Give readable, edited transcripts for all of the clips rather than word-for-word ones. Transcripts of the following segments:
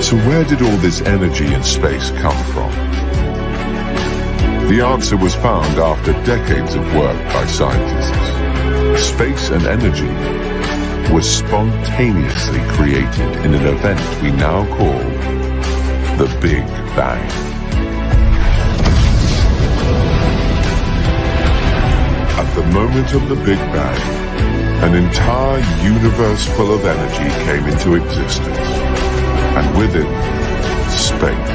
So where did all this energy in space come from? The answer was found after decades of work by scientists. Space and energy was spontaneously created in an event we now call the Big Bang. At the moment of the Big Bang, an entire universe full of energy came into existence, and with it, space.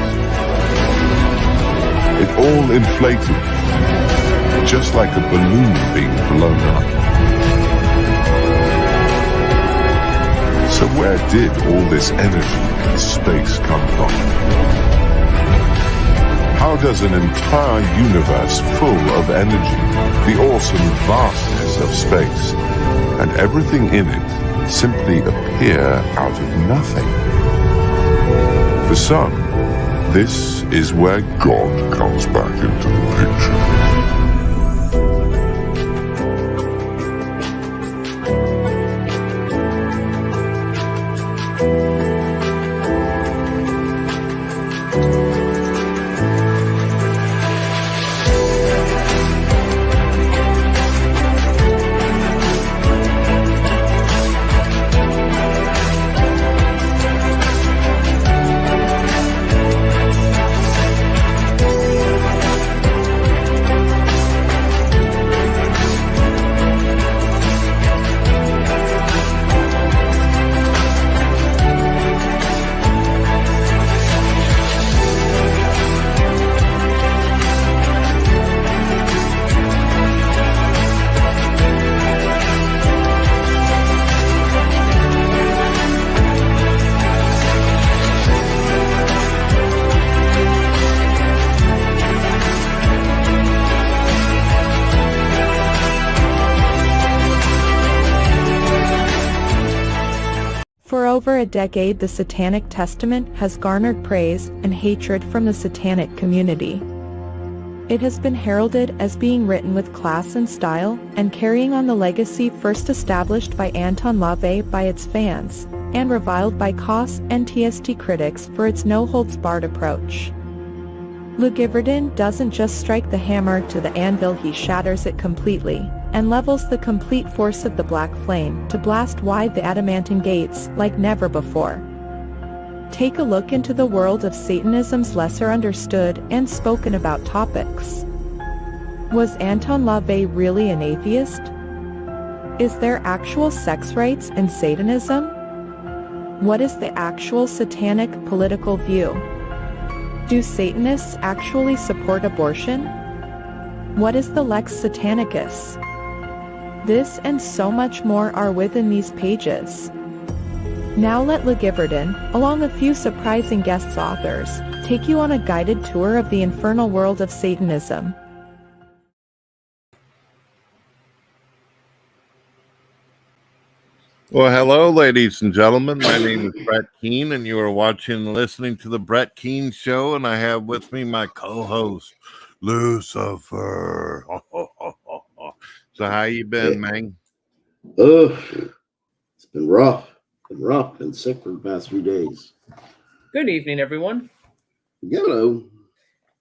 It all inflated, just like a balloon being blown up. So where did all this energy in space come from? How does an entire universe full of energy, the awesome vastness of space, and everything in it simply appear out of nothing? For some, this is where God comes back into the picture. For over a decade, the Satanic Testament has garnered praise and hatred from the satanic community. It has been heralded as being written with class and style, and carrying on the legacy first established by Anton LaVey by its fans, and reviled by COS and TST critics for its no-holds-barred approach. LeGivorden doesn't just strike the hammer to the anvil, he shatters it completely, and levels the complete force of the black flame to blast wide the adamantine gates like never before. Take a look into the world of Satanism's lesser understood and spoken about topics. Was Anton LaVey really an atheist? Is there actual sex rights in Satanism? What is the actual satanic political view? Do Satanists actually support abortion? What is the Lex Satanicus? This and so much more are within these pages. Now let LeGivorden, along with a few surprising guest authors, take you on a guided tour of the infernal world of Satanism. Well, hello, ladies and gentlemen. My name is Brett Keane, and you are watching and listening to the Brett Keane Show, and I have with me my co-host, Lucifer. So how you been, man? It's been rough. Been sick for the past few days. Good evening, everyone. Hello.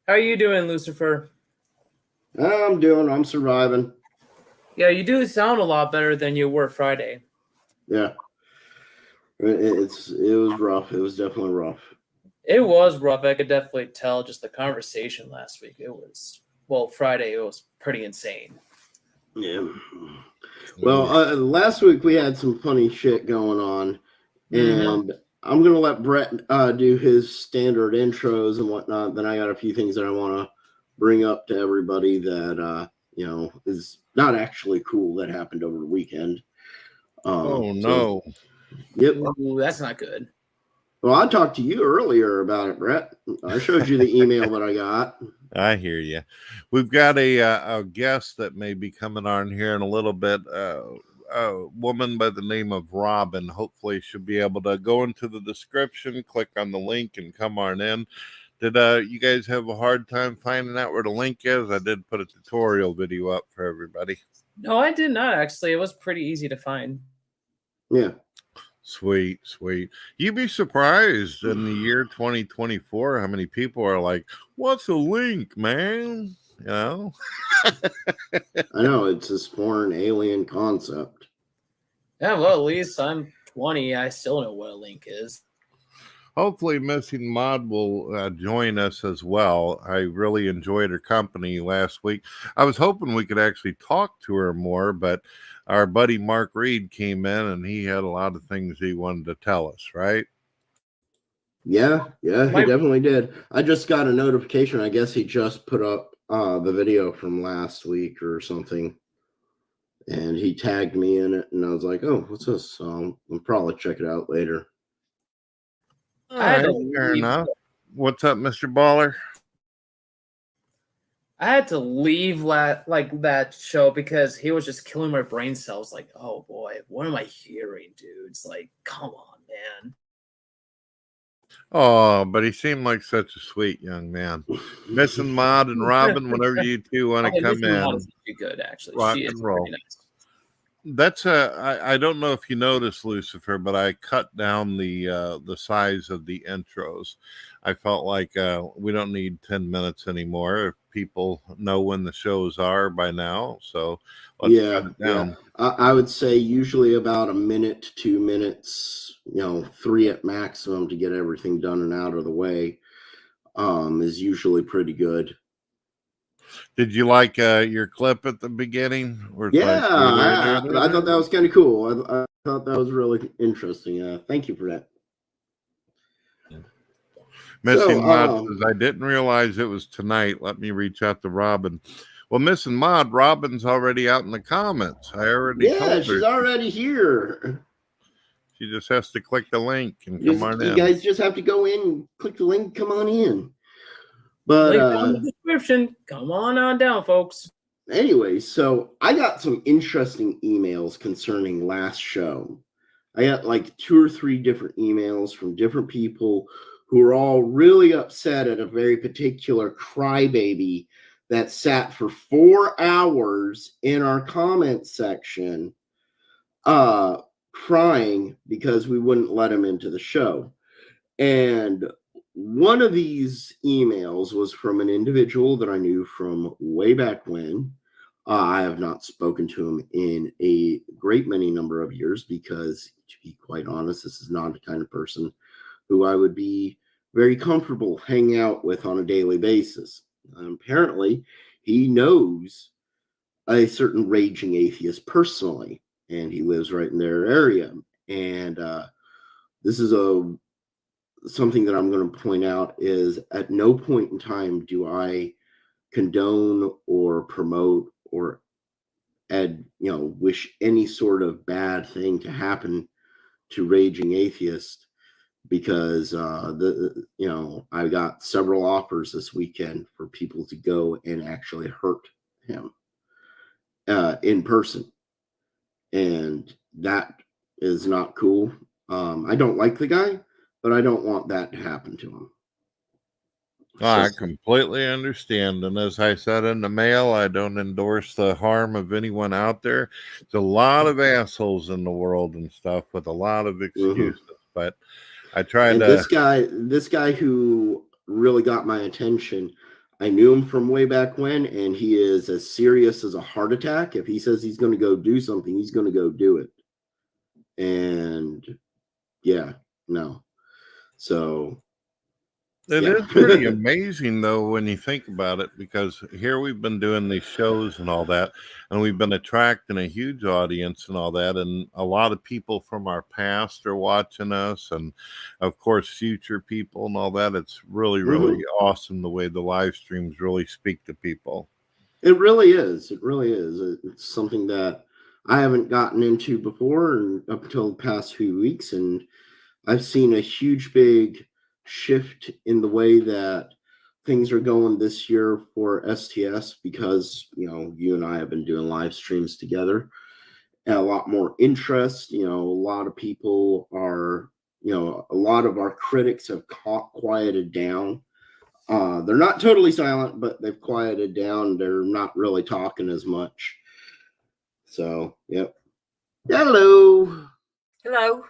How are you doing, Lucifer? I'm surviving. Yeah, you do sound a lot better than you were Friday. Yeah. It was rough. It was definitely rough. It was rough. I could definitely tell just the conversation last week. Friday, it was pretty insane. Yeah. Well, last week we had some funny shit going on, and I'm going to let Brett do his standard intros and whatnot. Then I got a few things that I want to bring up to everybody that, is not actually cool that happened over the weekend. Oh, no. Yep. Ooh, that's not good. Well, I talked to you earlier about it, Brett. I showed you the email that I got. I hear you. We've got a guest that may be coming on here in a little bit. a woman by the name of Robin. Hopefully she'll be able to go into the description, click on the link, and come on in. Did you guys have a hard time finding out where the link is? I did put a tutorial video up for everybody. No, I did not actually. It was pretty easy to find. Yeah. Sweet. You'd be surprised in the year 2024 how many people are like, "What's a link, man?" You know? I know, it's this foreign alien concept. Yeah, well, at least I'm 20. I still know what a link is. Hopefully Missing Mod will join us as well. I really enjoyed her company last week. I was hoping we could actually talk to her more, but our buddy Mark Reed came in and he had a lot of things he wanted to tell us, right? Yeah, he definitely did. I just got a notification. I guess he just put up the video from last week or something. And he tagged me in it, and I was like, "Oh, what's this?" So I'll probably check it out later. I had to Fair leave. enough. What's up, Mr. Baller? I had to leave that show because he was just killing my brain cells. Like, oh boy, what am I hearing, dudes? Like, come on, man. Oh, but he seemed like such a sweet young man. Missing Mod and Robin, whenever you two want to come in, is good actually. rock She and is roll. pretty nice. That's I don't know if you noticed, Lucifer, but I cut down the size of the intros. I felt like we don't need 10 minutes anymore. If people know when the shows are by now, so let's cut it down. I would say usually about a minute to 2 minutes, 3 at maximum to get everything done and out of the way, is usually pretty good. Did you like your clip at the beginning? Yeah, I thought that was kind of cool. I thought that was really interesting. Thank you for that. Missing Mod says, I didn't realize it was tonight. Let me reach out to Robin. Well, Missing Mod, Robin's already out in the comments. I already told her. She's already here. She just has to click the link and come on in. You guys just have to go in, click the link, come on in. But link down in the description. Come on down, folks. Anyway, so I got some interesting emails concerning last show. I got like 2 or 3 different emails from different people who are all really upset at a very particular crybaby that sat for 4 hours in our comment section crying because we wouldn't let him into the show. And one of these emails was from an individual that I knew from way back when. I have not spoken to him in a great many number of years because, to be quite honest, this is not the kind of person who I would be very comfortable hanging out with on a daily basis. Apparently, he knows a certain raging atheist personally, and he lives right in their area. And this is something that I'm going to point out is at no point in time do I condone or promote or wish any sort of bad thing to happen to raging atheist, because I got several offers this weekend for people to go and actually hurt him in person, and that is not cool. I don't like the guy, but I don't want that to happen to him. I completely understand. And as I said in the mail, I don't endorse the harm of anyone out there. There's a lot of assholes in the world and stuff with a lot of excuses. But I try to. This guy who really got my attention, I knew him from way back when, and he is as serious as a heart attack. If he says he's going to go do something, he's going to go do it. And so it is pretty amazing, though, when you think about it, because here we've been doing these shows and all that, and we've been attracting a huge audience and all that, and a lot of people from our past are watching us, and of course, future people and all that. It's really, really awesome the way the live streams really speak to people. It really is. It really is. It's something that I haven't gotten into before and up until the past few weeks, and I've seen a huge, big shift in the way that things are going this year for STS because, you and I have been doing live streams together. and a lot more interest. A lot of people are, a lot of our critics have quieted down. They're not totally silent, but they've quieted down. They're not really talking as much. So, yep. Hello. Hello.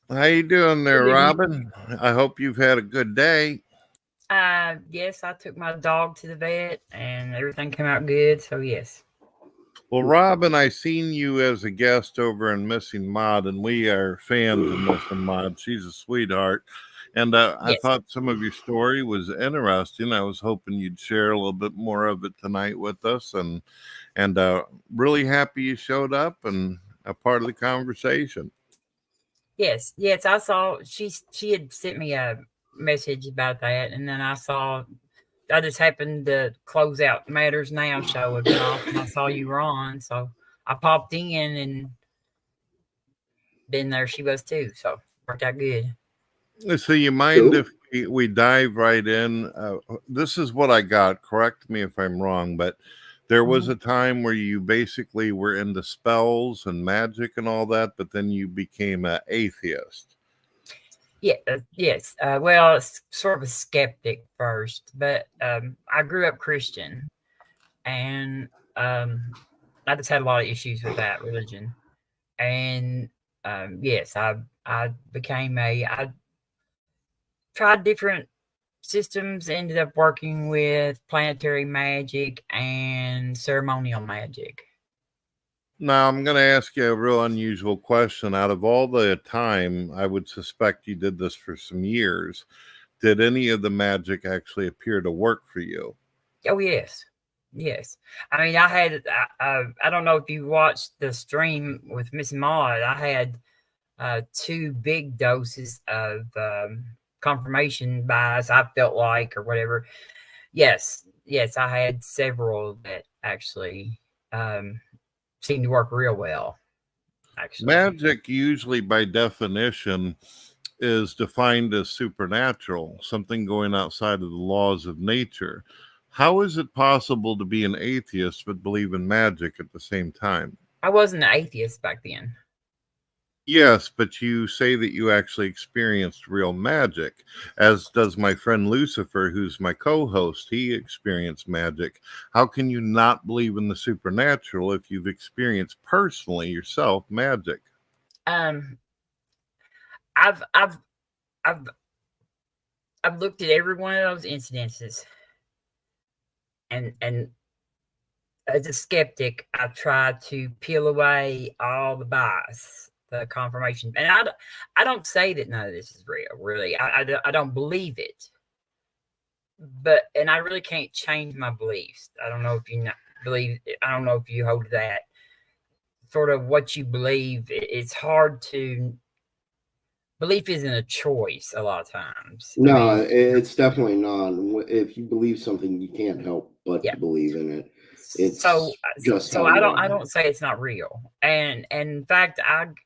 How you doing there, Good evening. Robin? I hope you've had a good day. Yes, I took my dog to the vet and everything came out good. So yes. Well, Robin, I seen you as a guest over in Missing Mod, and we are fans of Missing Mod. She's a sweetheart. And I Yes. thought some of your story was interesting. I was hoping you'd share a little bit more of it tonight with us, and really happy you showed up and a part of the conversation. Yes. I saw she had sent me a message about that, and then I just happened to close out Matters Now show had been off, and I saw you were on, so I popped in, and then there she was too. So worked out good. So you mind if we dive right in? This is what I got. Correct me if I'm wrong, but there was a time where you basically were into spells and magic and all that, but then you became an atheist. Yeah, yes. Well, it's sort of a skeptic first, but I grew up Christian, and I just had a lot of issues with that religion. And yes, I tried different systems, ended up working with planetary magic and ceremonial magic. Now, I'm going to ask you a real unusual question. Out of all the time, I would suspect you did this for some years. Did any of the magic actually appear to work for you? Oh, yes. Yes. I mean, I don't know if you watched the stream with Miss Maud. I had 2 big doses of confirmation bias, I felt like, or whatever. Yes, I had several that actually seemed to work real well, actually. Magic, usually by definition, is defined as supernatural, something going outside of the laws of nature. How is it possible to be an atheist but believe in magic at the same time? I wasn't an atheist back then. Yes, but you say that you actually experienced real magic, as does my friend Lucifer, who's my co-host. He experienced magic. How can you not believe in the supernatural if you've experienced personally yourself magic? I've looked at every one of those incidences, and as a skeptic, I try to peel away all the bias, the confirmation. And I don't say that none of this is real, really. I don't believe it. And I really can't change my beliefs. I don't know if you believe, I don't know if you hold that. Sort of what you believe, it's hard to, belief isn't a choice a lot of times. No, it's definitely not. If you believe something, you can't help but to believe in it. It's so I don't say it's not real. And in fact,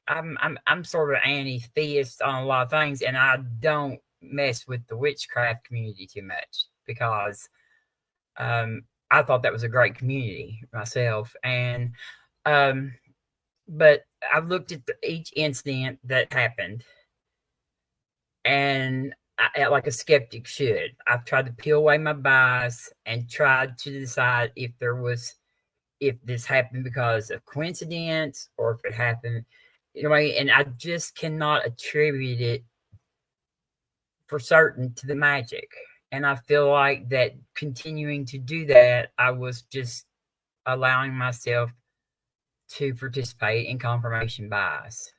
I'm sort of anti-theist on a lot of things, and I don't mess with the witchcraft community too much because I thought that was a great community myself. And but I've looked at each incident that happened, and like a skeptic should, I've tried to peel away my bias and tried to decide if this happened because of coincidence or if it happened, and I just cannot attribute it for certain to the magic. And I feel like that continuing to do that, I was just allowing myself to participate in confirmation bias.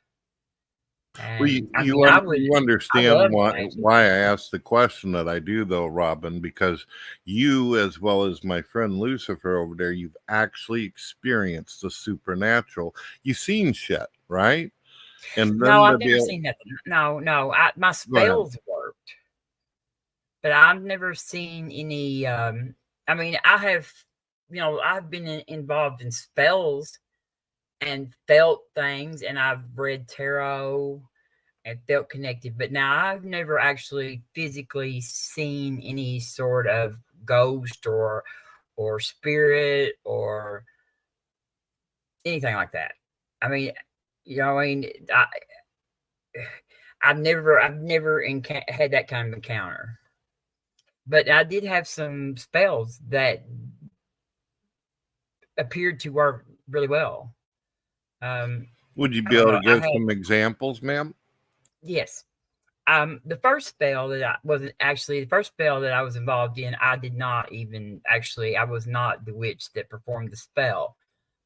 Well, you understand why I asked the question that I do, though, Robin, because you, as well as my friend Lucifer over there, you've actually experienced the supernatural. You've seen shit, right? And no, I've never seen that. No, my spells worked, but I've never seen any. I mean, I have, I've been involved in spells and felt things, and I've read tarot and felt connected, but now I've never actually physically seen any sort of ghost or spirit or anything like that. I mean, I've never had that kind of encounter, but I did have some spells that appeared to work really well. Would you I be don't able know. to give some examples, ma'am? Yes. The first spell that I was involved in, I was not the witch that performed the spell.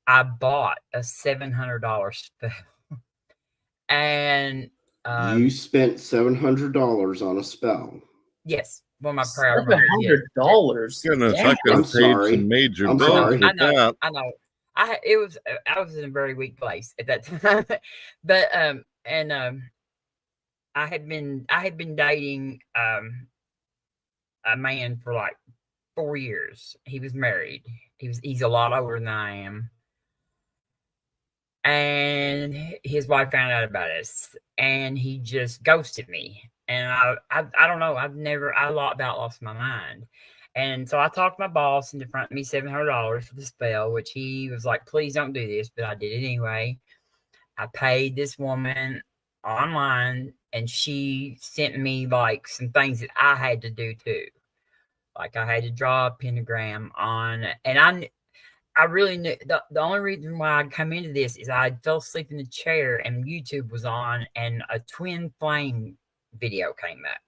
I bought a $700 spell. And you spent $700 on a spell. yes, one of my proud moments. $700. Goodness, Damn. I could I'm have paid sorry. some major I'm bills sorry. with I know. that. I know. I was in a very weak place at that time. But I had been dating a man for like 4 years. He was married. He's a lot older than I am. And his wife found out about us, and he just ghosted me. And I don't know. I about lost my mind. And so I talked my boss into fronting me $700 for the spell, which he was like, please don't do this. But I did it anyway. I paid this woman online, and she sent me like some things that I had to do too. Like I had to draw a pentagram on, and I really knew the only reason why I'd come into this is I fell asleep in the chair and YouTube was on and a twin flame video came up.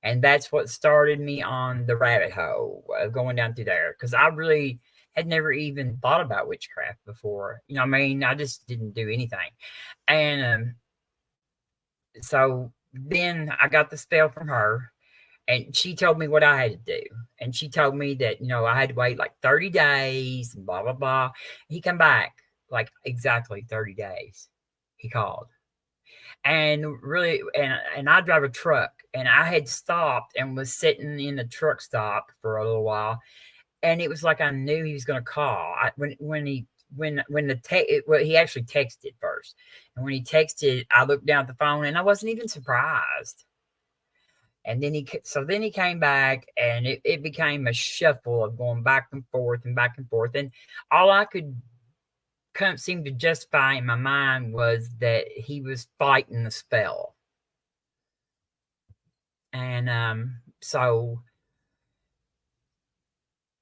And that's what started me on the rabbit hole of going down through there. Because I really had never even thought about witchcraft before. You know what I mean? I just didn't do anything. And so then I got the spell from her. And she told me what I had to do. And she told me that, I had to wait like 30 days and blah, blah, blah. He come back like exactly 30 days. He called. And really, and I drive a truck. And I had stopped and was sitting in the truck stop for a little while. And it was like I knew he was going to call. He actually texted first. And when he texted, I looked down at the phone and I wasn't even surprised. And then he came back, and it became a shuffle of going back and forth and back and forth. And all I could seem to justify in my mind was that he was fighting the spell. And so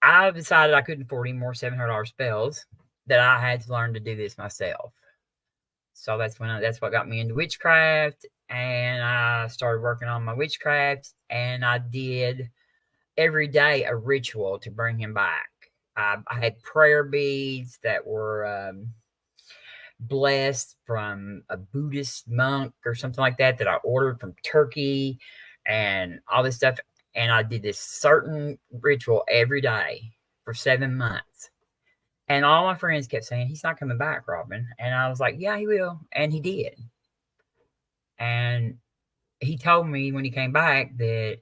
I decided I couldn't afford any more $700 spells, that I had to learn to do this myself. So that's what got me into witchcraft. And I started working on my witchcraft, and I did every day a ritual to bring him back. I had prayer beads that were blessed from a Buddhist monk or something like that I ordered from Turkey, and all this stuff. And I did this certain ritual every day for 7 months. And all my friends kept saying, he's not coming back, Robin. And I was like, yeah, he will. And he did. And he told me when he came back that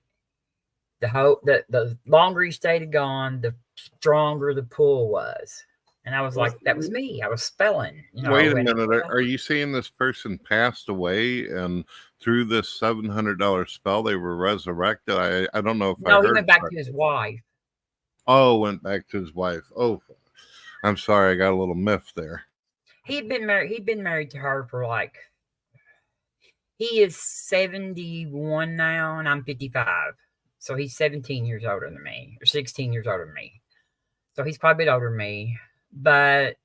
the longer he stayed gone, the stronger the pull was. And I was like, that was me. I was spelling. Wait a minute. Are you saying this person passed away and through this $700 spell they were resurrected? I don't know if I heard. No, he went back to his wife. Oh, went back to his wife. Oh, I'm sorry. I got a little miffed there. He'd been married to her for like, he is 71 now, and I'm 55. So he's 17 years older than me, or 16 years older than me. So he's probably a bit older than me. But,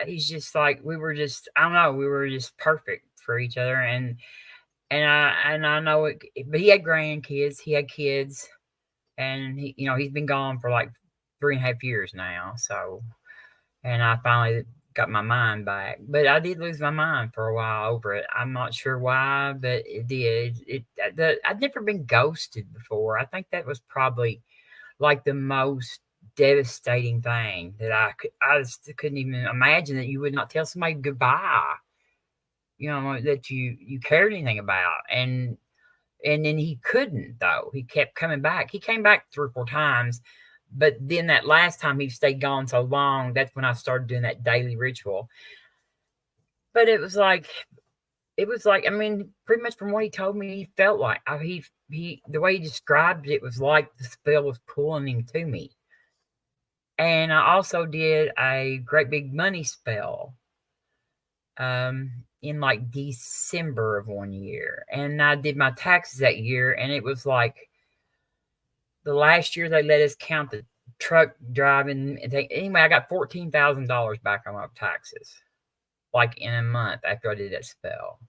he's just like, we were just perfect for each other. And I know it, but he had grandkids, he had kids, and he's been gone for like 3.5 years now. So, and I finally got my mind back, but I did lose my mind for a while over it. I'm not sure why, but it did. I'd never been ghosted before. I think that was probably like the most devastating thing that I just couldn't even imagine, that you would not tell somebody goodbye, that you cared anything about. And then he couldn't, though. He kept coming back. He came back 3 or 4 times. But then that last time he stayed gone so long, that's when I started doing that daily ritual. But it was like, pretty much from what he told me, he felt like, the way he described it was like the spell was pulling him to me. And I also did a great big money spell in like December of one year. And I did my taxes that year, and it was like the last year they let us count the truck driving. Anyway, I got $14,000 back on my taxes, like in a month after I did that spell.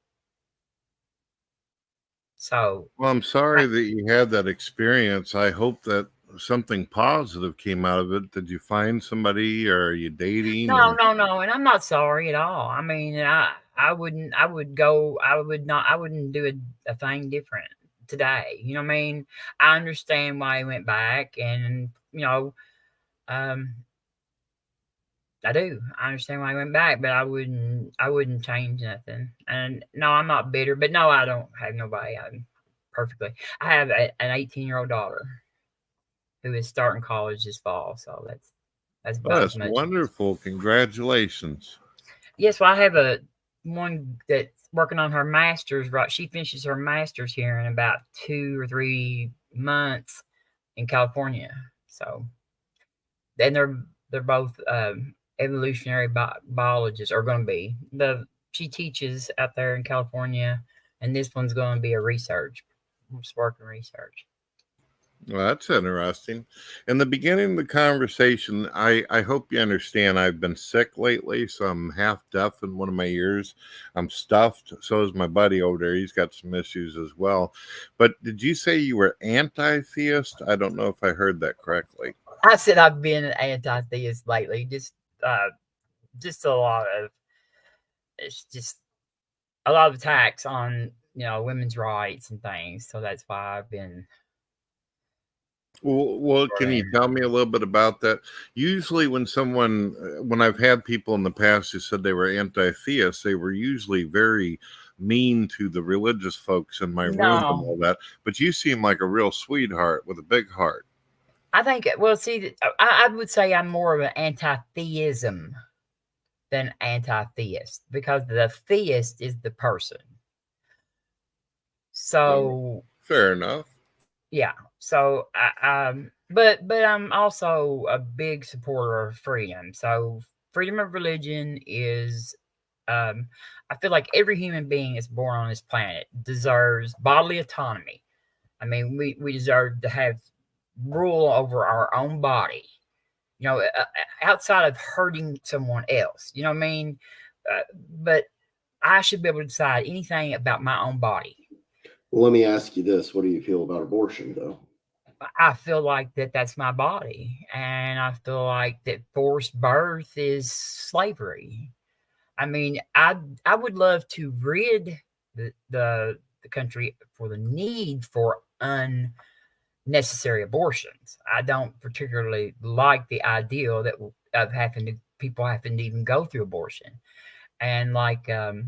So, well, I'm sorry that you had that experience. I hope that something positive came out of it. Did you find somebody, or are you dating? no, and I'm not sorry at all. I mean, I wouldn't do a thing different today. You know what I mean? I understand why he went back, and I do. I understand why he went back, but I wouldn't change nothing. And no, I'm not bitter, but no, I don't have nobody. I'm perfectly. I have an 18-year-old daughter who is starting college this fall, so that's about Oh, as that's much. wonderful. Congratulations. Yes, well, I have one that's working on her master's. Right, she finishes her master's here in about 2 or 3 months in California. So, and they're both evolutionary biologists, are going to be. She teaches out there in California, and this one's going to be a research. Just working research. Well, that's interesting. In the beginning of the conversation, I hope you understand I've been sick lately, so I'm half deaf in one of my ears. I'm stuffed. So is my buddy over there. He's got some issues as well. But did you say you were anti-theist? I don't know if I heard that correctly. I said I've been an anti-theist lately. Just a lot of, it's just a lot of attacks on women's rights and things. So that's why I've been. Well, can you tell me a little bit about that? Usually when I've had people in the past who said they were anti-theists, they were usually very mean to the religious folks in my room and all that. But you seem like a real sweetheart with a big heart. I think, well, see, I would say I'm more of an anti-theism than anti-theist, because the theist is the person. So fair enough. Yeah. So but I'm also a big supporter of freedom. So freedom of religion is I feel like every human being that's born on this planet deserves bodily autonomy. I mean, we deserve to have rule over our own body, outside of hurting someone else. You know what I mean? But I should be able to decide anything about my own body. Well, let me ask you this. What do you feel about abortion, though? I feel like that's my body. And I feel like that forced birth is slavery. I mean, I would love to rid the country for the need for unnecessary abortions. I don't particularly like the ideal of people having to even go through abortion. And like the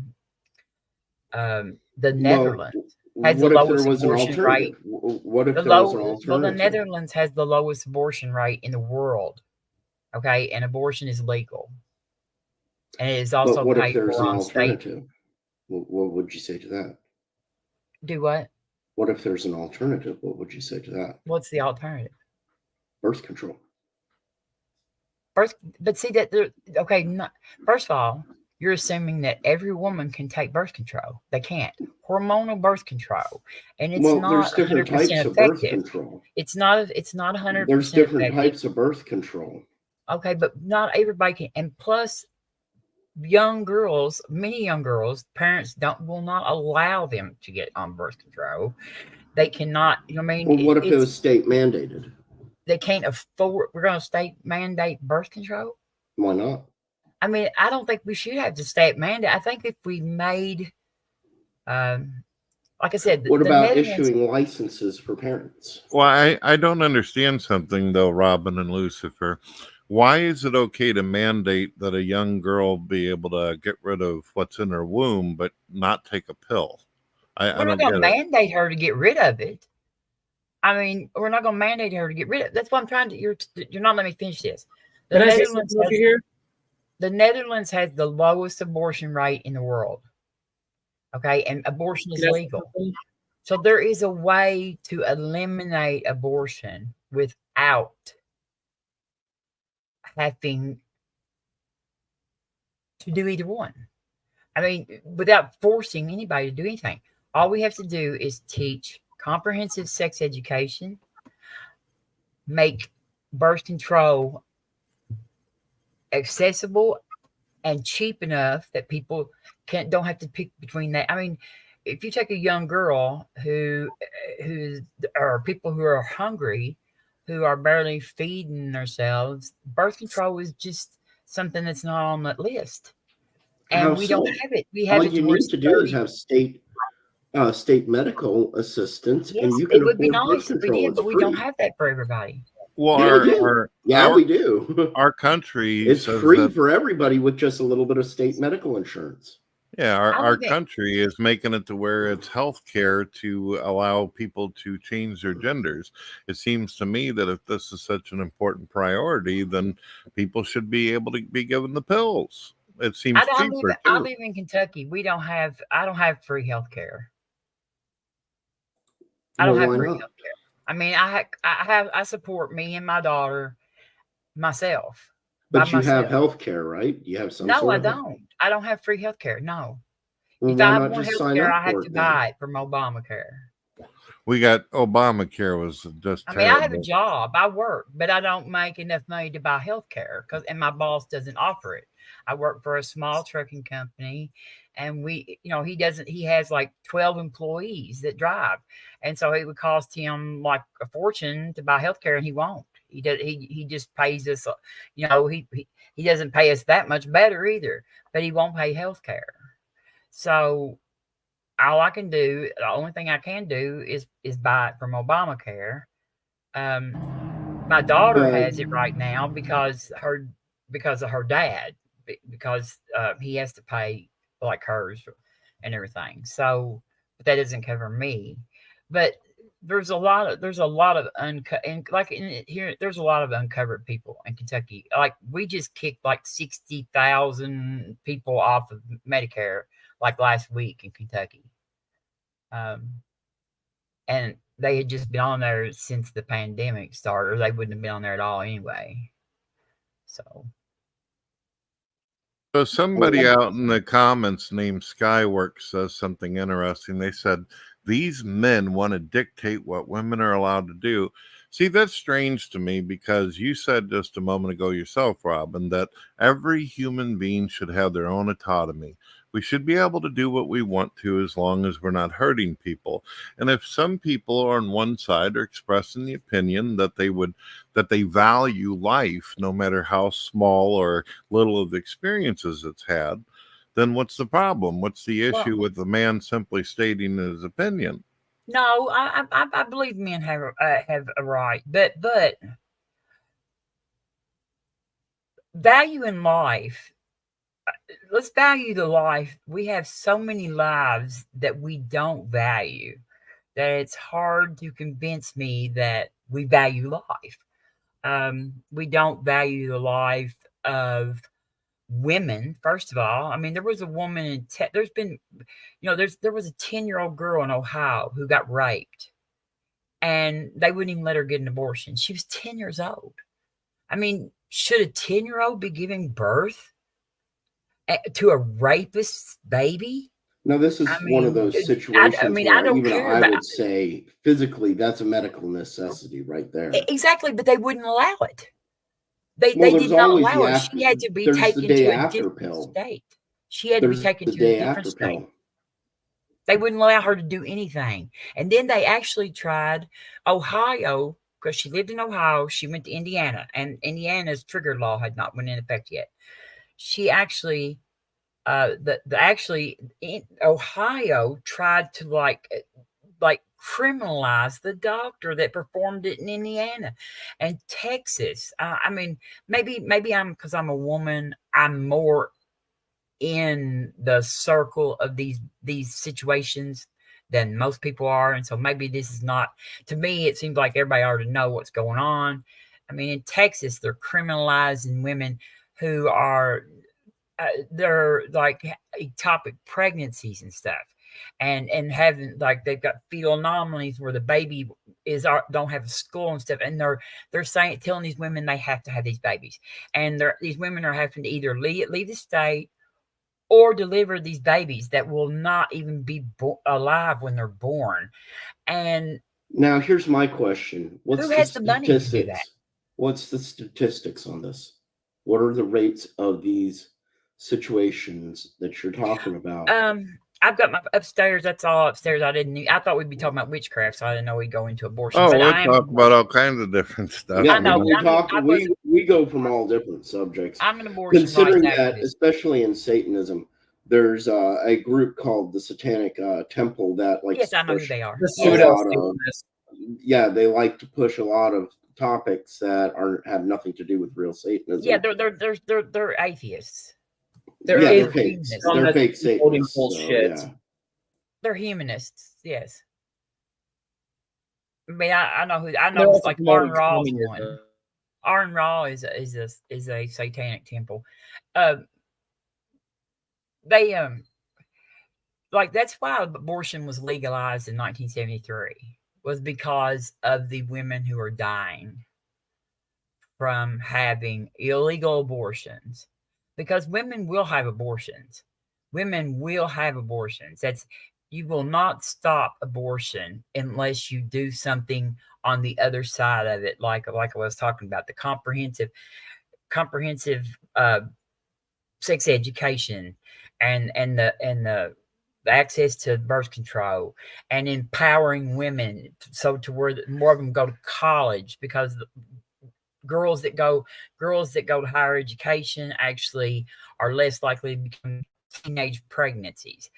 Netherlands has the lowest abortion rate. What if there was an alternative? Well, the Netherlands has the lowest abortion rate in the world. Okay, and abortion is legal, and it is also what if paid there's for an on alternative? What would you say to that? Do what? What if there's an alternative? What would you say to that? What's the alternative? Birth control. But see that okay. First of all, you're assuming that every woman can take birth control. They can't. Hormonal birth control, and it's not there's different 100% types effective. of birth control. It's not 100%. There's different effective. types of birth control. Okay, but not everybody can. And plus, many young girls, parents will not allow them to get on birth control. They cannot. I mean, well, what if it was state mandated? They can't afford. We're going to state mandate birth control. Why not? I mean, I don't think we should have the state mandate. I think if we made, like I said, what about issuing licenses for parents? Well, I don't understand something though, Robin and Lucifer. Why is it okay to mandate that a young girl be able to get rid of what's in her womb, but not take a pill? We're not going to mandate her to get rid of it. I mean, we're not going to mandate her to get rid of it. That's what I'm trying to. You're not letting me finish this. The Netherlands has the lowest abortion rate in the world. Okay, and abortion is legal. So there is a way to eliminate abortion without having to do either one. I mean, without forcing anybody to do anything. All we have to do is teach comprehensive sex education, make birth control accessible and cheap enough that people don't have to pick between that. I mean, if you take a young girl or people who are hungry, who are barely feeding themselves, birth control is just something that's not on that list. And we don't have it. We have all it you need to do is have state medical assistance, yes, and you can it would be afford birth nice if we control. did, It's but we free. don't have that for everybody. Well, we do. Our country it's says free that, for everybody with just a little bit of state medical insurance. yeah, our country is making it to where it's health care to allow people to change their genders. It seems to me that if this is such an important priority, then people should be able to be given the pills. It seems cheaper I too. live in Kentucky. I don't have free health care. I don't have free health care. I mean, I support me and my daughter myself. But you have health care, right? You have some sort of... No, I don't. I don't have free health care. No. Well, if why I not want just health sign care, up I have for to it buy it from Obamacare. We got Obamacare was just I mean, terrible. I have a job. I work, but I don't make enough money to buy health care and my boss doesn't offer it. I work for a small trucking company, and he has like 12 employees that drive. And so it would cost him like a fortune to buy health care, and he won't. He just pays us, he doesn't pay us that much better either, but he won't pay health care. So all I can do, the only thing I can do is buy it from Obamacare. My daughter has it right now because of her dad, because he has to pay like hers and everything. So, but that doesn't cover me. But there's a lot of there's a lot of uncovered people in Kentucky. Like we just kicked like 60,000 people off of Medicare like last week in Kentucky. And they had just been on there since the pandemic started, or they wouldn't have been on there at all anyway. So somebody out in the comments named Skyworks says something interesting. They said, these men want to dictate what women are allowed to do. See, that's strange to me, because you said just a moment ago yourself, Robin, that every human being should have their own autonomy. We should be able to do what we want to as long as we're not hurting people. And if some people on one side are expressing the opinion that they value life, no matter how small or little of the experiences it's had, then what's the problem? What's the issue with the man simply stating his opinion? No, I believe men have a right, but value in life. Let's value the life. We have so many lives that we don't value that it's hard to convince me that we value life. We don't value the life of women. First of all, I mean, there was a woman in there's been, there was a 10-year-old girl in Ohio who got raped, and they wouldn't even let her get an abortion. She was 10 years old. I mean, should a 10-year-old be giving birth to a rapist's baby? No, this is one of those situations where I would say physically that's a medical necessity right there. Exactly, but they wouldn't allow it. They did not allow it. She had to be taken to a different state. She had to be taken to a different state. They wouldn't allow her to do anything. And then they actually tried Ohio, because she lived in Ohio. She went to Indiana, and Indiana's trigger law had not went in effect yet. She actually, Ohio tried to like criminalize the doctor that performed it in Indiana. And Texas, I mean, maybe because I'm a woman, I'm more in the circle of these situations than most people are. And so maybe this is not, to me, it seems like everybody already know what's going on. I mean, in Texas, they're criminalizing women who are, they're like ectopic pregnancies and stuff. and having like they've got fetal anomalies where the baby don't have a skull and stuff, and they're telling these women they have to have these babies, and these women are having to either leave the state or deliver these babies that will not even be alive when they're born. And now here's my question: who has the money to do that? What's the statistics on this? What are the rates of these situations that you're talking about? I've got my upstairs. That's all upstairs. I thought we'd be talking about witchcraft, so I didn't know we'd go into abortion. Oh, but we'll talk about all kinds of different stuff. Yeah, I know. We go from all different subjects. I'm an abortion Considering rights that, activist. especially in Satanism, there's a group called the Satanic Temple that likes. Yes, I know who they are. Yeah, they like to push a lot of topics that have nothing to do with real Satanism. Yeah, they're atheists. They're fake. They're fake Satanists. Bullshit. So, yeah. They're humanists. Yes. I mean, I know who. I know it's like Arn Ra's one. Arn Ra is a satanic temple. They like that's why abortion was legalized in 1973, was because of the women who are dying from having illegal abortions. Because women will have abortions. Women will have abortions. You will not stop abortion unless you do something on the other side of it, like I was talking about, the comprehensive sex education and the access to birth control and empowering women so to where more of them go to college, because girls that go to higher education actually are less likely to become teenage pregnancies.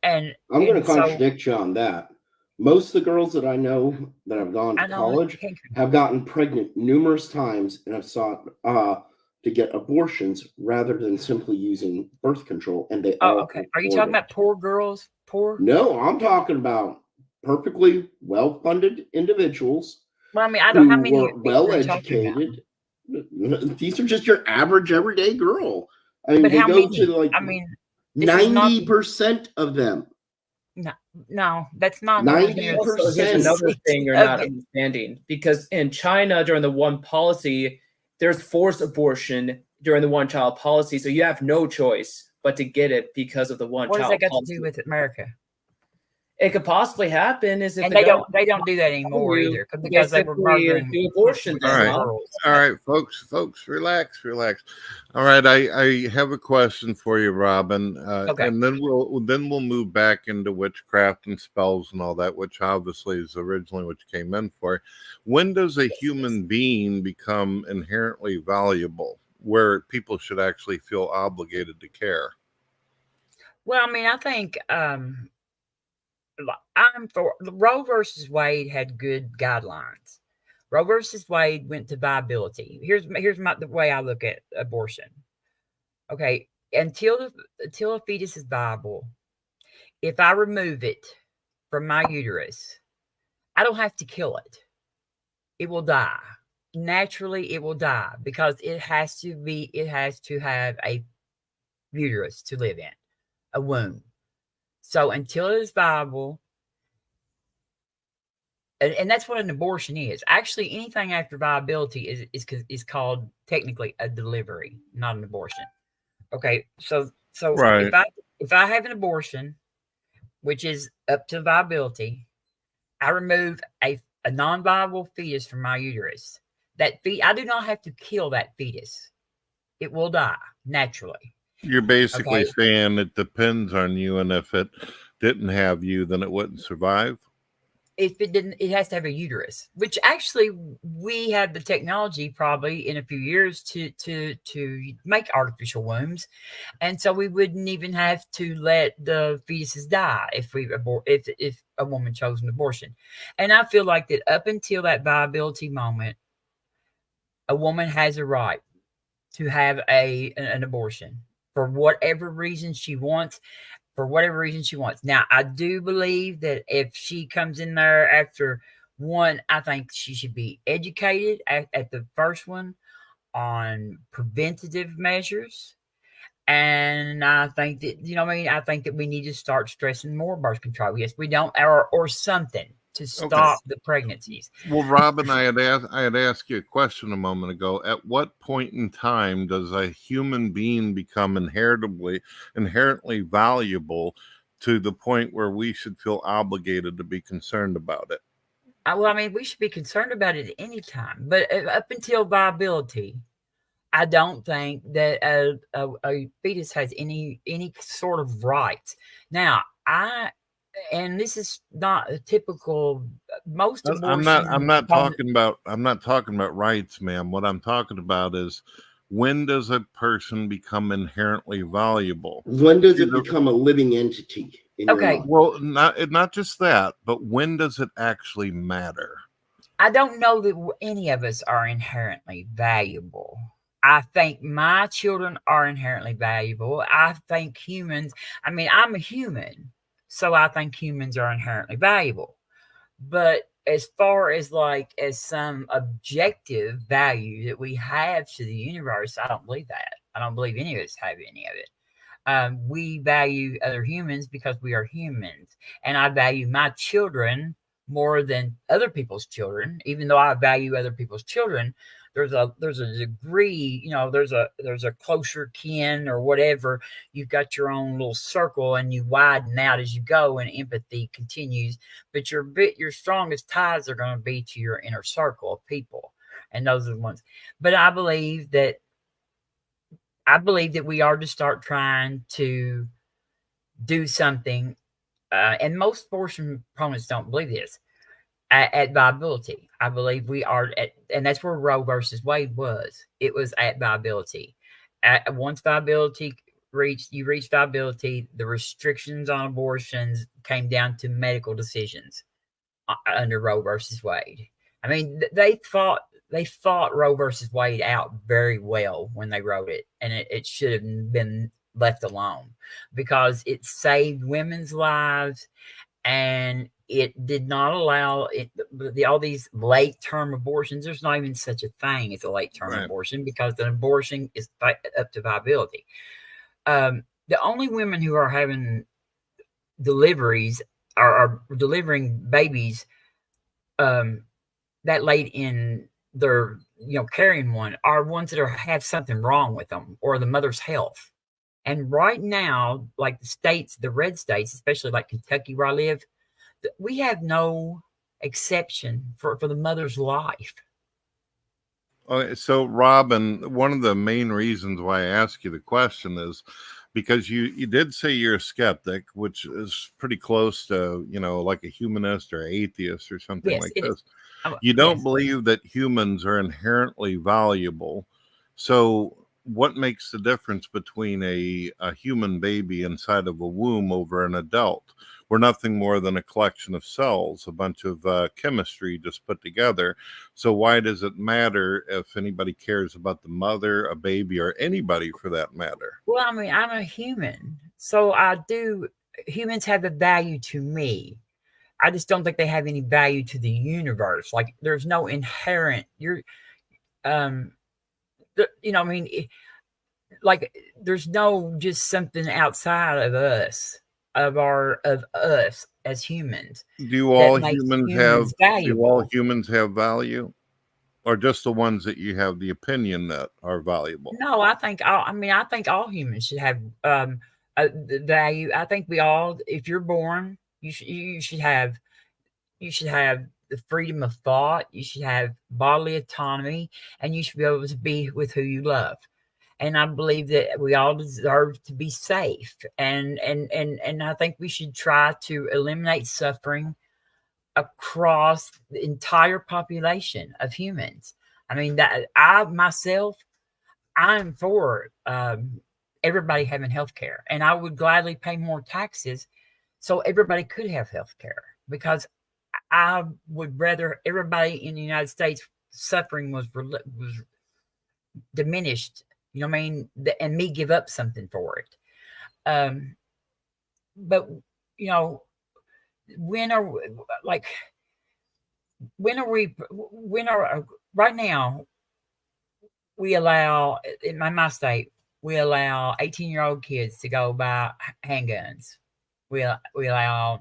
And I'm going to contradict you on that. Most of the girls that I know that have gone to college have gotten pregnant numerous times and have sought to get abortions rather than simply using birth control. And they all okay. Are you talking about poor girls? No, I'm talking about perfectly well-funded individuals. Well, I mean, I don't. How many were well-educated? These are just your average everyday girl. I mean, they go to like. I mean, 90% of them. No, that's not 90%. Here's another thing you're not understanding, because in China during the one policy, there's forced abortion during the one-child policy, so you have no choice but to get it because of the one-child policy. What does that got to do with America? It could possibly happen is if they don't do that anymore either, because they were murdering abortion. All right, folks, relax. All right, I have a question for you, Robin, and then we'll move back into witchcraft and spells and all that, which obviously is originally what you came in for. When does a human being become inherently valuable, where people should actually feel obligated to care? Well, I mean, I think I'm for Roe versus Wade had good guidelines. Roe versus Wade went to viability. Here's the way I look at abortion. Okay, until a fetus is viable, if I remove it from my uterus, I don't have to kill it. It will die. Naturally, it will die because it has to have a uterus to live in, a womb. So until it is viable, and that's what an abortion is. Actually, anything after viability is called technically a delivery, not an abortion. Okay, so right. if I have an abortion, which is up to viability, I remove a non-viable fetus from my uterus. I do not have to kill that fetus. It will die naturally. You're basically saying it depends on you, and if it didn't have you, then it wouldn't survive? If it didn't, it has to have a uterus, which actually we have the technology probably in a few years to make artificial wombs. And so we wouldn't even have to let the fetuses die if a woman chose an abortion. And I feel like that up until that viability moment, a woman has a right to have an abortion for whatever reason she wants. Now, I do believe that if she comes in there after one, I think she should be educated at the first one on preventative measures. And I think that, I think that we need to start stressing more birth control. Yes, we don't, or something to stop the pregnancies. Well, Robin, I had asked you a question a moment ago. At what point in time does a human being become inherently valuable to the point where we should feel obligated to be concerned about it? Well, I mean, we should be concerned about it at any time, but up until viability, I don't think that a fetus has any sort of rights. Now, and this is not a typical. Most abortions. I'm not talking about rights, ma'am. What I'm talking about is, when does a person become inherently valuable? When does it become a living entity? Okay. Well, not just that, but when does it actually matter? I don't know that any of us are inherently valuable. I think my children are inherently valuable. I think humans, I mean, I'm a human, so I think humans are inherently valuable. But as far as as some objective value that we have to the universe, I don't believe that. I don't believe any of us have any of it. We value other humans because we are humans. And I value my children more than other people's children. Even though I value other people's children, there's a degree, there's a closer kin or whatever. You've got your own little circle and you widen out as you go, and empathy continues. But your strongest ties are going to be to your inner circle of people. And those are the ones. But I believe that we are to start trying to do something, and most abortion proponents don't believe this, at viability. I believe we are at, and that's where Roe versus Wade was. It was at viability. Once viability reached viability, the restrictions on abortions came down to medical decisions under Roe versus Wade. I mean, they fought Roe versus Wade out very well when they wrote it, and it should have been left alone because it saved women's lives, and it did not allow all these late-term abortions. There's not even such a thing as a late-term abortion because an abortion is up to viability. The only women who are having deliveries are delivering babies that late in their carrying one are ones that have something wrong with them or the mother's health. And right now, like the red states, especially like Kentucky where I live, we have no exception for the mother's life. Okay, so Robin, one of the main reasons why I ask you the question is because you did say you're a skeptic, which is pretty close to, like a humanist or atheist or something like this. You don't believe that humans are inherently valuable. So what makes the difference between a human baby inside of a womb over an adult? We're nothing more than a collection of cells, a bunch of chemistry just put together. So why does it matter if anybody cares about the mother, a baby, or anybody for that matter? Well, I mean, I'm a human, so humans have a value to me. I just don't think they have any value to the universe. Like there's no inherent, there's no just something outside of us. Of us as humans. Do all humans have value, or just the ones that you have the opinion that are valuable? No, I think all humans should have value. I think we all, if you're born, you should have the freedom of thought. You should have bodily autonomy, and you should be able to be with who you love. And I believe that we all deserve to be safe. And I think we should try to eliminate suffering across the entire population of humans. I mean, I'm for everybody having health care. And I would gladly pay more taxes so everybody could have health care, because I would rather everybody in the United States suffering was diminished. And me give up something for it. But right now we allow in my state, We allow 18-year-old kids to go buy handguns. We allow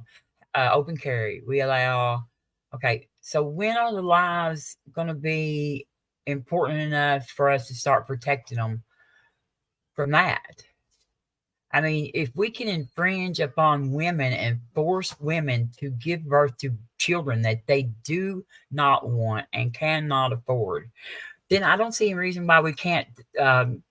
open carry. We allow. Okay, so when are the lives going to be important enough for us to start protecting them from that? I mean, if we can infringe upon women and force women to give birth to children that they do not want and cannot afford, then I don't see any reason why we can't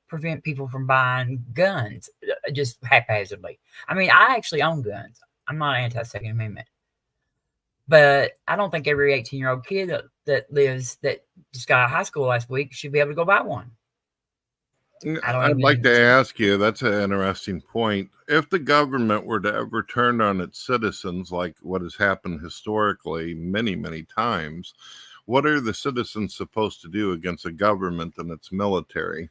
prevent people from buying guns just haphazardly. I mean, I actually own guns. I'm not anti-Second Amendment. But I don't think every 18-year-old kid that just got out of high school last week should be able to go buy one. I'd like to ask you, that's an interesting point. If the government were to ever turn on its citizens, like what has happened historically many, many times, what are the citizens supposed to do against a government and its military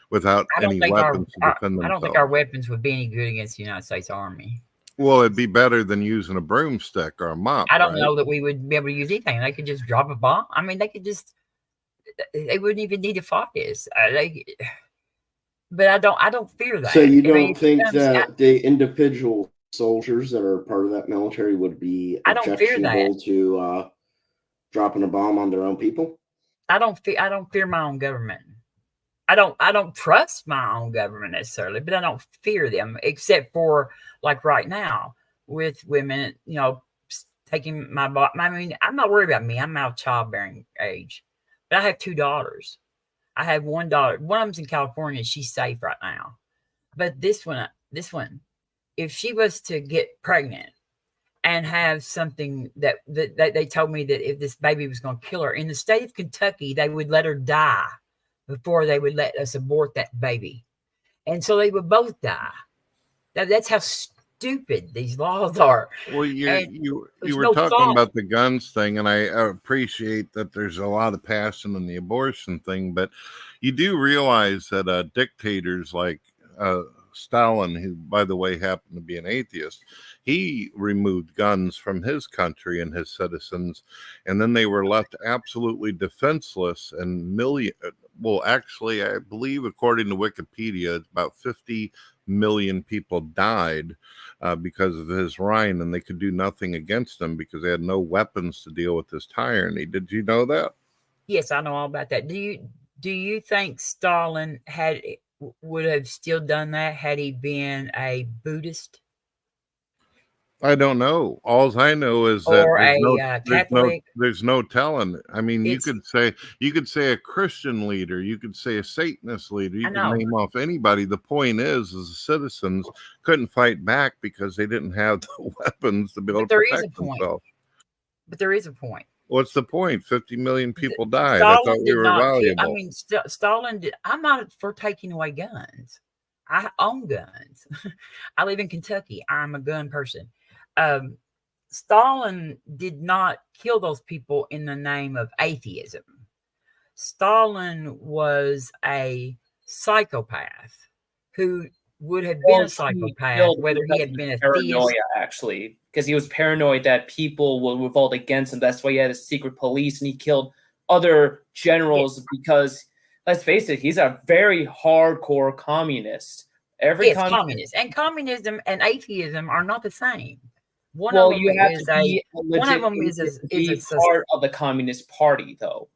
without any weapons to defend themselves? I don't think our weapons would be any good against the United States Army. Well, it'd be better than using a broomstick or a mop. I don't know that we would be able to use anything. They could just drop a bomb. I mean, they wouldn't even need to fight this. But I don't fear that. So you don't think that the individual soldiers that are part of that military would be objectionable to dropping a bomb on their own people? I don't fear my own government. I don't trust my own government necessarily, but I don't fear them, except for like right now with women, taking my body. I mean, I'm not worried about me. I'm out of childbearing age, but I have 2 daughters. I have one daughter. One of them's in California. She's safe right now. But this one, if she was to get pregnant and have something that they told me that if this baby was going to kill her, in the state of Kentucky, they would let her die before they would let us abort that baby. And so they would both die. That's how stupid these laws are. Well, you were talking about the guns thing, and I appreciate that there's a lot of passion in the abortion thing, but you do realize that dictators like Stalin, who, by the way, happened to be an atheist, he removed guns from his country and his citizens, and then they were left absolutely defenseless. And actually, I believe, according to Wikipedia, about 50 million people died because of his reign, and they could do nothing against him because they had no weapons to deal with this tyranny. Did you know that? Yes, I know all about that. Do you think Stalin would have still done that had he been a Buddhist? I don't know. All I know is that there's no telling. I mean, you could say a Christian leader, you could say a Satanist leader, you can name off anybody. The point is the citizens couldn't fight back because they didn't have the weapons to be able to protect themselves. But there is a point. What's the point? 50 million people died. I thought we were valuable. I mean, Stalin did. I'm not for taking away guns. I own guns. I live in Kentucky. I'm a gun person. Stalin did not kill those people in the name of atheism. Stalin was a psychopath who would have been a psychopath whether he had been a theist. Actually, because he was paranoid that people will revolt against him. That's why he had a secret police, and he killed other generals because, let's face it, he's a very hardcore communist. Communist. And communism and atheism are not the same. One of them is part of the Communist Party, though.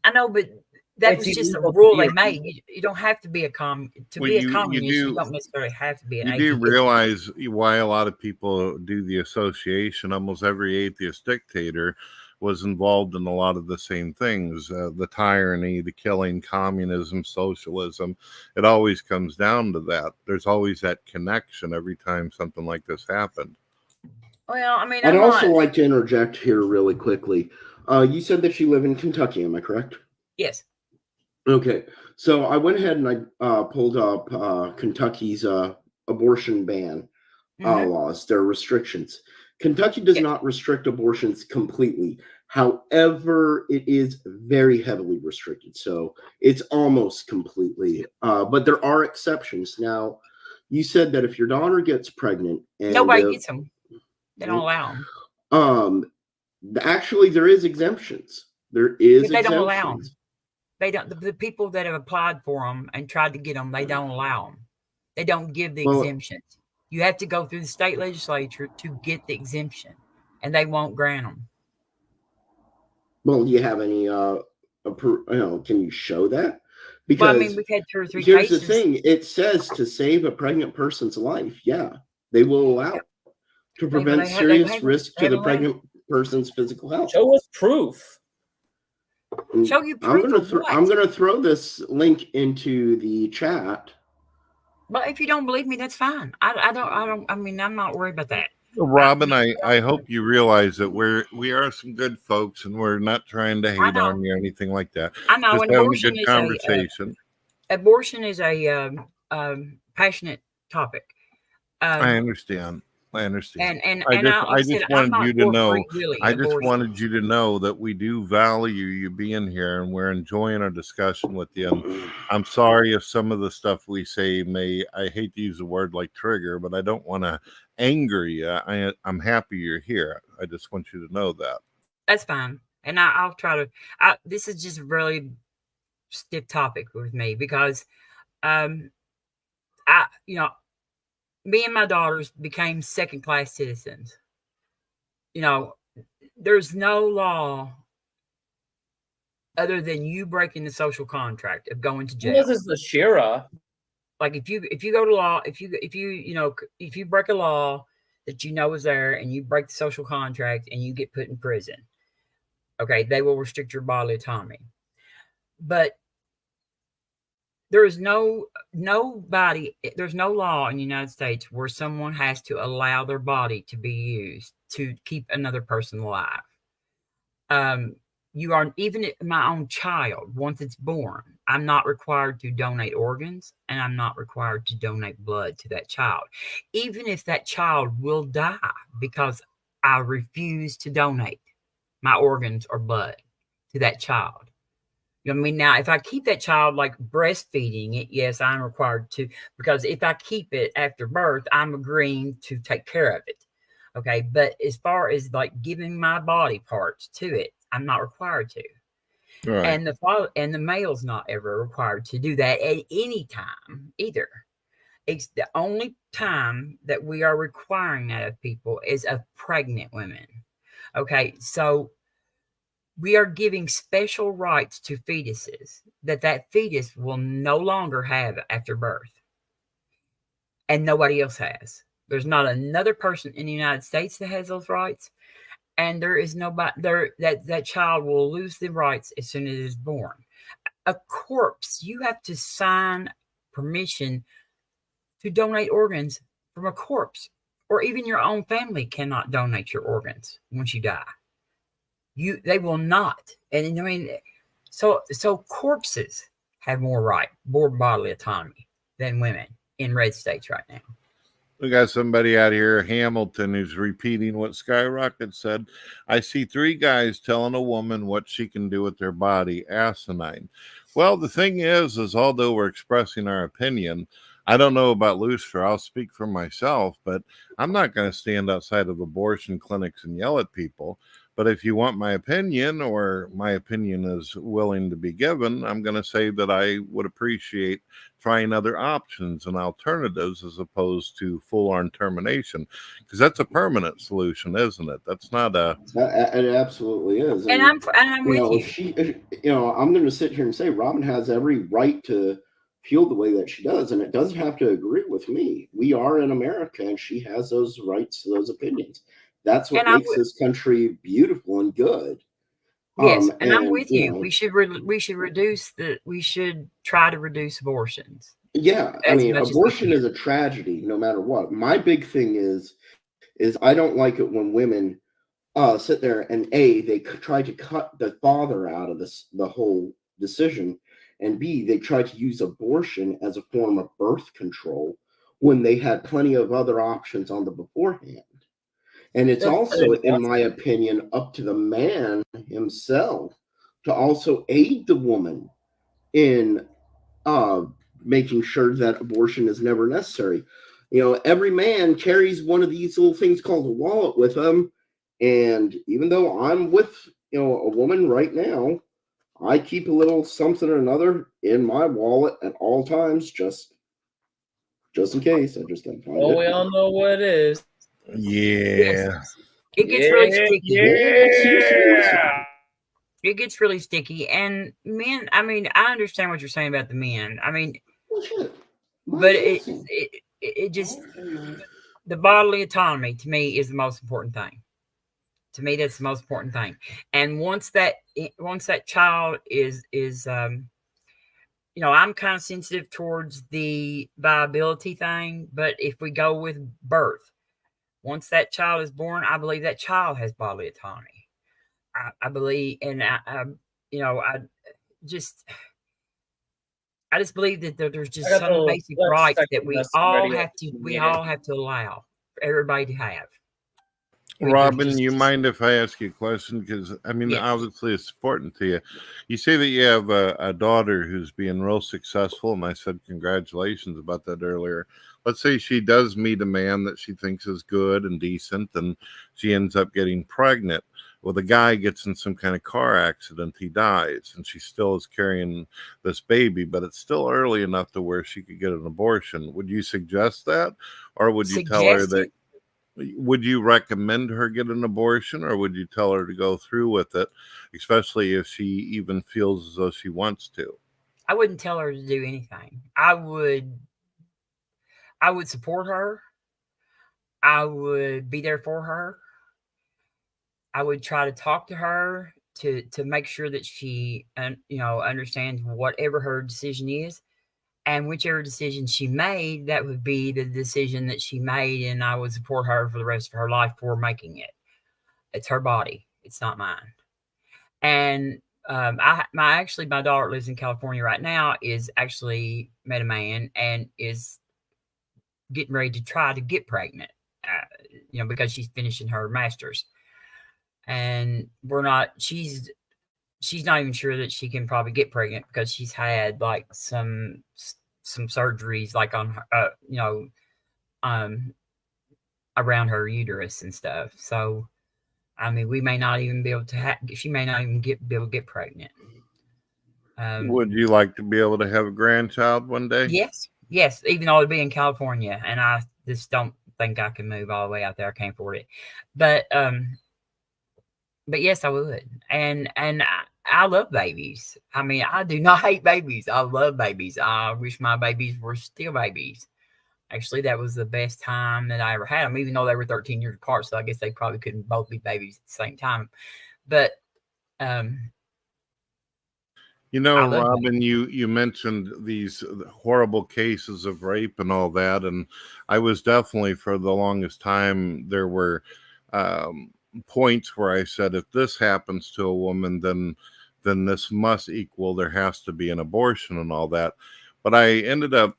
I know, but that was just a rule they made. You don't have to be a communist. You don't necessarily have to be an atheist. You do realize why a lot of people do the association. Almost every atheist dictator was involved in a lot of the same things. The tyranny, the killing, communism, socialism. It always comes down to that. There's always that connection every time something like this happened. Well, I mean, I'd also like to interject here really quickly. You said that you live in Kentucky, am I correct? Yes. Okay, so I went ahead and I pulled up Kentucky's abortion ban laws, their restrictions. Kentucky does not restrict abortions completely. However, it is very heavily restricted, so it's almost completely. But there are exceptions. Now, you said that if your daughter gets pregnant, and nobody gets them. They don't allow them. Actually, there is exemptions. There is exemptions. They don't allow them. They don't. The people that have applied for them and tried to get them, they don't allow them. They don't give the exemptions. You have to go through the state legislature to get the exemption, and they won't grant them. Well, do you have any? Can you show that? Because well, I mean, we've had 2 or 3 here's cases. The thing: it says to save a pregnant person's life. Yeah, they will allow to prevent serious risk to the pregnant person's physical health. Show us proof. Show you proof. I'm gonna throw this link into the chat. But if you don't believe me, that's fine. I mean, I'm not worried about that. Robin, I hope you realize that we are some good folks, and we're not trying to hate on you or anything like that. I know. Just having a good conversation. Abortion is a passionate topic. I understand. And I just wanted you to know. I just wanted you to know that we do value you being here, and we're enjoying our discussion with you. And I'm sorry if some of the stuff we say I hate to use a word like trigger, but I don't want to anger you. I'm happy you're here. I just want you to know that. That's fine. And I'll try to. This is just a really stiff topic with me because, me and my daughters became second-class citizens. There's no law other than you breaking the social contract of going to jail. This is the Shira. Like if you go to law, if you break a law that is there and you break the social contract and you get put in prison, okay, they will restrict your bodily autonomy. But there's no law in the United States where someone has to allow their body to be used to keep another person alive. You are, even my own child, once it's born, I'm not required to donate organs, and I'm not required to donate blood to that child, even if that child will die because I refuse to donate my organs or blood to that child. You know what I mean? Now, if I keep that child like breastfeeding it, yes, I'm required to, because if I keep it after birth, I'm agreeing to take care of it. Okay. But as far as like giving my body parts to it, I'm not required to. Right. And the father and the male's not ever required to do that at any time either. It's the only time that we are requiring that of people is of pregnant women. Okay. So we are giving special rights to fetuses that fetus will no longer have after birth. And nobody else has. There's not another person in the United States that has those rights. And there is nobody there that child will lose the rights as soon as it is born. A corpse, you have to sign permission to donate organs from a corpse, or even your own family cannot donate your organs once you die. They will not. And I mean, so corpses have more bodily autonomy than women in red states right now. We got somebody out here, Hamilton, who's repeating what Skyrocket said. I see 3 guys telling a woman what she can do with their body. Asinine. Well, the thing is although we're expressing our opinion, I don't know about Lucifer. I'll speak for myself, but I'm not going to stand outside of abortion clinics and yell at people. But if you want my opinion, or my opinion is willing to be given, I'm going to say that I would appreciate trying other options and alternatives as opposed to full-on termination, because that's a permanent solution, isn't it? That's not a. It absolutely is. And I'm with you. I'm going to sit here and say Robin has every right to feel the way that she does, and it doesn't have to agree with me. We are in America, and she has those rights to those opinions. That's what makes this country beautiful and good. Yes, and I'm with you. We should try to reduce abortions. Yeah, I mean, abortion is a tragedy, no matter what. My big thing is I don't like it when women sit there and they try to cut the father out of the whole decision, and B, they try to use abortion as a form of birth control when they had plenty of other options on the beforehand. And it's also, in my opinion, up to the man himself to also aid the woman in making sure that abortion is never necessary. Every man carries one of these little things called a wallet with them. And even though I'm with, a woman right now, I keep a little something or another in my wallet at all times, just in case. I just don't find Oh, it. we all know what it is. Yeah. It gets really sticky. Yeah. It gets really sticky. And men, I mean, I understand what you're saying about the men. I mean, but it just, the bodily autonomy to me is the most important thing. To me, that's the most important thing. And once that child is I'm kind of sensitive towards the viability thing, but if we go with birth, once that child is born, I believe that child has bodily autonomy. I believe, and I just believe that there's just some basic rights that we all have to allow everybody to have. Robin, you mind if I ask you a question? Because, I mean, Yes. obviously it's important to you. You say that you have a daughter who's being real successful, and I said congratulations about that earlier. Let's say she does meet a man that she thinks is good and decent, and she ends up getting pregnant. Well, the guy gets in some kind of car accident, he dies, and she still is carrying this baby, but it's still early enough to where she could get an abortion. Would you suggest that? Or would you tell her that? Would you recommend her get an abortion, or would you tell her to go through with it, especially if she even feels as though she wants to? I wouldn't tell her to do anything. I would support her. I would be there for her. I would try to talk to her to make sure that she understands whatever her decision is. And whichever decision she made, that would be the decision that she made, and I would support her for the rest of her life for making it. It's her body. It's not mine. And my daughter lives in California right now, is actually met a man and is getting ready to try to get pregnant, because she's finishing her master's. And she's not even sure that she can probably get pregnant because she's had like some surgeries like on her, around her uterus and stuff. So, I mean, we may not even be able to she may not even be able to get pregnant. Would you like to be able to have a grandchild one day? Yes. Even though it'd be in California, and I just don't think I can move all the way out there. I can't afford it. But yes, I would. And I love babies. I mean, I do not hate babies. I love babies. I wish my babies were still babies. Actually, that was the best time that I ever had them, even though they were 13 years apart. So I guess they probably couldn't both be babies at the same time. But, Robin, you mentioned these horrible cases of rape and all that. And I was definitely, for the longest time, there were points where I said, if this happens to a woman, then this must equal there has to be an abortion and all that. But I ended up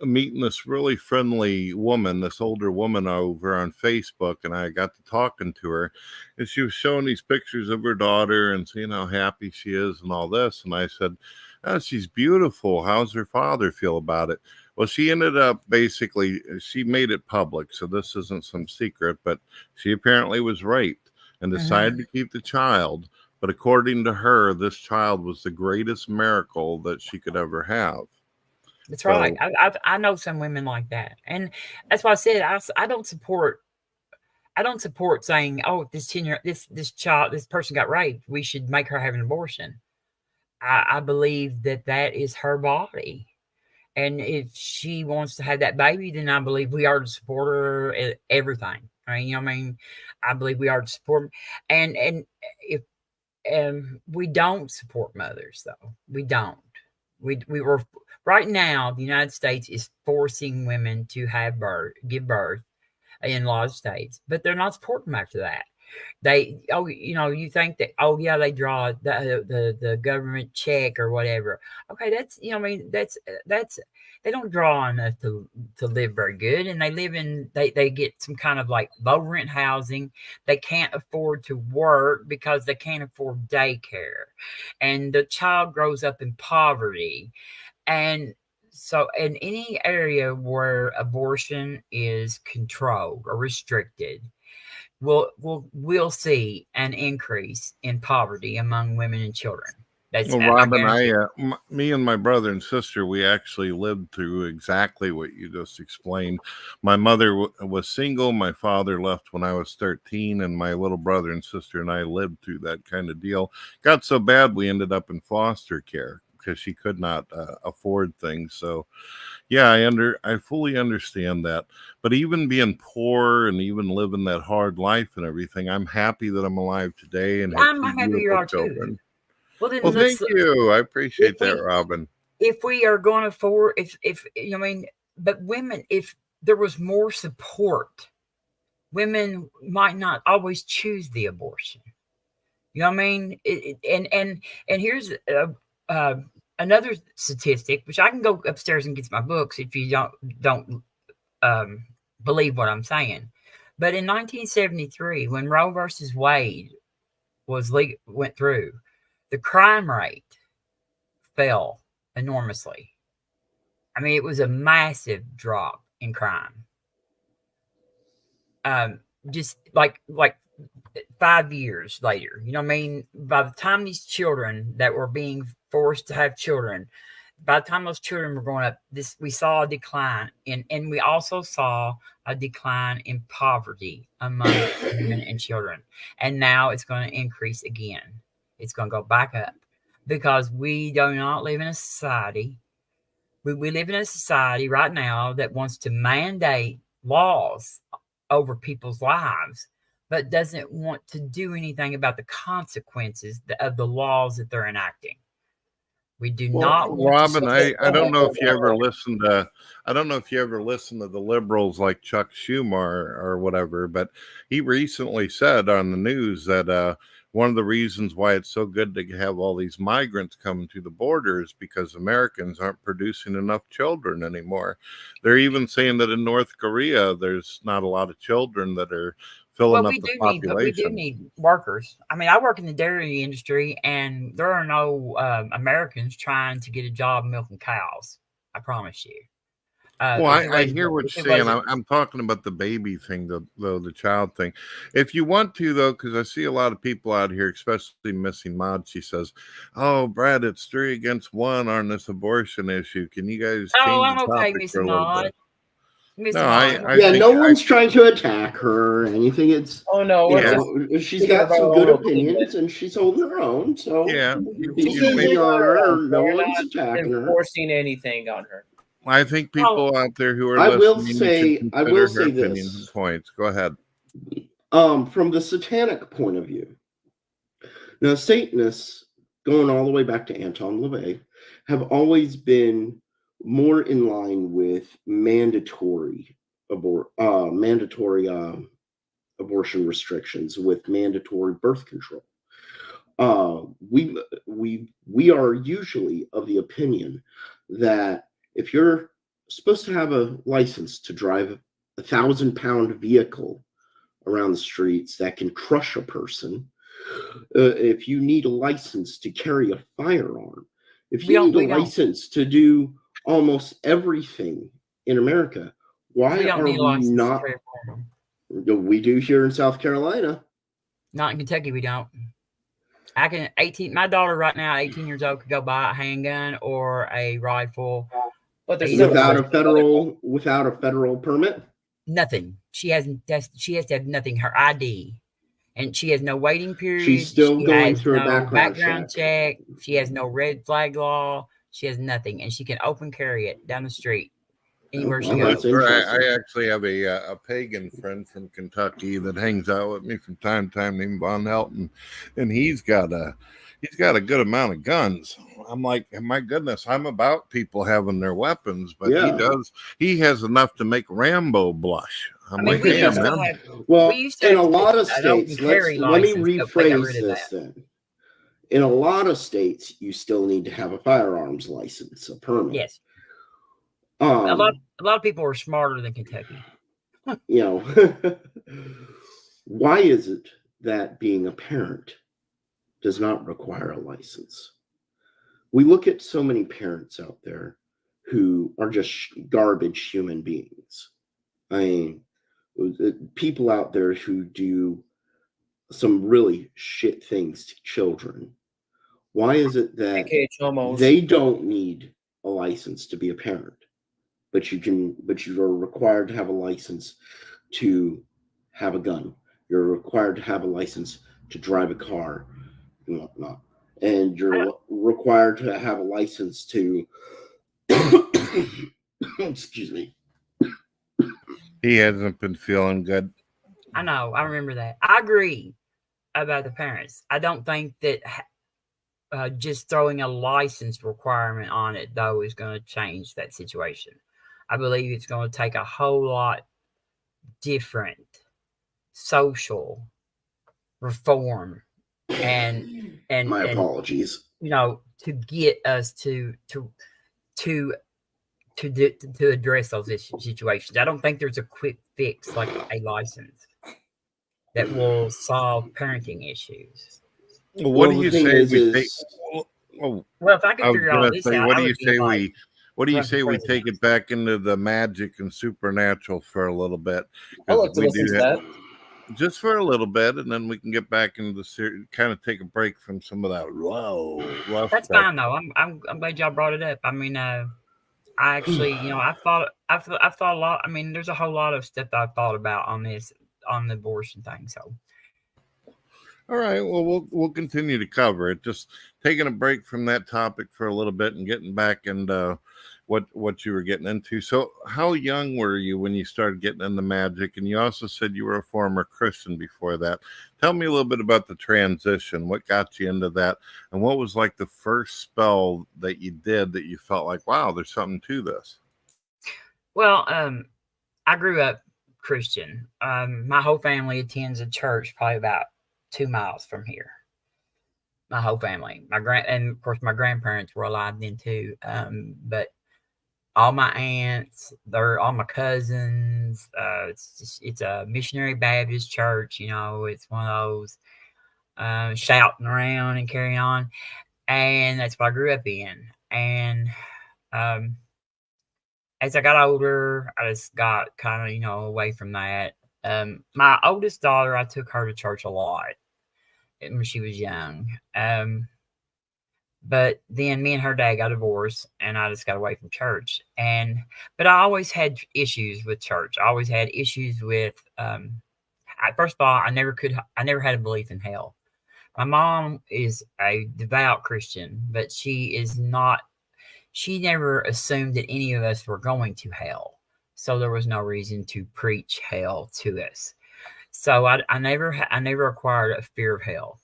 meeting this really friendly woman, this older woman over on Facebook, and I got to talking to her, and she was showing these pictures of her daughter and seeing how happy she is and all this. And I said, oh, she's beautiful. How's her father feel about it? Well, she ended up basically, she made it public, so this isn't some secret, but she apparently was raped and decided to keep the child. But according to her, this child was the greatest miracle that she could ever have. That's right. I know some women like that, and that's why I said I don't support saying, oh, this person got raped, we should make her have an abortion. I believe that is her body. And if she wants to have that baby, then I believe we are to support her at everything. I believe we are to support. And if we don't support mothers, though, we don't. We were right now. The United States is forcing women to give birth in a lot of states, but they're not supporting them after that. You think that, they draw the government check or whatever. Okay, that's they don't draw enough to live very good, and they get some kind of like low rent housing. They can't afford to work because they can't afford daycare, and the child grows up in poverty. And so in any area where abortion is controlled or restricted, we'll see an increase in poverty among women and children. That's Well, Robin, guarantee. me and my brother and sister, we actually lived through exactly what you just explained. My mother was single. My father left when I was 13, and my little brother and sister and I lived through that kind of deal. Got so bad we ended up in foster care because she could not afford things. So, yeah, I fully understand that. But even being poor and even living that hard life and everything, I'm happy that I'm alive today and have I'm two happy you beautiful are too. children. Well, then Well, let's. thank you. I appreciate If that, we Robin. if we are going to for if I mean, but women, if there was more support, women might not always choose the abortion. You know what I mean? And here's uh, another statistic, which I can go upstairs and get my books if you don't um, believe what I'm saying. But in 1973, when Roe versus Wade went through, the crime rate fell enormously. I mean, it was a massive drop in crime. Just like 5 years later, you know what I mean? By the time these children that were being forced to have children, by the time those children were growing up, we saw a decline and we also saw a decline in poverty among women and children. And now it's going to increase again. It's going to go back up because we do not live in a society. We live in a society right now that wants to mandate laws over people's lives, but doesn't want to do anything about the consequences of the laws that they're enacting. We do not want Robin, to. I don't know if you ever listened to the liberals like Chuck Schumer or whatever, but he recently said on the news that one of the reasons why it's so good to have all these migrants coming to the border is because Americans aren't producing enough children anymore. They're even saying that in North Korea, there's not a lot of children that are filling up the But we do population. need workers. I mean, I work in the dairy industry, and there are no Americans trying to get a job milking cows. I promise you. Well, I hear what you're saying. I'm talking about the baby thing, the child thing. If you want to, though, because I see a lot of people out here, especially Missing Mod, she says, "Oh, Brad, it's 3-1 on this abortion issue. Can you guys change I'm the okay, topic Missy for a little Maud. bit?" Missy No, Maud. I Yeah, think no one's trying to attack her or anything. It's Oh no, you we're Yeah. know, she's speaking got of our some own good opinion. opinions and she's holding her own. So yeah, be you easy make, on her. No We're one's not attacking her. enforcing anything on her. I think people out there who are I will listening, you should say consider her opinions and this. points. Go ahead. From the satanic point of view. Now, Satanists, going all the way back to Anton LaVey, have always been more in line with mandatory abortion restrictions, with mandatory birth control. We are usually of the opinion that if you're supposed to have a license to drive a 1,000-pound vehicle around the streets that can crush a person, if you need a license to carry a firearm, if you need a license to do almost everything in America, why are we not? We do here in South Carolina. Not in Kentucky, we don't. My daughter right now, 18 years old, could go buy a handgun or a rifle. But there's without a federal permit? Nothing. She has to have nothing. Her ID. And she has no waiting period. She's still going through a background check. She has no red flag law. She has nothing. And she can open carry it down the street. Anywhere she goes. I actually have a pagan friend from Kentucky that hangs out with me from time to time named Von Helton, and he's got a good amount of guns. I'm like, my goodness, I'm about people having their weapons, but he has enough to make Rambo blush. I'm like, damn, man. Well, in a lot of states, let me rephrase this then. In a lot of states, you still need to have a firearms license, a permit. Yes. A lot of people are smarter than Kentucky. Why is it that being a parent does not require a license? We look at so many parents out there who are just garbage human beings. I mean, people out there who do some really shit things to children. Why is it that AKA chomos. they don't need a license to be a parent, but you are required to have a license to have a gun? You're required to have a license to drive a car and whatnot. And you're required to have a license to excuse me. He hasn't been feeling good. I know. I remember that. I agree about the parents. I don't think that just throwing a license requirement on it, though, is going to change that situation. I believe it's going to take a whole lot different social reform and my apologies. To get us to address those situations. I don't think there's a quick fix like a license that will solve parenting issues. Well, what do you say we take? Well, if I could figure all this out, what do you say we take it back into the magic and supernatural for a little bit? I like to listen to that. Just for a little bit, and then we can get back into the series. Kind of take a break from some of that. That's fine though. I'm glad y'all brought it up. I mean, I actually, I've thought a lot. I mean, there's a whole lot of stuff that I've thought about on the abortion thing. So, all right. Well, we'll continue to cover it. Just taking a break from that topic for a little bit and getting back into what you were getting into. So, how young were you when you started getting into magic? And you also said you were a former Christian before that. Tell me a little bit about the transition. What got you into that, and what was like the first spell that you did that you felt like, wow, there's something to this? Well, I grew up Christian. My whole family attends a church probably about 2 miles from here. My whole family, and of course my grandparents were alive then too. But all my aunts, all my cousins. It's a missionary Baptist church. It's one of those shouting around and carrying on, and that's what I grew up in. And as I got older, I just got kind of away from that. My oldest daughter, I took her to church a lot when she was young. But then me and her dad got divorced, and I just got away from church. But I always had issues with church. I always had issues with. First of all, I never had a belief in hell. My mom is a devout Christian, but she is not. She never assumed that any of us were going to hell, so there was no reason to preach hell to us. So I never acquired a fear of hell.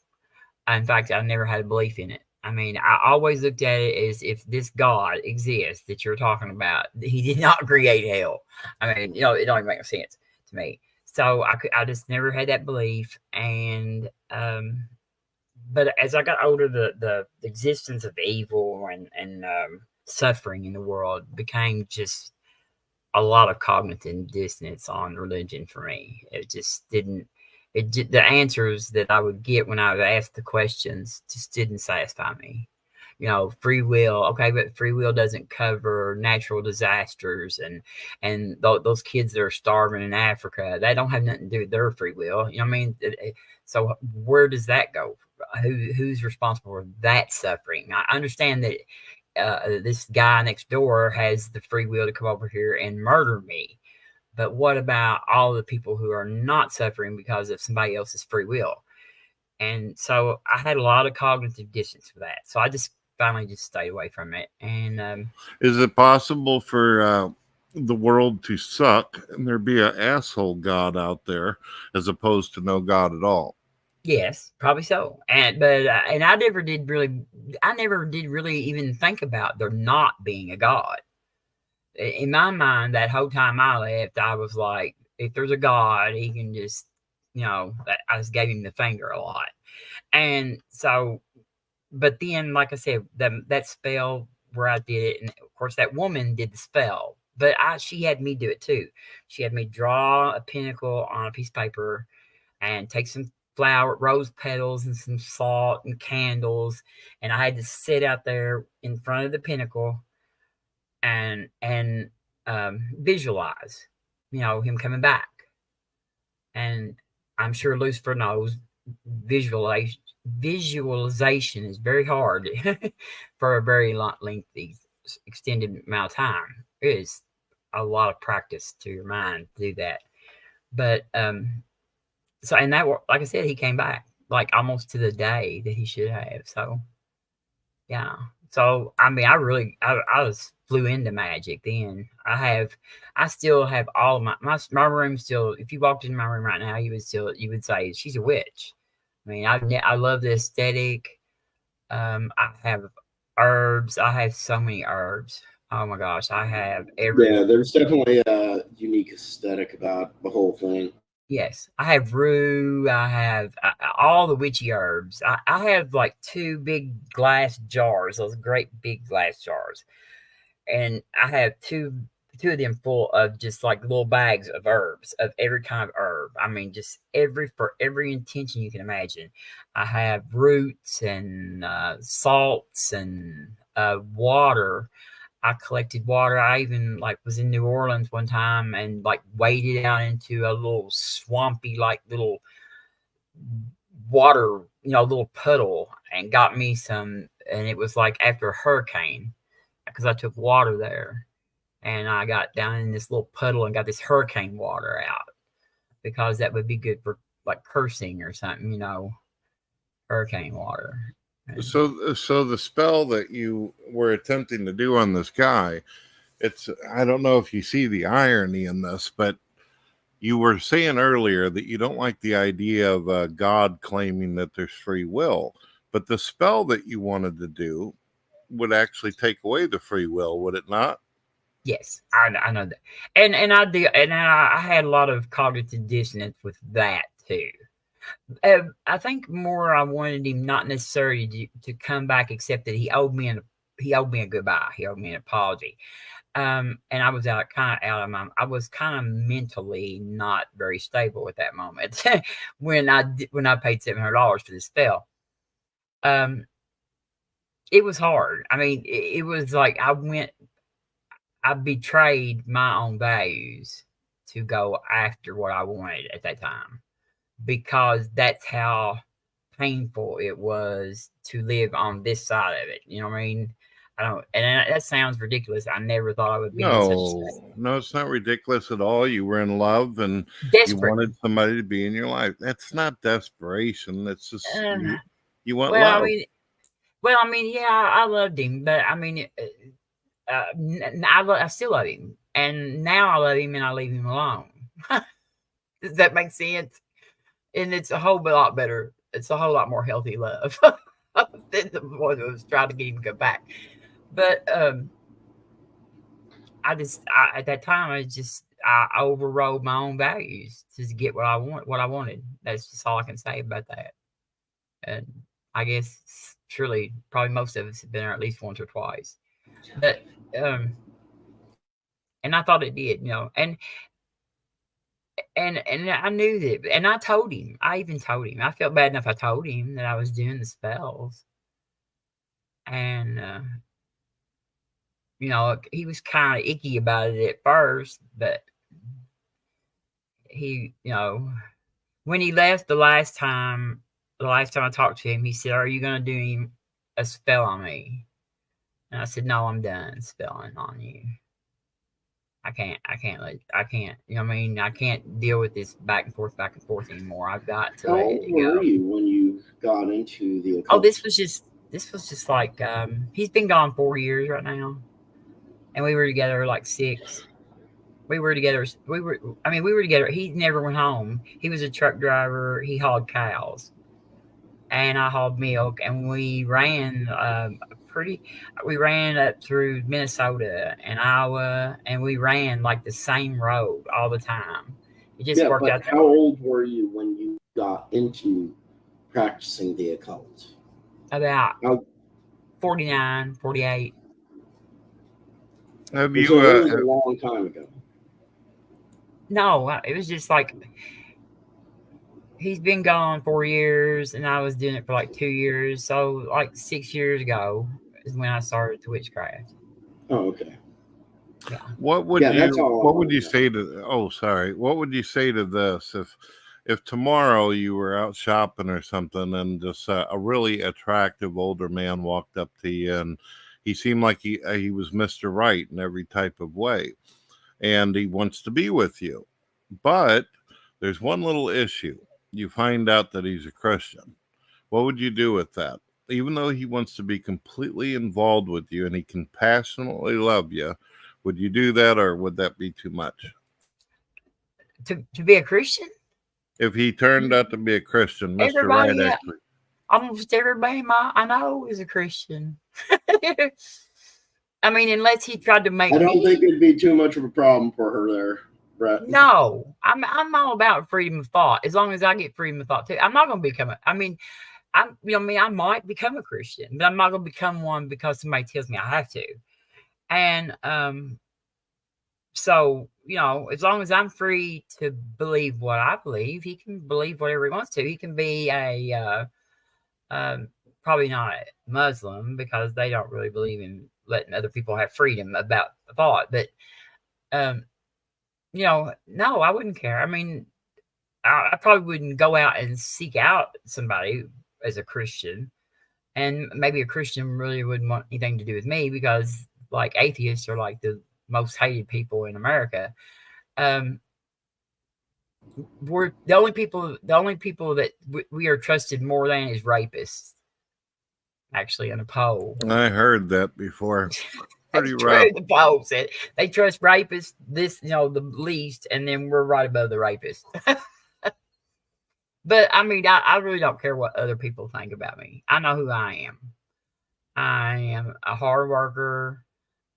In fact, I never had a belief in it. I mean, I always looked at it as if this God exists that you're talking about, he did not create hell. I mean, it don't even make sense to me. So I just never had that belief. And, but as I got older, the existence of evil and suffering in the world became just a lot of cognitive dissonance on religion for me. It just didn't. The answers that I would get when I would ask the questions just didn't satisfy me. Free will, okay, but free will doesn't cover natural disasters and those kids that are starving in Africa. They don't have nothing to do with their free will. I mean? So where does that go? Who's responsible for that suffering? I understand that this guy next door has the free will to come over here and murder me. But what about all the people who are not suffering because of somebody else's free will? And so I had a lot of cognitive dissonance for that. So I just finally just stayed away from it. And is it possible for the world to suck and there be an asshole God out there as opposed to no God at all? Yes, probably so. I never did really even think about there not being a God. In my mind, that whole time I left, I was like, if there's a God, he can just, I just gave him the finger a lot. And so, but then, like I said, that spell where I did it, and of course that woman did the spell, but she had me do it too. She had me draw a pinnacle on a piece of paper and take some rose petals and some salt and candles. And I had to sit out there in front of the pinnacle and visualize, him coming back. And I'm sure Lucifer knows visualization is very hard for a very lengthy, extended amount of time. It is a lot of practice to your mind to do that. But so, and that, like I said, he came back like almost to the day that he should have. So yeah. So I mean, I was flew into magic then. I still have all of my room still. If you walked into my room right now, you would say she's a witch. I mean, I love the aesthetic. I have herbs. I have so many herbs. Oh my gosh, I have every. Yeah, there's definitely a unique aesthetic about the whole thing. Yes, I have rue. I have all the witchy herbs. I have like 2 big glass jars, those great big glass jars, and I have two of them full of just like little bags of herbs, of every kind of herb. I mean, just for every intention you can imagine. I have roots and salts and water. I collected water. I even like was in New Orleans one time and like waded out into a little swampy, like little water, little puddle, and got me some. And it was like after a hurricane, because I took water there, and I got down in this little puddle and got this hurricane water out, because that would be good for like cursing or something, hurricane water. So the spell that you were attempting to do on this guy, I don't know if you see the irony in this, but you were saying earlier that you don't like the idea of God claiming that there's free will, but the spell that you wanted to do would actually take away the free will, would it not? Yes, I know that, and I do, and I had a lot of cognitive dissonance with that too. I think more I wanted him not necessarily to come back, except that he owed me a goodbye. He owed me an apology. And I was I was kind of mentally not very stable at that moment when I paid $700 for this spell. It was hard. I mean, it was like I betrayed my own values to go after what I wanted at that time, because that's how painful it was to live on this side of it. You know what I mean? And that sounds ridiculous. I never thought I would be in such a. No, it's not ridiculous at all. You were in love and desperate. You wanted somebody to be in your life. That's not desperation. It's just you want love. I mean, yeah, I loved him, but I mean, I still love him, and now I love him, and I leave him alone. Does that make sense? And it's a whole lot better. It's a whole lot more healthy love than the one that was trying to get him to go back. But at that time, I overrode my own values to get what I wanted. That's just all I can say about that. And I guess surely probably most of us have been there at least once or twice. But and I thought it did, and I knew that, and I told him. I even told him. I felt bad enough. I told him that I was doing the spells, and he was kind of icky about it at first, but he, when he left the last time I talked to him, he said, "Are you going to do a spell on me?" And I said, "No, I'm done spelling on you. I can't, you know what I mean? I can't deal with this back and forth anymore. I've got to." How old were you when you got into the occult? Oh, this was just like, he's been gone 4 years right now. And we were together like 6. We were together. He never went home. He was a truck driver. He hauled cows, and I hauled milk, and we ran we ran up through Minnesota and Iowa, and we ran like the same road all the time. It just worked out. How old were you when you got into practicing the occult? About 49, 48. Have it you? Was a long time ago. No, it was just like he's been gone 4 years, and I was doing it for like 2 years. So like 6 years ago is when I started the witchcraft. Oh, okay. Yeah. What would you say to? Oh, sorry. What would you say to this if tomorrow you were out shopping or something and just a really attractive older man walked up to you and he seemed like he was Mr. Right in every type of way and he wants to be with you, but there's one little issue. You find out that he's a Christian. What would you do with that? Even though he wants to be completely involved with you and he can passionately love you, would you do that or would that be too much? To be a Christian? If he turned out to be a Christian, Mr. Right, actually. Almost everybody I know is a Christian. I mean, unless he tried to make I don't think it'd be too much of a problem for her there, Brett. No, I'm all about freedom of thought. As long as I get freedom of thought too. I'm not going to become I might become a Christian, but I'm not going to become one because somebody tells me I have to. And so, as long as I'm free to believe what I believe, he can believe whatever he wants to. He can be a probably not a Muslim because they don't really believe in letting other people have freedom about thought. But no, I wouldn't care. I mean, I probably wouldn't go out and seek out somebody as a Christian, and maybe a Christian really wouldn't want anything to do with me because, like, atheists are like the most hated people in America. We're the only people that we are trusted more than is rapists. Actually, in a poll, I heard that before. Pretty That's rough. true. The poll said they trust rapists the least, and then we're right above the rapists. But I mean, I really don't care what other people think about me. I know who I am. I am a hard worker.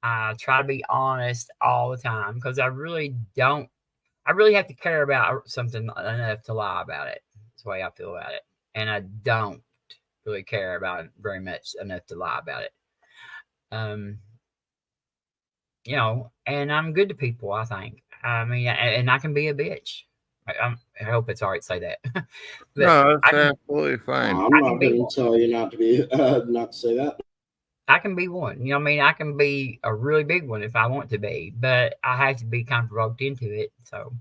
I try to be honest all the time because I really have to care about something enough to lie about it. That's the way I feel about it. And I don't really care about it very much enough to lie about it. And I'm good to people, I think. I mean, and I can be a bitch. I hope it's all right to say that. No, that's absolutely fine. I'm not going to tell you not to say that. I can be one. I can be a really big one if I want to be, but I have to be kind of provoked into it. So,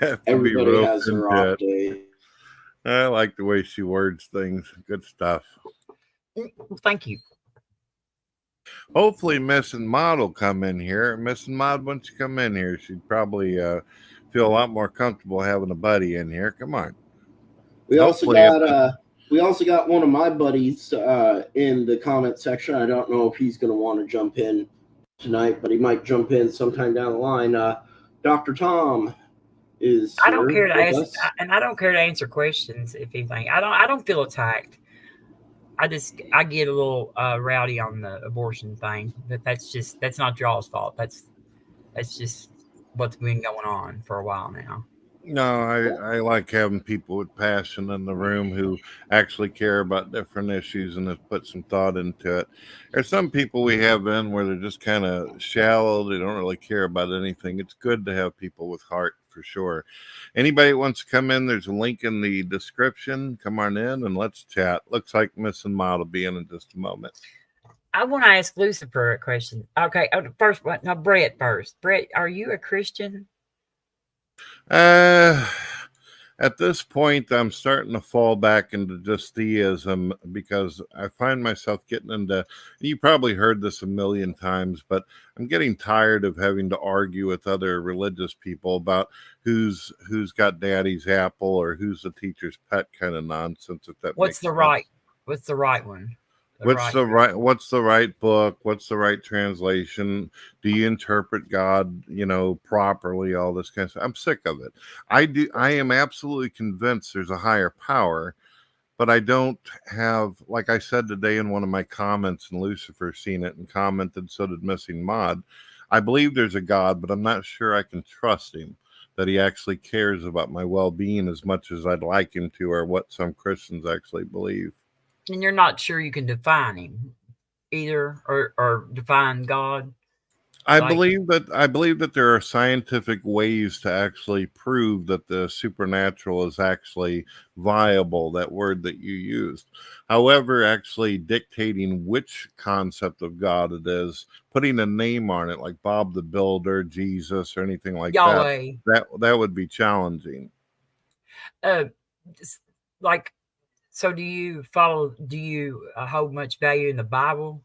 everybody has their off day. I like the way she words things. Good stuff. Well, thank you. Hopefully, Miss and Maud will come in here. Miss and Maud, once you come in here, she'd probably feel a lot more comfortable having a buddy in here. Come on. We also got one of my buddies in the comment section. I don't know if he's going to want to jump in tonight, but he might jump in sometime down the line. Dr. Tom is. I don't care to ask, and I don't care to answer questions. If anything, I don't feel attacked. I get a little rowdy on the abortion thing, but that's not y'all's fault. That's just what's been going on for a while now. No, I like having people with passion in the room who actually care about different issues and have put some thought into it. There's some people we have in where they're just kind of shallow. They don't really care about anything. It's good to have people with heart for sure. Anybody that wants to come in, there's a link in the description. Come on in and let's chat. Looks like Miss and Ma will be in just a moment. I want to ask Lucifer a question. Okay, first, no, Brett first. Brett, are you a Christian? At this point, I'm starting to fall back into just theism because I find myself getting into, you probably heard this a million times, but I'm getting tired of having to argue with other religious people about who's got daddy's apple or who's the teacher's pet kind of nonsense. What's the right one? What's the right book? What's the right translation? Do you interpret God, properly? All this kind of stuff. I'm sick of it. I am absolutely convinced there's a higher power, but I don't have, like I said today in one of my comments, and Lucifer seen it and commented, so did Missing Mod. I believe there's a God, but I'm not sure I can trust him, that he actually cares about my well-being as much as I'd like him to, or what some Christians actually believe. And you're not sure you can define him either, or define God? I believe that there are scientific ways to actually prove that the supernatural is actually viable, that word that you used. However, actually dictating which concept of God it is, putting a name on it like Bob the Builder, Jesus, or anything like Yahweh. that would be challenging. Like, so do you hold much value in the Bible?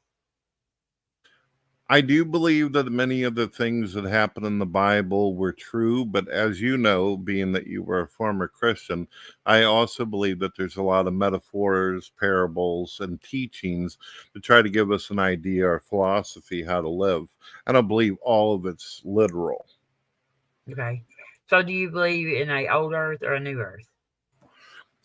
I do believe that many of the things that happen in the Bible were true, but as you know, being that you were a former Christian, I also believe that there's a lot of metaphors, parables, and teachings to try to give us an idea or philosophy how to live. I don't believe all of it's literal. Okay. So do you believe in a old earth or a new earth?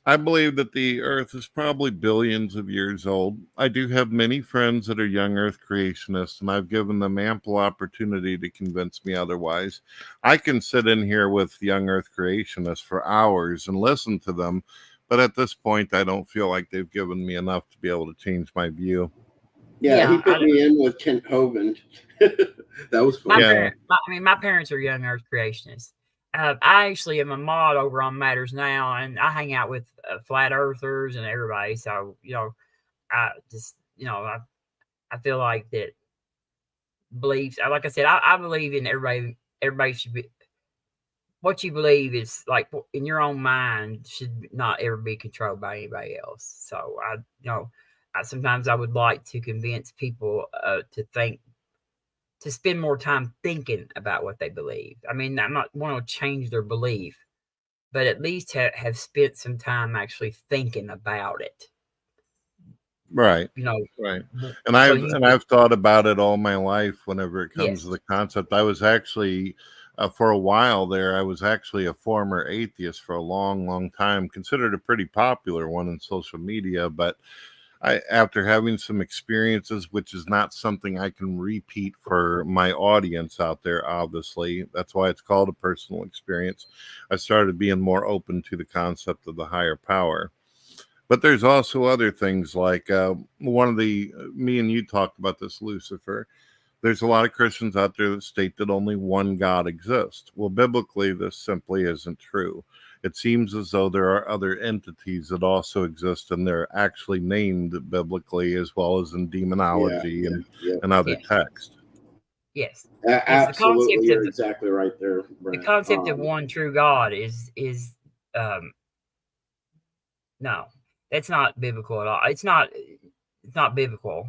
I believe that the Earth is probably billions of years old. I do have many friends that are young Earth creationists, and I've given them ample opportunity to convince me otherwise. I can sit in here with young Earth creationists for hours and listen to them, but at this point, I don't feel like they've given me enough to be able to change my view. Yeah, he put me in with Kent Hovind. That was fun. My parents are young Earth creationists. I actually am a mod over on Matters Now, and I hang out with flat earthers and everybody. So, I just, I feel like that beliefs, like I said, I believe in everybody should be, what you believe is like in your own mind should not ever be controlled by anybody else. So sometimes I would like to convince people to spend more time thinking about what they believe. I mean, I'm not want to change their belief, but at least have spent some time actually thinking about it. Right. Right. And I've thought about it all my life whenever it comes to the concept. I was actually, for a while there, I was actually a former atheist for a long, long time, considered a pretty popular one in social media, but after having some experiences, which is not something I can repeat for my audience out there, obviously, that's why it's called a personal experience, I started being more open to the concept of the higher power. But there's also other things like me and you talked about this, Lucifer. There's a lot of Christians out there that state that only one God exists. Well, biblically, this simply isn't true. It seems as though there are other entities that also exist, and they're actually named biblically as well as in demonology and other texts. Yes. Absolutely. You're exactly right there, Brent. The concept of one true God is no, that's not biblical at all. It's not biblical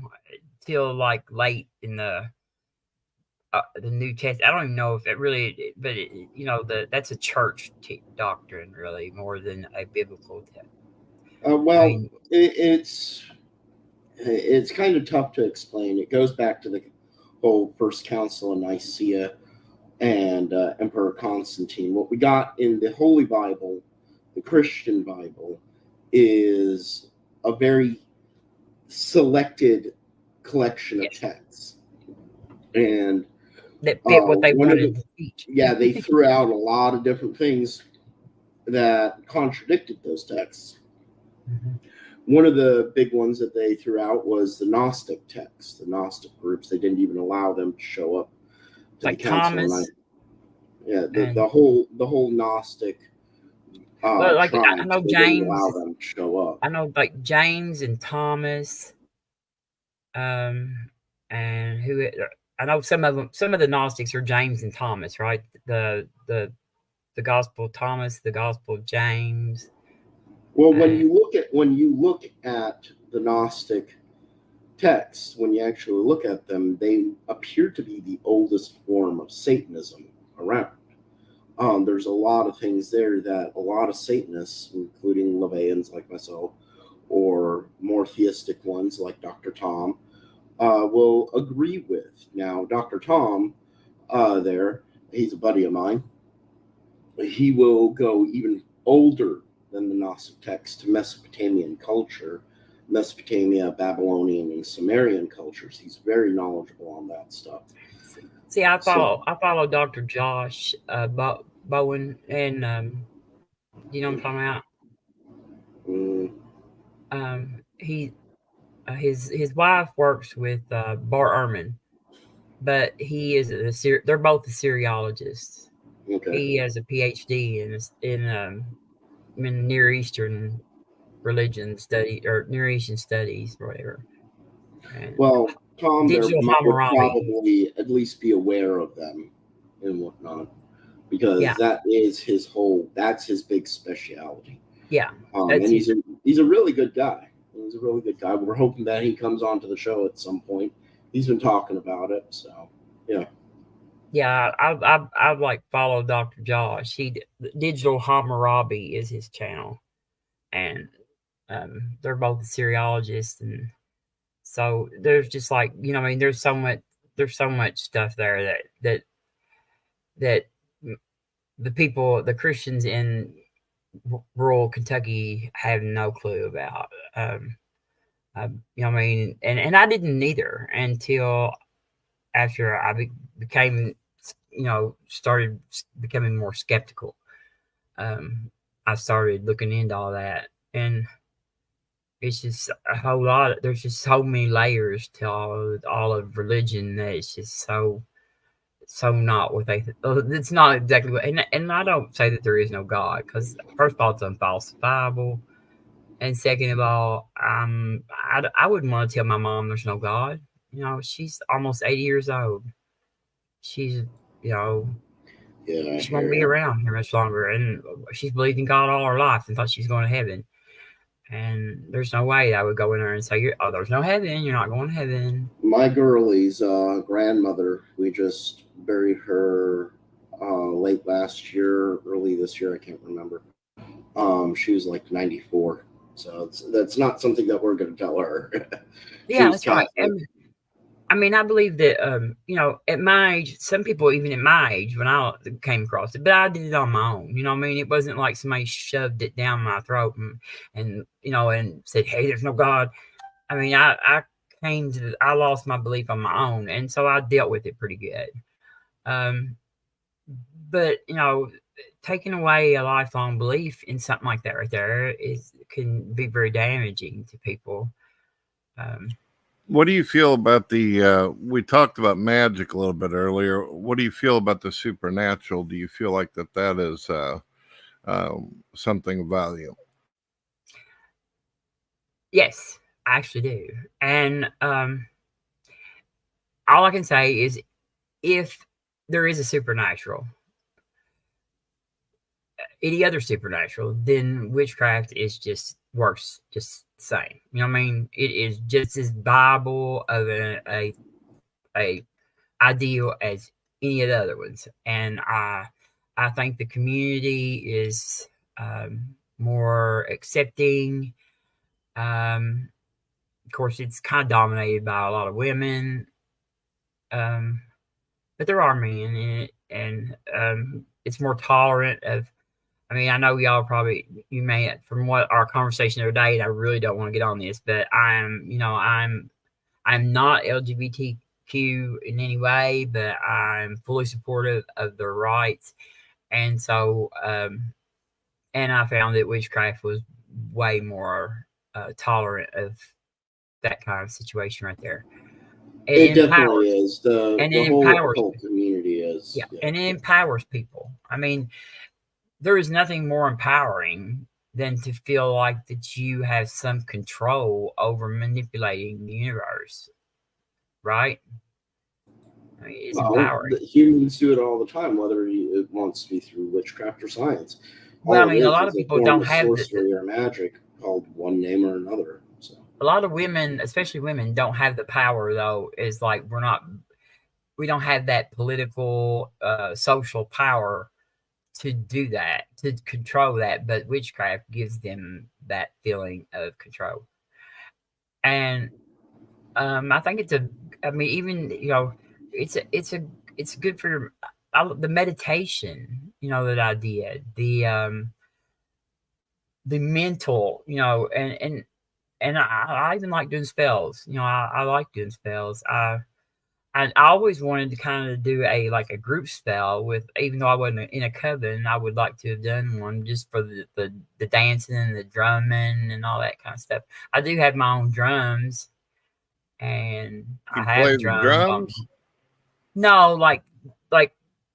till like late in the New Testament. I don't even know if it really, but that's a church doctrine, really, more than a biblical text. It's kind of tough to explain. It goes back to the whole First Council of Nicaea and Emperor Constantine. What we got in the Holy Bible, the Christian Bible, is a very selected collection of texts, and that fit what they wanted to teach. Yeah, they threw out a lot of different things that contradicted those texts. Mm-hmm. One of the big ones that they threw out was the Gnostic texts, the Gnostic groups. They didn't even allow them to show up to like the council. Thomas. The whole Gnostic. I know James. Didn't allow them to show up. I know like James and Thomas. And who I know some of them. Some of the Gnostics are James and Thomas, right? The Gospel of Thomas, the Gospel of James. Well, when you look at the Gnostic texts, when you actually look at them, they appear to be the oldest form of Satanism around. There's a lot of things there that a lot of Satanists, including LaVeyans like myself, or more theistic ones like Dr. Tom, will agree with. Now, Dr. Tom, he's a buddy of mine. He will go even older than the Gnostic text to Mesopotamian culture, Mesopotamia, Babylonian, and Sumerian cultures. He's very knowledgeable on that stuff. See, I follow Dr. Josh Bowen, and you know what I'm talking about. His wife works with Bart Ehrman, but he is they're both Assyriologists. Okay. He has a PhD in Near Eastern religion study or Near Eastern studies or whatever. And Well, Tom there Digital would Hammurabi. probably at least be aware of them and whatnot, because that's his big specialty. Yeah. And he's a really good guy. He's a really good guy. We're hoping that he comes onto the show at some point. He's been talking about it, so yeah. Yeah, I like follow Dr. Josh. Digital Hammurabi is his channel, and they're both Assyriologists, and so there's just like, you know, I mean, there's so much stuff there that the Christians in rural Kentucky have no clue about. You know, I mean, and I didn't either until after I became, you know, started becoming more skeptical. I started looking into all that, and it's just a whole lot. There's just so many layers to all of religion that it's just so not what they. It's not exactly what. And I don't say that there is no God, because first of all, it's unfalsifiable, and second of all, I wouldn't want to tell my mom there's no God. You know, she's almost 80 years old. She's, you know, she won't be around here much longer, and she's believed in God all her life and thought she was going to heaven. And there's no way I would go in there and say, "Oh, there's no heaven. You're not going to heaven." My girlie's grandmother, we just buried her late last year, early this year. I can't remember. She was like 94, so that's not something that we're going to tell her. Yeah, that's right. I mean, I believe that, you know, at my age, some people, even at my age, when I came across it, but I did it on my own. You know what I mean? It wasn't like somebody shoved it down my throat and you know, and said, "Hey, there's no God." I mean, I lost my belief on my own, and so I dealt with it pretty good. But, you know, taking away a lifelong belief in something like that right there can be very damaging to people. What do you feel about we talked about magic a little bit earlier. What do you feel about the supernatural? Do you feel like that is something of value? Yes, I actually do. And all I can say is, if there is a supernatural, any other supernatural, then witchcraft works just the same. You know what I mean? It is just as viable of a ideal as any of the other ones. And I think the community is more accepting. Of course, it's kind of dominated by a lot of women, but there are men in it, and it's more tolerant of. I mean, I know you may, from what our conversation the other day, and I really don't want to get on this, but I'm not LGBTQ in any way, but I'm fully supportive of their rights. And so, and I found that witchcraft was way more tolerant of that kind of situation right there. It definitely is. The whole community is. Yeah, and it empowers people. I mean, there is nothing more empowering than to feel like that you have some control over manipulating the universe, right? I mean, it's empowering. Humans do it all the time, whether it wants to be through witchcraft or science. Well, I mean, a lot of people don't have sorcery or magic, called one name or another. So a lot of women, especially women, don't have the power, though. Is like we don't have that political, social power to do that, to control that, but witchcraft gives them that feeling of control. And I think even, you know, it's good for the meditation, you know, that I did, the mental, you know, and I even like doing spells. You know, I like doing spells. I always wanted to kind of do a group spell with, even though I wasn't in a coven, I would like to have done one just for the dancing and the drumming and all that kind of stuff. I do have my own drums, and I have drums. No, like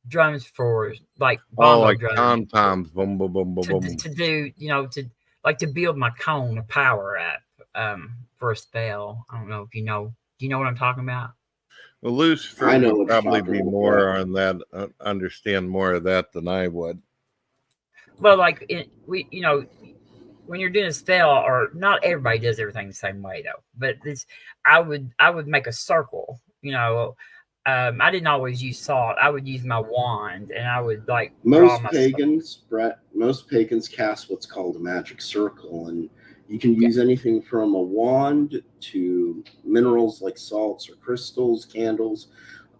drums for like Oh, bongo like drums tom-toms, boom, boom, boom, boom, boom. to do, to build my cone of power up for a spell. I don't know if you know. Do you know what I'm talking about? Well, Lucifer I know would what you're probably talking be about. more on that, understand more of that than I would. Well, like when you're doing a spell, or not everybody does everything the same way though. But I would make a circle. I didn't always use salt. I would use my wand, and I would like Most pagans, Brett, cast what's called a magic circle, and you can use anything from a wand to minerals like salts or crystals, candles.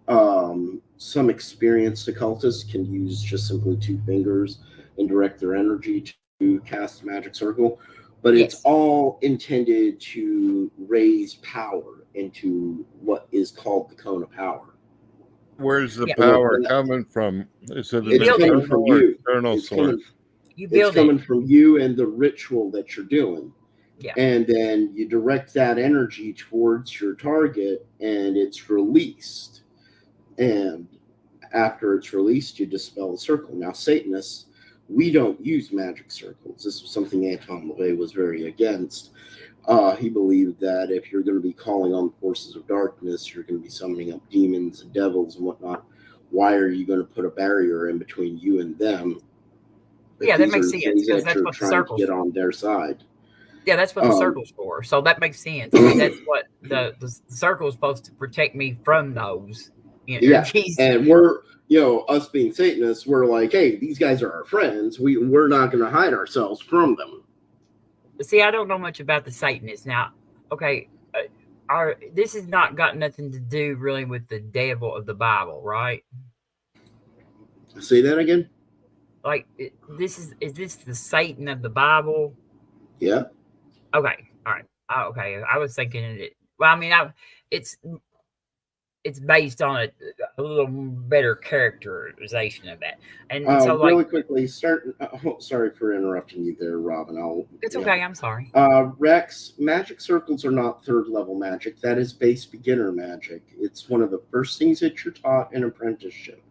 Some experienced occultists can use just simply 2 fingers and direct their energy to cast a magic circle, but it's all intended to raise power into what is called the cone of power. Where's the power coming from? Is it it's coming from you. External source? It's coming from you and the ritual that you're doing. Yeah. And then you direct that energy towards your target, and it's released. And after it's released, you dispel the circle. Now, Satanists, we don't use magic circles. This was something Anton LaVey was very against. He believed that if you're going to be calling on the forces of darkness, you're going to be summoning up demons and devils and whatnot. Why are you going to put a barrier in between you and them? Yeah, that makes sense, because that's what the circle's to get on their side. Yeah, that's what the circle's for. So that makes sense. I mean, that's what the circle is supposed to protect me from those. Yeah, and we're, us being Satanists, we're like, hey, these guys are our friends. We're not going to hide ourselves from them. See, I don't know much about the Satanists. Now, okay, this has not got nothing to do really with the devil of the Bible, right? Say that again? Like, is this the Satan of the Bible? Yeah. Okay, all right. Okay, I was thinking it. Well, I mean, it's based on a little better characterization of that. And so, like, really quickly, sorry for interrupting you there, Robin. It's okay. I'm sorry. Rex, magic circles are not 3rd level magic. That is base beginner magic. It's one of the first things that you're taught in apprenticeship.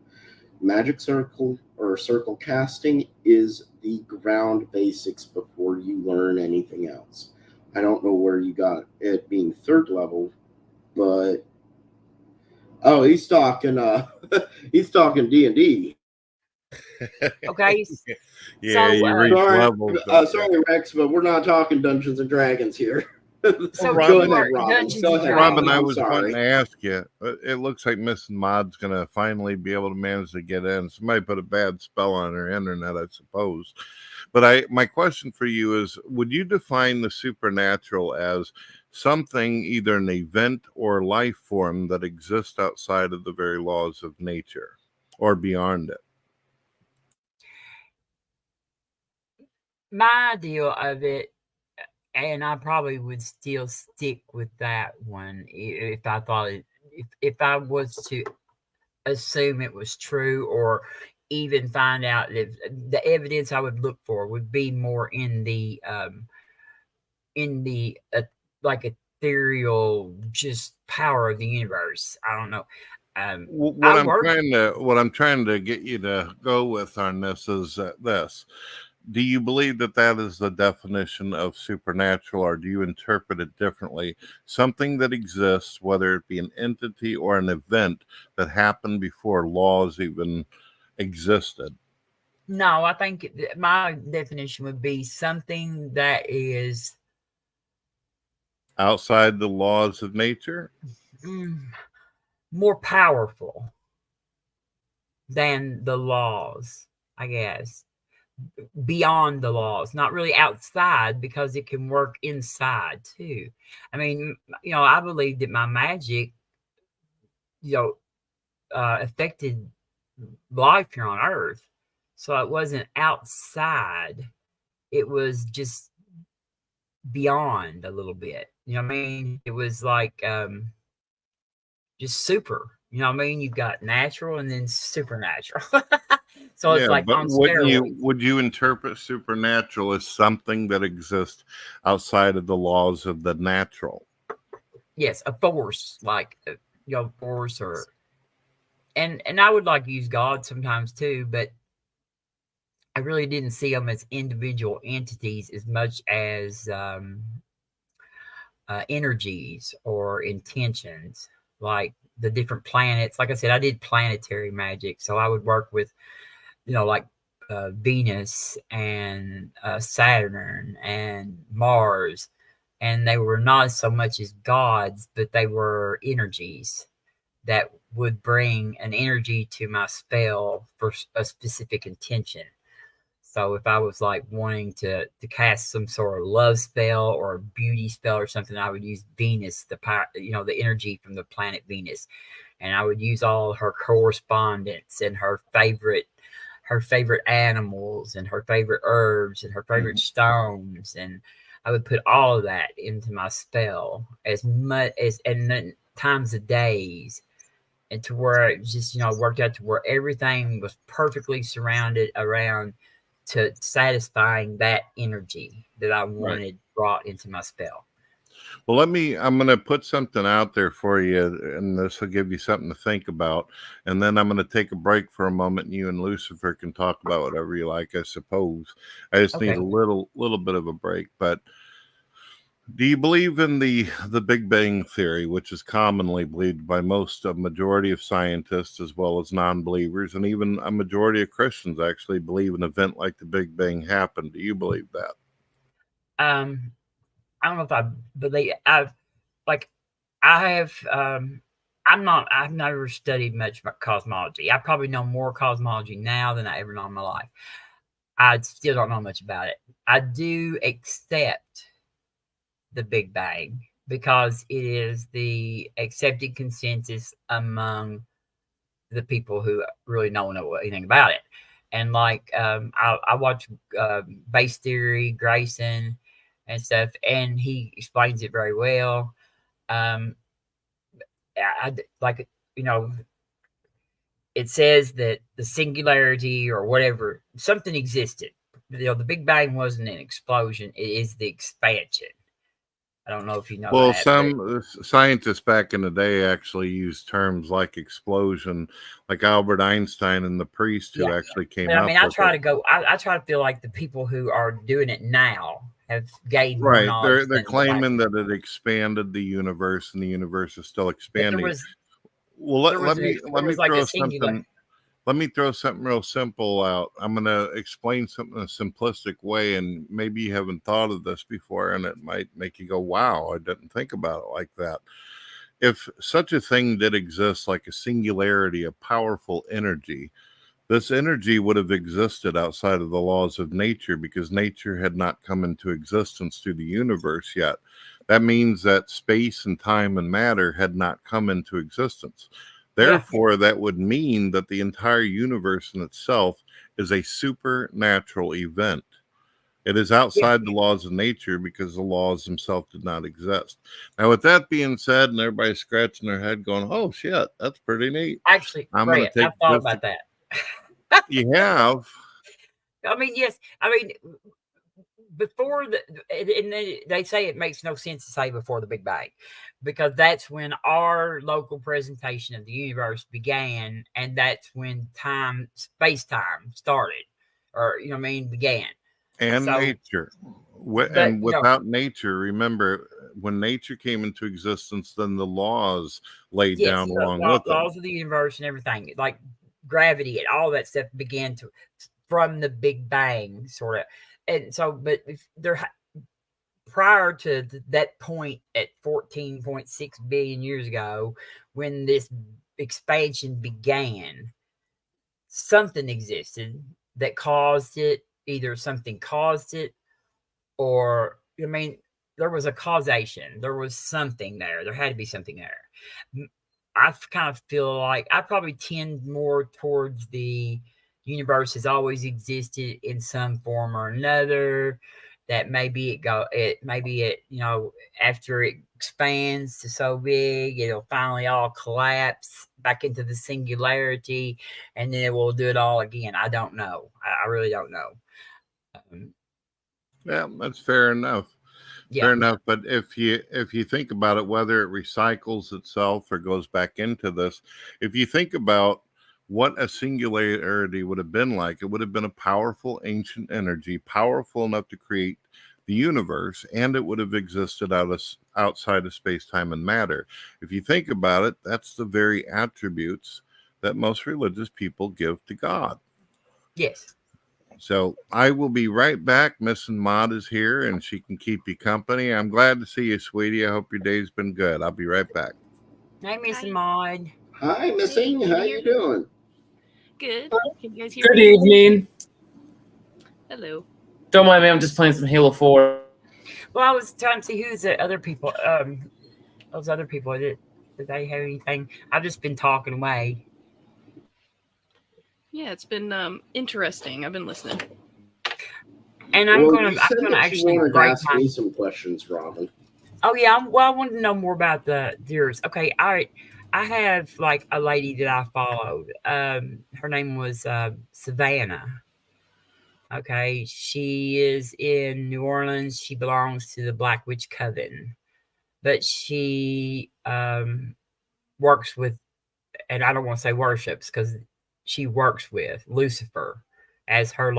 Magic circle or circle casting is the ground basics before you learn anything else. I don't know where you got it being 3rd level, but he's talking D&D. Okay. Yeah, you reach levels. Sorry, Rex, but we're not talking Dungeons and Dragons here. So Robin, go ahead, Robin. Robin, I was wanting to ask you. It looks like Miss Maud's going to finally be able to manage to get in. Somebody put a bad spell on her internet, I suppose. But my question for you is, would you define the supernatural as something, either an event or life form, that exists outside of the very laws of nature or beyond it? My deal of it, and I probably would still stick with that one if I thought if I was to assume it was true, or even find out if the evidence I would look for would be more in the like ethereal, just power of the universe. I don't know. What I'm trying to get you to go with on this is this. Do you believe that is the definition of supernatural, or do you interpret it differently? Something that exists, whether it be an entity or an event that happened before laws even existed? No, I think my definition would be something that is outside the laws of nature, more powerful than the laws, I guess. Beyond the laws, not really outside, because it can work inside too. I mean, I believe that my magic, affected life here on Earth. So it wasn't outside. It was just beyond a little bit. You know what I mean? It was like just super. You know what I mean? You've got natural and then supernatural. So it's like on steroids. Would you interpret supernatural as something that exists outside of the laws of the natural? Yes, a force, like force, or and I would like use God sometimes too, but I really didn't see them as individual entities as much as energies or intentions, like the different planets. Like I said, I did planetary magic, so I would work with, like Venus and Saturn and Mars, and they were not so much as gods, but they were energies that would bring an energy to my spell for a specific intention. So if I was like wanting to cast some sort of love spell or a beauty spell or something, I would use Venus, the power, the energy from the planet Venus, and I would use all her correspondence and her favorite animals and her favorite herbs and her favorite stones, and I would put all of that into my spell as much as, and then times of days, and to where it just worked out to where everything was perfectly surrounded around to satisfying that energy that I wanted brought into my spell. Well, I'm going to put something out there for you, and this will give you something to think about. And then I'm going to take a break for a moment, and you and Lucifer can talk about whatever you like, I suppose. I just need a little bit of a break. But do you believe in the Big Bang Theory, which is commonly believed by a majority of scientists as well as non-believers, and even a majority of Christians actually believe an event like the Big Bang happened? Do you believe that? I don't know if I believe. I've never studied much about cosmology. I probably know more cosmology now than I ever know in my life. I still don't know much about it. I do accept the Big Bang because it is the accepted consensus among the people who really don't know anything about it. And like, I watch Base Theory, Grayson, and stuff, and he explains it very well. It says that the singularity or whatever, something existed. The Big Bang wasn't an explosion; it is the expansion. I don't know if you know. Well, some scientists back in the day actually used terms like explosion, like Albert Einstein and the priest who actually came up with it. I try to feel like the people who are doing it now have gained more knowledge. They're claiming that it expanded the universe, and the universe is still expanding. Let me throw something real simple out. I'm going to explain something in a simplistic way, and maybe you haven't thought of this before, and it might make you go, wow, I didn't think about it like that. If such a thing did exist, like a singularity, a powerful energy, this energy would have existed outside of the laws of nature because nature had not come into existence through the universe yet. That means that space and time and matter had not come into existence. Therefore, that would mean that the entire universe in itself is a supernatural event. It is outside the laws of nature because the laws themselves did not exist. Now, with that being said, and everybody scratching their head going, oh, shit, that's pretty neat. Actually, I've thought about that. You have? I mean, yes. I mean, before and they say it makes no sense to say before the Big Bang, because that's when our local presentation of the universe began, and that's when space-time started, or began. And nature. And without nature, remember, when nature came into existence, then the laws laid down along with them. Laws of the universe and everything, like gravity and all that stuff began from the Big Bang, sort of. And so, but prior to that point at 14.6 billion years ago, when this expansion began, something existed that caused it. Either something caused it, or there was a causation. There was something there. There had to be something there. I kind of feel like I probably tend more towards the universe has always existed in some form or another. That maybe after it expands to so big, it'll finally all collapse back into the singularity, and then it will do it all again. I don't know. I really don't know. Yeah, that's fair enough. Yeah. Fair enough. But if you think about it, whether it recycles itself or goes back into this, if you think about what a singularity would have been like, it would have been a powerful ancient energy, powerful enough to create the universe, and it would have existed outside of space, time, and matter. If you think about it, that's the very attributes that most religious people give to God. Yes. So I will be right back. Miss Maud is here, and she can keep you company. I'm glad to see you, sweetie. I hope your day's been good. I'll be right back. Hey, Miss Maud. Hi, Missing. How you doing? Good. Can you guys hear Good me? evening. Hello. Don't mind me. I'm just playing some Halo 4. Well, I was trying to see who's the other people. Those other people. Did they have anything? I've just been talking away. Yeah, it's been interesting. I've been listening. And I'm gonna actually break ask me some questions, Robin. Oh yeah, I wanted to know more about yours. Okay, I have like a lady that I followed. Her name was Savannah. Okay, she is in New Orleans. She belongs to the Black Witch Coven, but she works with, and I don't want to say worships because she works with Lucifer as her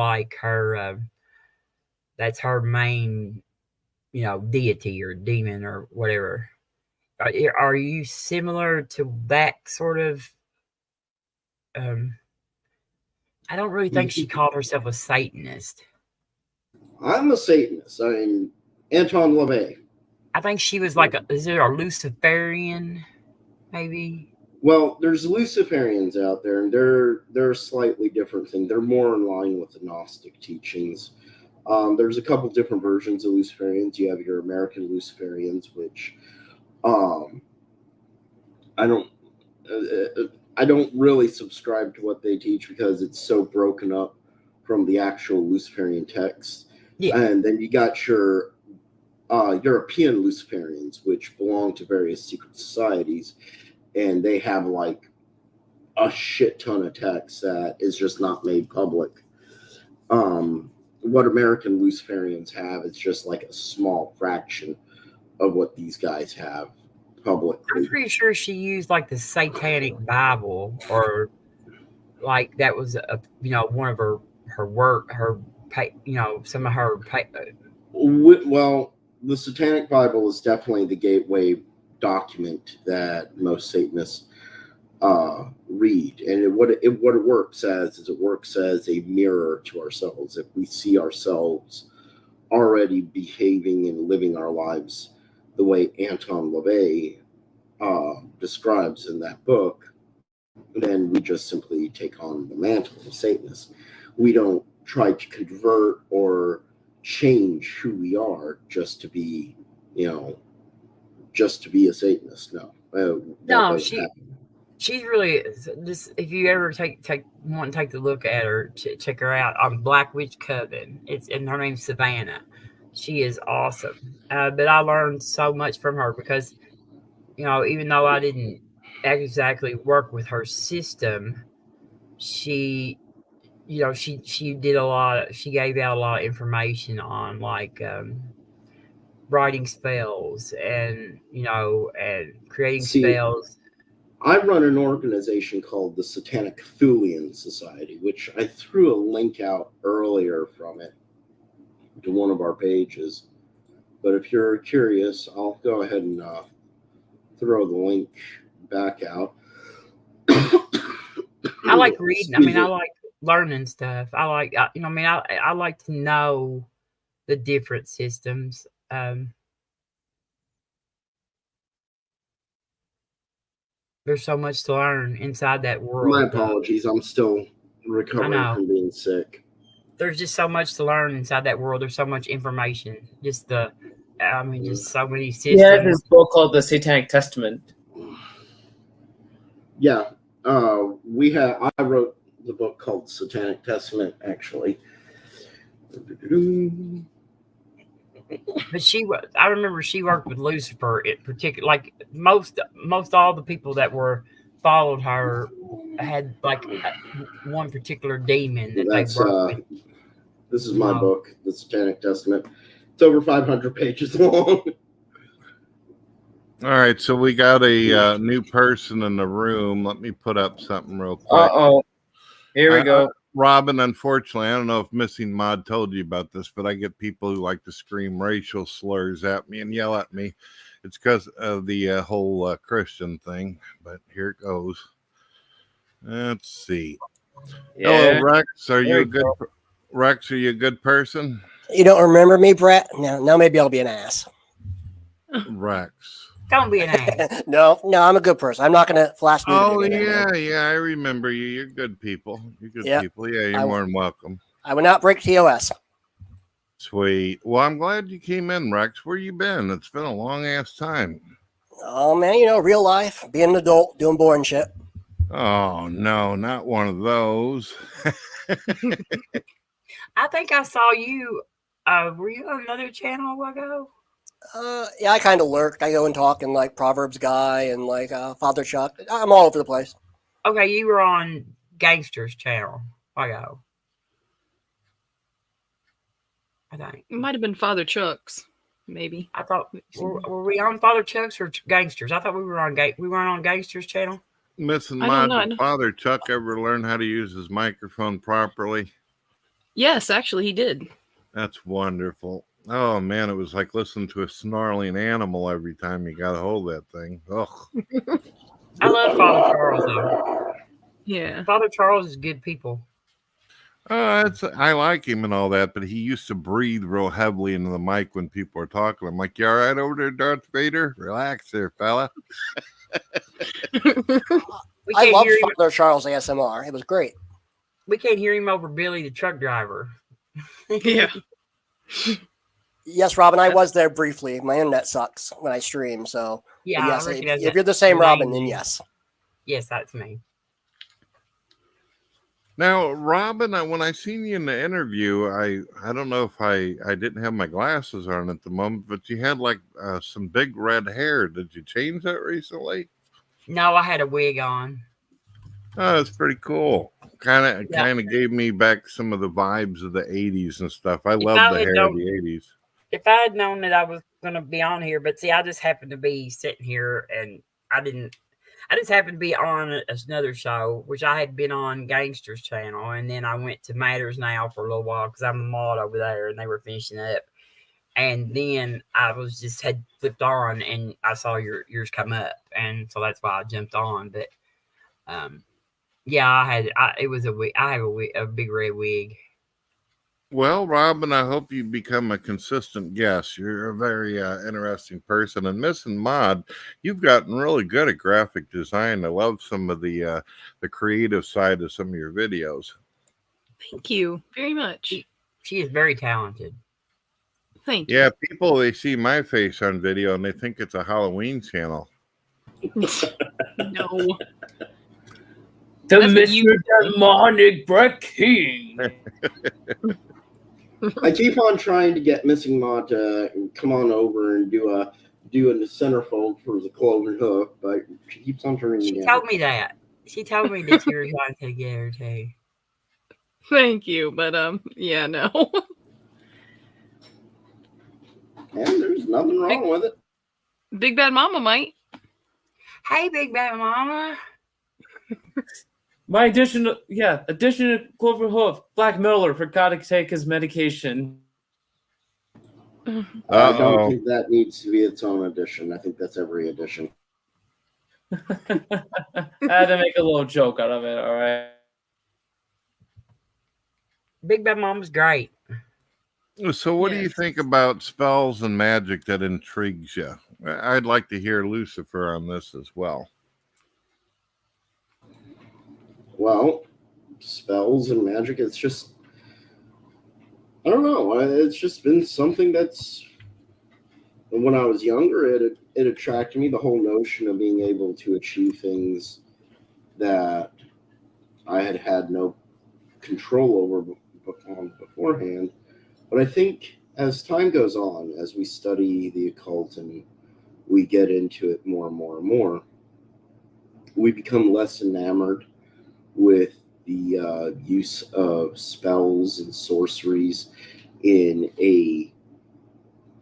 that's her main, deity or demon or whatever. Are you similar to that sort of? I don't really think she called herself a Satanist. I'm a Satanist. I'm Anton LaVey. I think she was like is it a Luciferian, maybe? Well, there's Luciferians out there, and they're a slightly different thing. They're more in line with the Gnostic teachings. There's a couple different versions of Luciferians. You have your American Luciferians, which I don't really subscribe to what they teach because it's so broken up from the actual Luciferian text. Yeah. And then you got your European Luciferians, which belong to various secret societies, and they have like a shit ton of text that is just not made public. What American Luciferians have is just like a small fraction of what these guys have publicly. I'm pretty sure she used like the Satanic Bible, or like that was one of her work, some of her. Well, the Satanic Bible is definitely the gateway document that most Satanists read, and what it works as is it works as a mirror to ourselves. If we see ourselves already behaving and living our lives the way Anton LaVey describes in that book, then we just simply take on the mantle of Satanist. We don't try to convert or change who we are just to be a Satanist. No, she's really just, if you ever want to take a look at her, check her out on Black Witch Coven. And her name's Savannah. She is awesome. But I learned so much from her because, even though I didn't exactly work with her system, she did a lot. She gave out a lot of information on like writing spells and creating spells. I run an organization called the Satanic Cthulhian Society, which I threw a link out earlier from it to one of our pages. But if you're curious, I'll go ahead and throw the link back out. I like reading. I like learning stuff. I like, I like to know the different systems. There's so much to learn inside that world. My apologies. I'm still recovering from being sick. There's just so much to learn inside that world. There's so much information. Just so many systems. Yeah, there's a book called The Satanic Testament. Yeah. I wrote the book called Satanic Testament, actually. But I remember she worked with Lucifer in particular. Like most all the people that followed her had like one particular demon that they worked with. This is my book, The Satanic Testament. It's over 500 pages long. All right, so we got a new person in the room. Let me put up something real quick. Uh-oh. Here we go. Robin, unfortunately, I don't know if Missing Mod told you about this, but I get people who like to scream racial slurs at me and yell at me. It's because of the whole Christian thing, but here it goes. Let's see. Yeah. Hello, Rex. Are you There a good you Rex? Are you a good person? You don't remember me, Brett? No, maybe I'll be an ass. Rex. Don't be an ass. No, I'm a good person. I'm not going to flash me. Oh yeah, I remember you. You're good people. You're good people. Yeah, you're more than welcome. I would not break TOS. Sweet. Well, I'm glad you came in, Rex. Where you been? It's been a long ass time. Oh man, real life, being an adult, doing boring shit. Oh no, not one of those. I think I saw you. Were you on another channel a while ago? Yeah, I kind of lurked. I go and talk in like Proverbs Guy and like Father Chuck. I'm all over the place. Okay, you were on Gangster's channel a while ago. I think It might have been Father Chuck's, maybe. I thought were we on Father Chuck's or Gangsters? I thought we were on we weren't on Gangster's channel. Missing Mod, did Father Chuck ever learn how to use his microphone properly? Yes, actually, he did. That's wonderful. Oh man, it was like listening to a snarling animal every time you got a hold of that thing. Ugh. I love Father Charles though. Yeah, Father Charles is good people. I like him and all that, but he used to breathe real heavily into the mic when people were talking. I'm like, you all right over there, Darth Vader? Relax there, fella. I love Father Charles ASMR. It was great. We can't hear him over Billy the truck driver. Yeah. Yes, Robin, I was there briefly. My internet sucks when I stream, so yeah. Yes, if you're the same Robin, then yes. Yes, that's me. Now, Robin, when I seen you in the interview, I don't know if I didn't have my glasses on at the moment, but you had like some big red hair. Did you change that recently? No, I had a wig on. Oh, that's pretty cool. Kind of gave me back some of the vibes of the 80s and stuff. I love the hair of the 80s. If I had known that I was going to be on here, but see, I just happened to be sitting here and I just happened to be on another show, which I had been on Gangster's channel. And then I went to Matters Now for a little while because I'm a mod over there and they were finishing up. And then I was just had flipped on and I saw yours come up. And so that's why I jumped on. But, yeah, I have a big red wig. Well, Robin, I hope you become a consistent guest. You're a very interesting person. And Missing Mod, you've gotten really good at graphic design. I love some of the creative side of some of your videos. Thank you very much. She is very talented. Thank you. Yeah, people, they see my face on video and they think it's a Halloween channel. No. The Mr. Demonic Brett Keane. I keep on trying to get Missing Mod to come on over and do a centerfold for the cloven hoof, but she keeps on turning me down. She told me that. She told me that you were going to get her too. Thank you, but yeah, no. And there's nothing wrong with it. Big Bad Mama might. Hey, Big Bad Mama. My addition to Clover Hoof, Black Miller forgot to take his medication. I don't think that needs to be its own edition. I think that's every edition. I had to make a little joke out of it, all right? Big Bad Mama's great. So what do you think about spells and magic that intrigues you? I'd like to hear Lucifer on this as well. Well, spells and magic, it's just, I don't know. It's just been something that's, when I was younger, it attracted me, the whole notion of being able to achieve things that I had no control over beforehand. But I think as time goes on, as we study the occult and we get into it more and more and more, we become less enamored with the use of spells and sorceries in a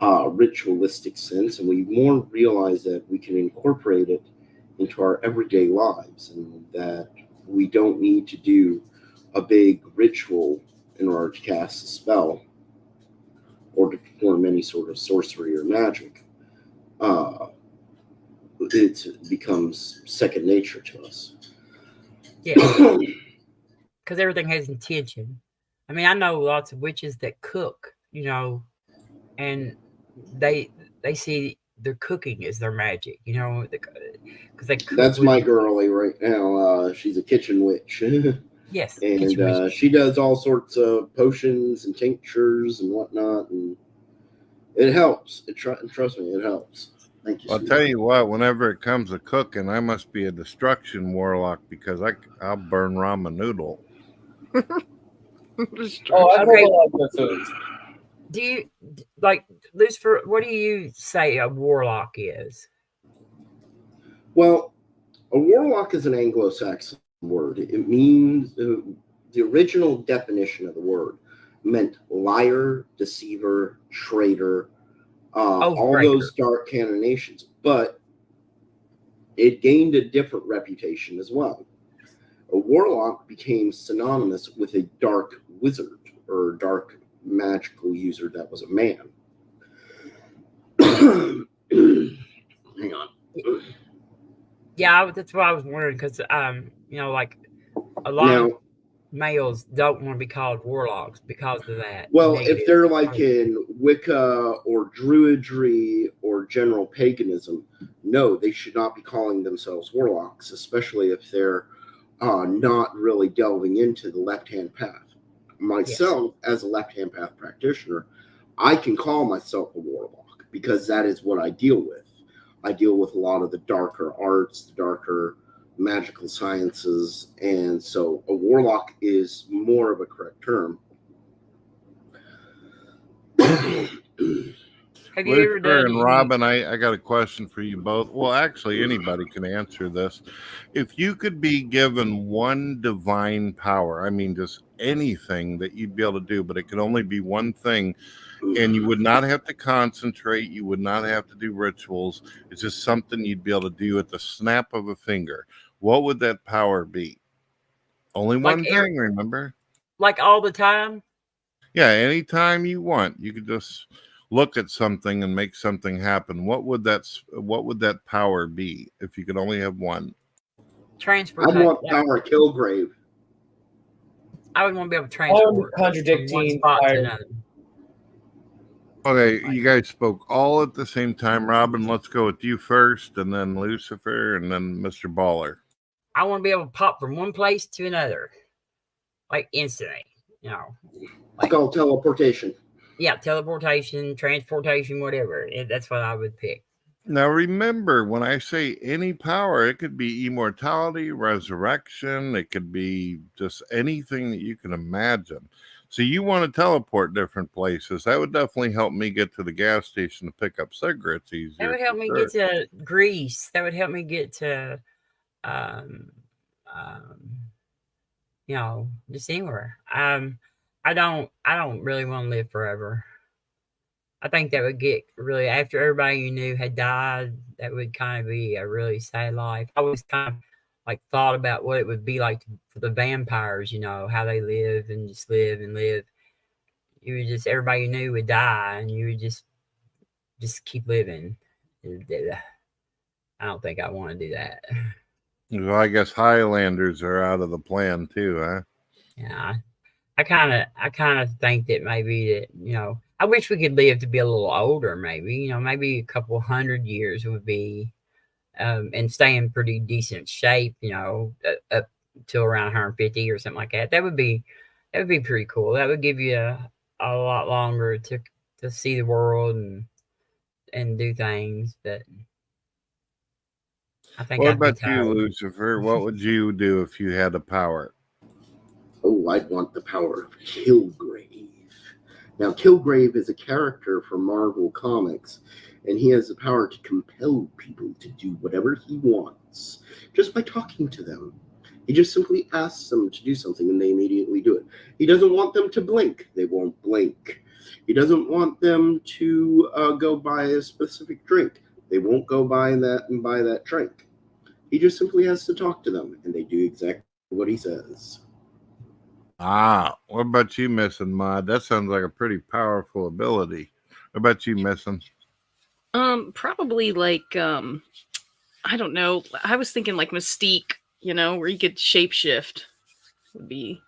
ritualistic sense, and we more realize that we can incorporate it into our everyday lives, and that we don't need to do a big ritual in order to cast a spell or to perform any sort of sorcery or magic. It becomes second nature to us. Yeah, because everything has intention. I mean, I know lots of witches that cook, you know, and they see their cooking as their magic, you know, because they cook. That's my girlie right now. She's a kitchen witch. Yes, and she does all sorts of potions and tinctures and whatnot, and it helps. Trust me, it helps. Thank you. I'll tell you what, whenever it comes to cooking, I must be a destruction warlock because I'll burn ramen noodle. Oh, I love a lot of good food. Do you, like, Lucifer, what do you say a warlock is? Well, a warlock is an Anglo-Saxon word. It means, the original definition of the word meant liar, deceiver, traitor, all those dark connotations. But it gained a different reputation as well. A warlock became synonymous with a dark wizard or dark magical user that was a man. Hang on. Yeah, that's what I was wondering, because you know, like a lot of males don't want to be called warlocks because of that. Well, if they're like in Wicca or Druidry or general paganism, no, they should not be calling themselves warlocks, especially if they're not really delving into the left-hand path. Myself, as a left-hand path practitioner, I can call myself a warlock because that is what I deal with. I deal with a lot of the darker arts, the darker magical sciences, and so a warlock is more of a correct term. Have you ever done? And Robin, I got a question for you both. Well, actually, anybody can answer this. If you could be given one divine power, I mean, just anything that you'd be able to do, but it could only be one thing, and you would not have to concentrate, you would not have to do rituals. It's just something you'd be able to do at the snap of a finger. What would that power be? Only one thing, remember? Like all the time? Yeah, anytime you want. You could just look at something and make something happen. What would that power be if you could only have one? Transport. I want power Kilgrave. I would want to be able to transport. Contradicting. Okay, you guys spoke all at the same time. Robin, let's go with you first, and then Lucifer, and then Mr. Baller. I want to be able to pop from one place to another, like instantly. You know, it's called teleportation. Yeah, teleportation, transportation, whatever. That's what I would pick. Now, remember, when I say any power, it could be immortality, resurrection. It could be just anything that you can imagine. So you want to teleport different places. That would definitely help me get to the gas station to pick up cigarettes easier. That would help me get to Greece. That would help me get to, you know, just anywhere. I don't really want to live forever. I think that would get really, after everybody you knew had died, that would kind of be a really sad life. I always kind of like thought about what it would be like for the vampires, you know, how they live and just live and live. You would just, everybody you knew would die, and you would just keep living. I don't think I want to do that. Well, I guess Highlanders are out of the plan too, huh? Yeah. I kind of think that maybe that, you know, I wish we could live to be a little older, maybe, you know, maybe a couple 100 years would be, and stay in pretty decent shape, you know, up till around 150 or something like that. That would be pretty cool. That would give you a lot longer to see the world and do things. But I think. What about you, Lucifer? What would you do if you had the power? Oh, I'd want the power of Kilgrave. Now, Kilgrave is a character from Marvel Comics, and he has the power to compel people to do whatever he wants just by talking to them. He just simply asks them to do something, and they immediately do it. He doesn't want them to blink. They won't blink. He doesn't want them to go buy a specific drink. They won't go buy that drink. He just simply has to talk to them, and they do exactly what he says. Ah, what about you, Missing Mod? That sounds like a pretty powerful ability. What about you, Missing? Probably like I don't know. I was thinking like Mystique, where you could shapeshift. Would be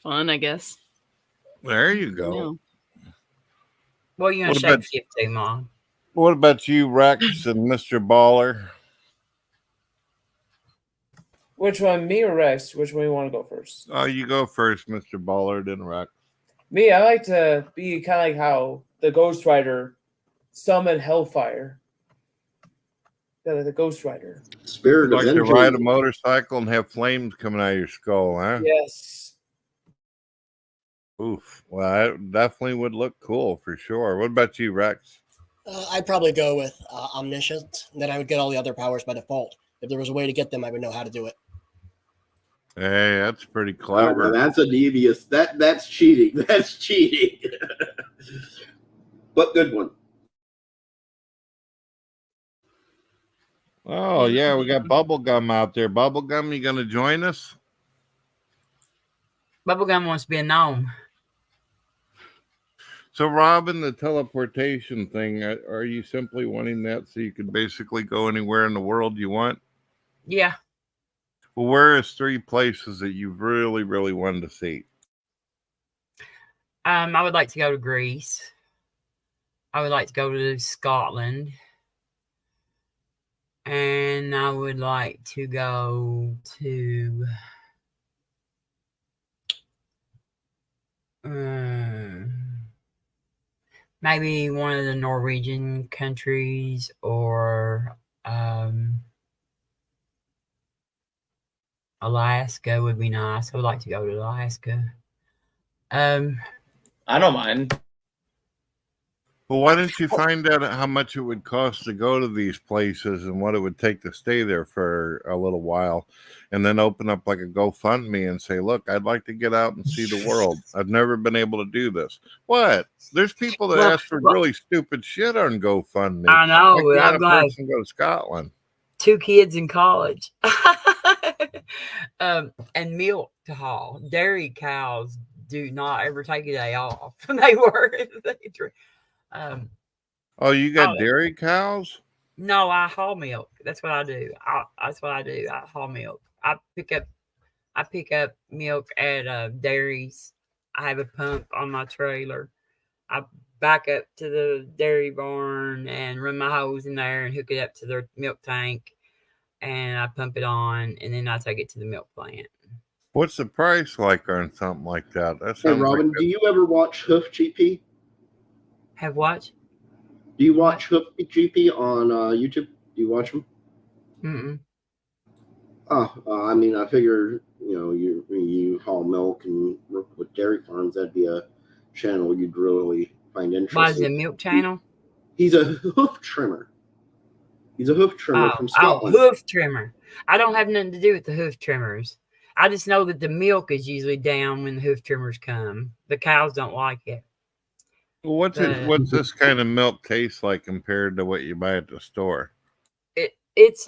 fun, I guess. There you go. Well, you're gonna shapeshift too, Mom. What about you, Rex and Mr. Baller? Which one, me or Rex? Which one you want to go first? Oh, you go first, Mr. Baller, then Rex. Me, I like to be kind of like how the Ghost Rider summoned Hellfire. Yeah, the Ghost Rider. Spirit like of to ride a motorcycle and have flames coming out of your skull, huh? Yes. Oof. Well, that definitely would look cool for sure. What about you, Rex? I'd probably go with omniscient. Then I would get all the other powers by default. If there was a way to get them, I would know how to do it. Hey, that's pretty clever. That's a devious. That's cheating. That's cheating. But good one. Oh yeah, we got Bubblegum out there. Bubblegum, you gonna join us? Bubblegum wants to be a gnome. So, Robin, the teleportation thing, are you simply wanting that so you can basically go anywhere in the world you want? Yeah. Well, where is 3 places that you really, really wanted to see? I would like to go to Greece. I would like to go to Scotland. And I would like to go to maybe one of the Norwegian countries or Alaska would be nice. I would like to go to Alaska. I don't mind. Well, why don't you find out how much it would cost to go to these places and what it would take to stay there for a little while, and then open up like a GoFundMe and say, look, I'd like to get out and see the world. I've never been able to do this. What? There's people that ask for really stupid shit on GoFundMe. I know. I'm glad to go to Scotland. 2 kids in college. And milk to haul. Dairy cows do not ever take a day off. They work. Oh, you got dairy cows? No, I haul milk. That's what I do. I haul milk. I pick up milk at dairies. I have a pump on my trailer. I back up to the dairy barn and run my hose in there and hook it up to their milk tank. And I pump it on, and then I take it to the milk plant. What's the price like on something like that? Hey, Robin, do you ever watch Hoof GP? Have what? Do you watch Hoof GP on YouTube? Do you watch them? Mm-mm. I mean, I figure, you haul milk and work with dairy farms. That'd be a channel you'd really find interesting. Why is it a milk channel? He's a hoof trimmer. He's a hoof trimmer from Scotland. Hoof trimmer. I don't have nothing to do with the hoof trimmers. I just know that the milk is usually down when the hoof trimmers come. The cows don't like it. Well, what's this kind of milk taste like compared to what you buy at the store? It's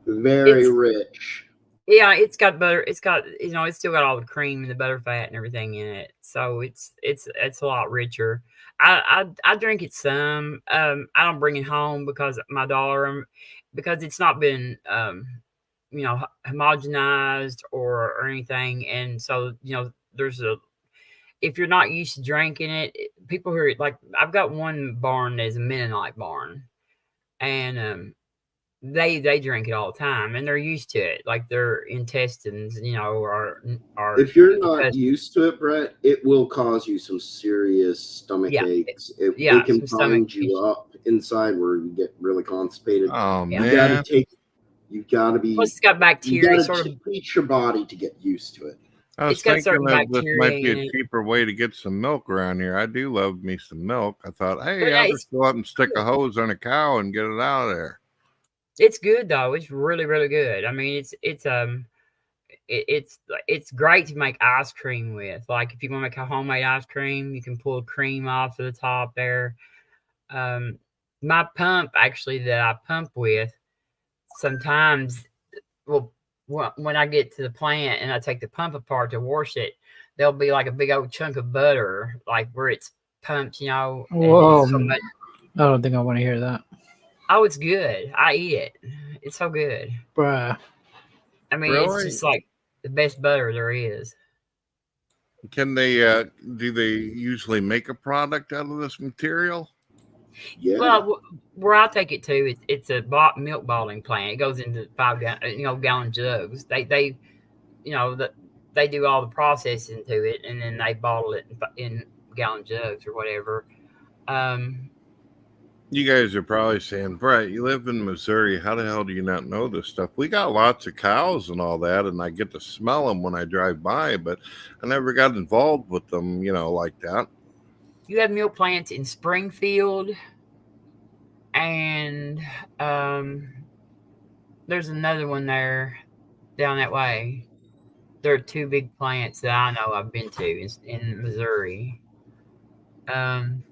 very rich. Yeah, it's got butter. It's got it's still got all the cream and the butter fat and everything in it. So it's a lot richer. I drink it some. I don't bring it home because my daughter, because it's not been homogenized or anything, and so there's if you're not used to drinking it, people who are like, I've got one barn that is a Mennonite barn, and they drink it all the time, and they're used to it. Like their intestines, are. If you're not used to it, Brett, it will cause you some serious stomach aches. It can bind you up inside where you get really constipated. Oh man! You gotta be. Plus, it's got bacteria. You gotta teach your body to get used to it. I was thinking that this might be a cheaper way to get some milk around here. I do love me some milk. I thought, hey, I'll just go up and stick a hose on a cow and get it out of there. It's good though. It's really, really good. I mean, it's it's great to make ice cream with. Like if you want to make a homemade ice cream, you can pull cream off to the top there. My pump actually that I pump with, sometimes, well, when I get to the plant and I take the pump apart to wash it, there'll be like a big old chunk of butter, like where it's pumped, Whoa. So much. I don't think I want to hear that. Oh, it's good. I eat it. It's so good. Bruh. I mean, Really? it's just like the best butter there is. Can they, do they usually make a product out of this material? Yeah. Well, where I take it to, it's a milk bottling plant. It goes into 5-gallon jugs. They they do all the processing to it, and then they bottle it in gallon jugs or whatever. You guys are probably saying, Brett, you live in Missouri. How the hell do you not know this stuff? We got lots of cows and all that, and I get to smell them when I drive by, but I never got involved with them, like that. You have milk plants in Springfield, and there's another one there down that way. There are 2 big plants that I know I've been to in Missouri. I'm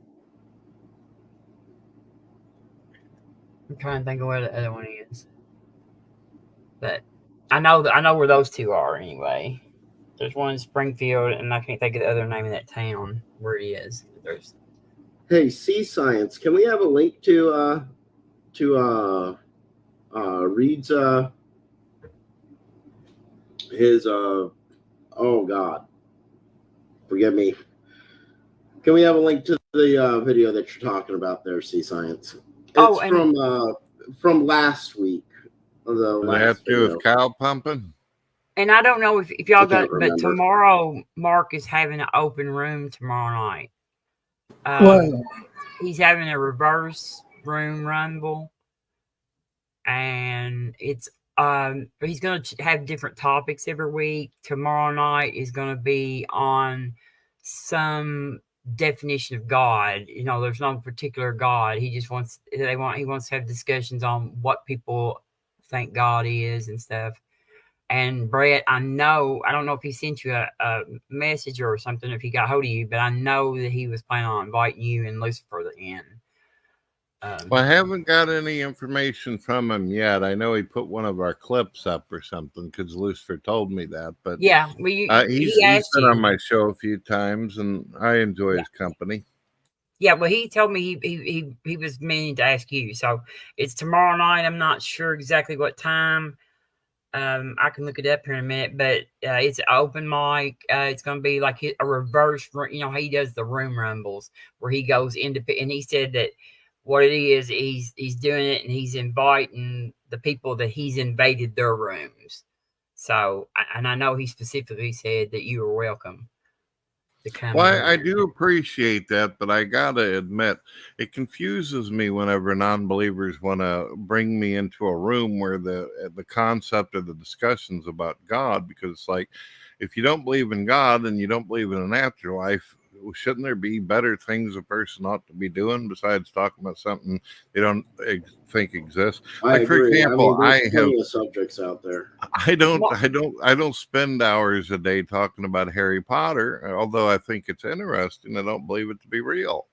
trying to think of where the other one is, but I know where those 2 are anyway. There's one in Springfield, and I can't think of the other name of that town where it is. Hey, Sea Science, can we have a link to Reed's his oh God, forgive me. Can we have a link to the video that you're talking about there, Sea Science? It's from last week. Does it have to do with cow pumping? And I don't know if y'all got it, but tomorrow Mark is having an open room tomorrow night. He's having a reverse room rumble, and it's he's going to have different topics every week. Tomorrow night is going to be on some definition of God. There's no particular God. He just wants to have discussions on what people think God is and stuff. And Brett, I don't know if he sent you a message or something, if he got hold of you, but I know that he was planning on inviting you and Lucifer in. Well, I haven't got any information from him yet. I know he put one of our clips up or something because Lucifer told me that. But yeah, he's been on my show a few times, and I enjoy his company. Yeah, well, he told me he was meaning to ask you. So it's tomorrow night. I'm not sure exactly what time. I can look it up here in a minute, but it's an open mic. It's going to be like a reverse, how he does the room rumbles, where he goes into, and he said that what it is, he's doing it, and he's inviting the people that he's invaded their rooms. So, and I know he specifically said that you were welcome to come. Well, I do appreciate that, but I gotta admit, it confuses me whenever non-believers want to bring me into a room where the concept of the discussions about God, because it's like, if you don't believe in God and you don't believe in an afterlife, shouldn't there be better things a person ought to be doing besides talking about something they don't think exists? Like, for example, I have subjects out there. I don't spend hours a day talking about Harry Potter, although I think it's interesting. I don't believe it to be real.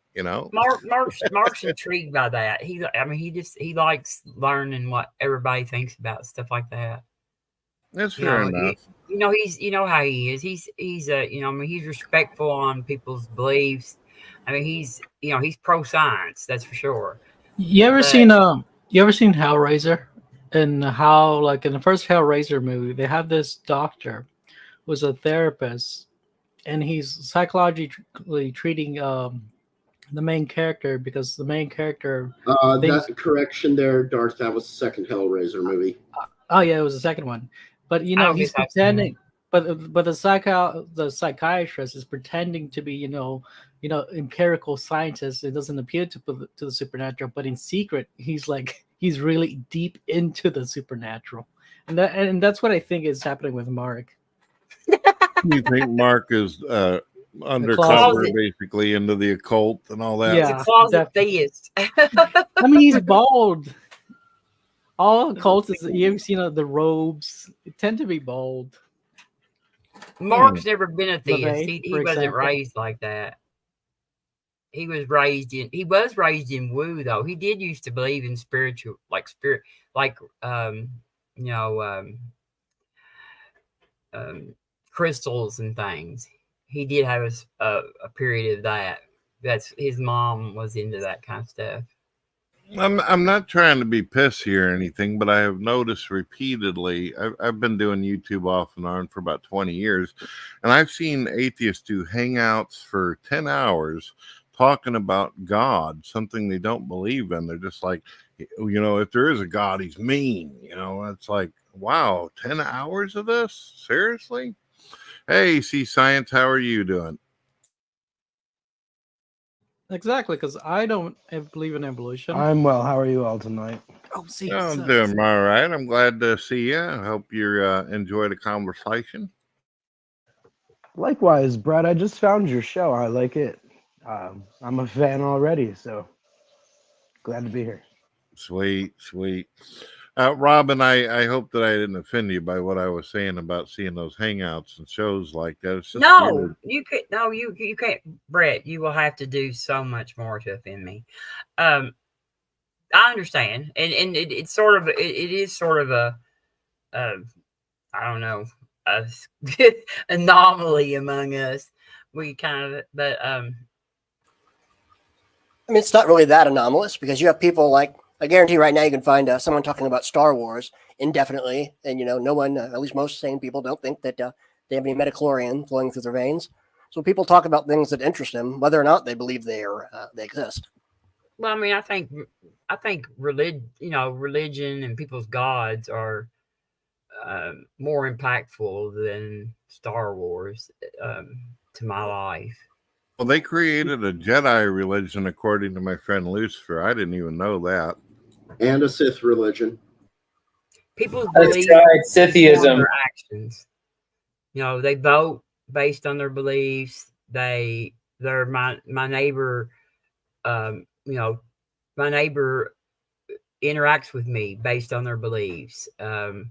Mark's intrigued by that. He likes learning what everybody thinks about stuff like that. That's fair enough. He's how he is. He's he's respectful on people's beliefs. He's pro science, that's for sure. You ever seen Hellraiser? And how, like, in the first Hellraiser movie, they have this doctor who was a therapist, and he's psychologically treating the main character because the main character. That correction there, Darth. That was the second Hellraiser movie. Oh yeah, it was the second one. But he's pretending. But the psychiatrist is pretending to be empirical scientist. It doesn't appeal to the supernatural, but in secret he's really deep into the supernatural, and that's what I think is happening with Mark. You think Mark is undercover, basically into the occult and all that? Yeah, he's a closet theist. He's bald. All occultists, you ever seen the robes? They tend to be bald. Mark's never been a theist. LeVay, He for wasn't example. raised like that. He was raised in woo though. He did used to believe in spiritual, like spirit, like you know, crystals and things. He did have a period of that. That's his mom was into that kind of stuff. I'm not trying to be pissy or anything, but I have noticed repeatedly. I've been doing YouTube off and on for about 20 years, and I've seen atheists do hangouts for 10 hours talking about God, something they don't believe in. They're just like, you know, if there is a God, he's mean. You know, it's like, wow, 10 hours of this? Seriously? Hey, see Science, how are you doing? Exactly, because I don't believe in evolution. I'm well. How are you all tonight? Oh, see, Oh, I'm doing all right. I'm glad to see you. I hope you enjoy the conversation. Likewise, Brett. I just found your show. I like it. I'm a fan already, so glad to be here. Sweet, sweet. Robin, I hope that I didn't offend you by what I was saying about seeing those hangouts and shows like that. It's just weird. You could you can't, Brett. You will have to do so much more to offend me. I understand, and it's sort of it is sort of a I don't know, a anomaly among us. We kind of, but I mean, it's not really that anomalous because you have people like, I guarantee right now you can find someone talking about Star Wars indefinitely, and no one, at least most sane people, don't think that they have any midichlorian flowing through their veins. So people talk about things that interest them, whether or not they believe they exist. Well, I mean, I think religion and people's gods are more impactful than Star Wars to my life. Well, they created a Jedi religion, according to my friend Lucifer. I didn't even know that. And a Sith religion. People's That's beliefs right, Sithism. their actions. They vote based on their beliefs. They're my neighbor. My neighbor interacts with me based on their beliefs. The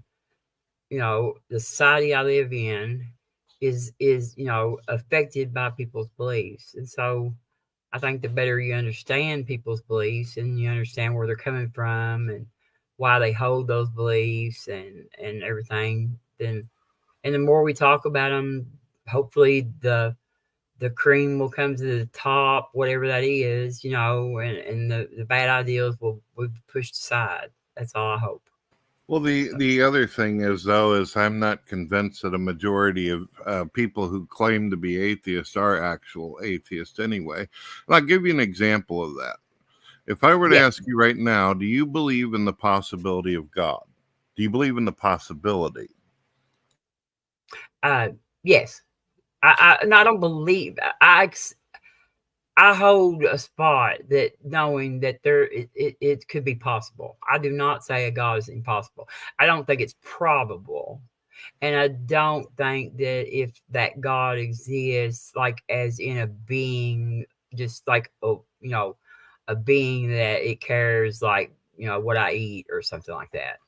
society I live in is affected by people's beliefs, and so I think the better you understand people's beliefs and you understand where they're coming from and why they hold those beliefs and everything, then and the more we talk about them, hopefully the cream will come to the top, whatever that is, and the bad ideas will be pushed aside. That's all I hope. Well, the other thing is I'm not convinced that a majority of people who claim to be atheists are actual atheists anyway. And I'll give you an example of that. If I were to ask you right now, do you believe in the possibility of God? Do you believe in the possibility? Yes. I don't believe. I hold a spot that knowing that it could be possible. I do not say a God is impossible. I don't think it's probable. And I don't think that if that God exists, like as in a being, just like, a being that it cares, like, what I eat or something like that.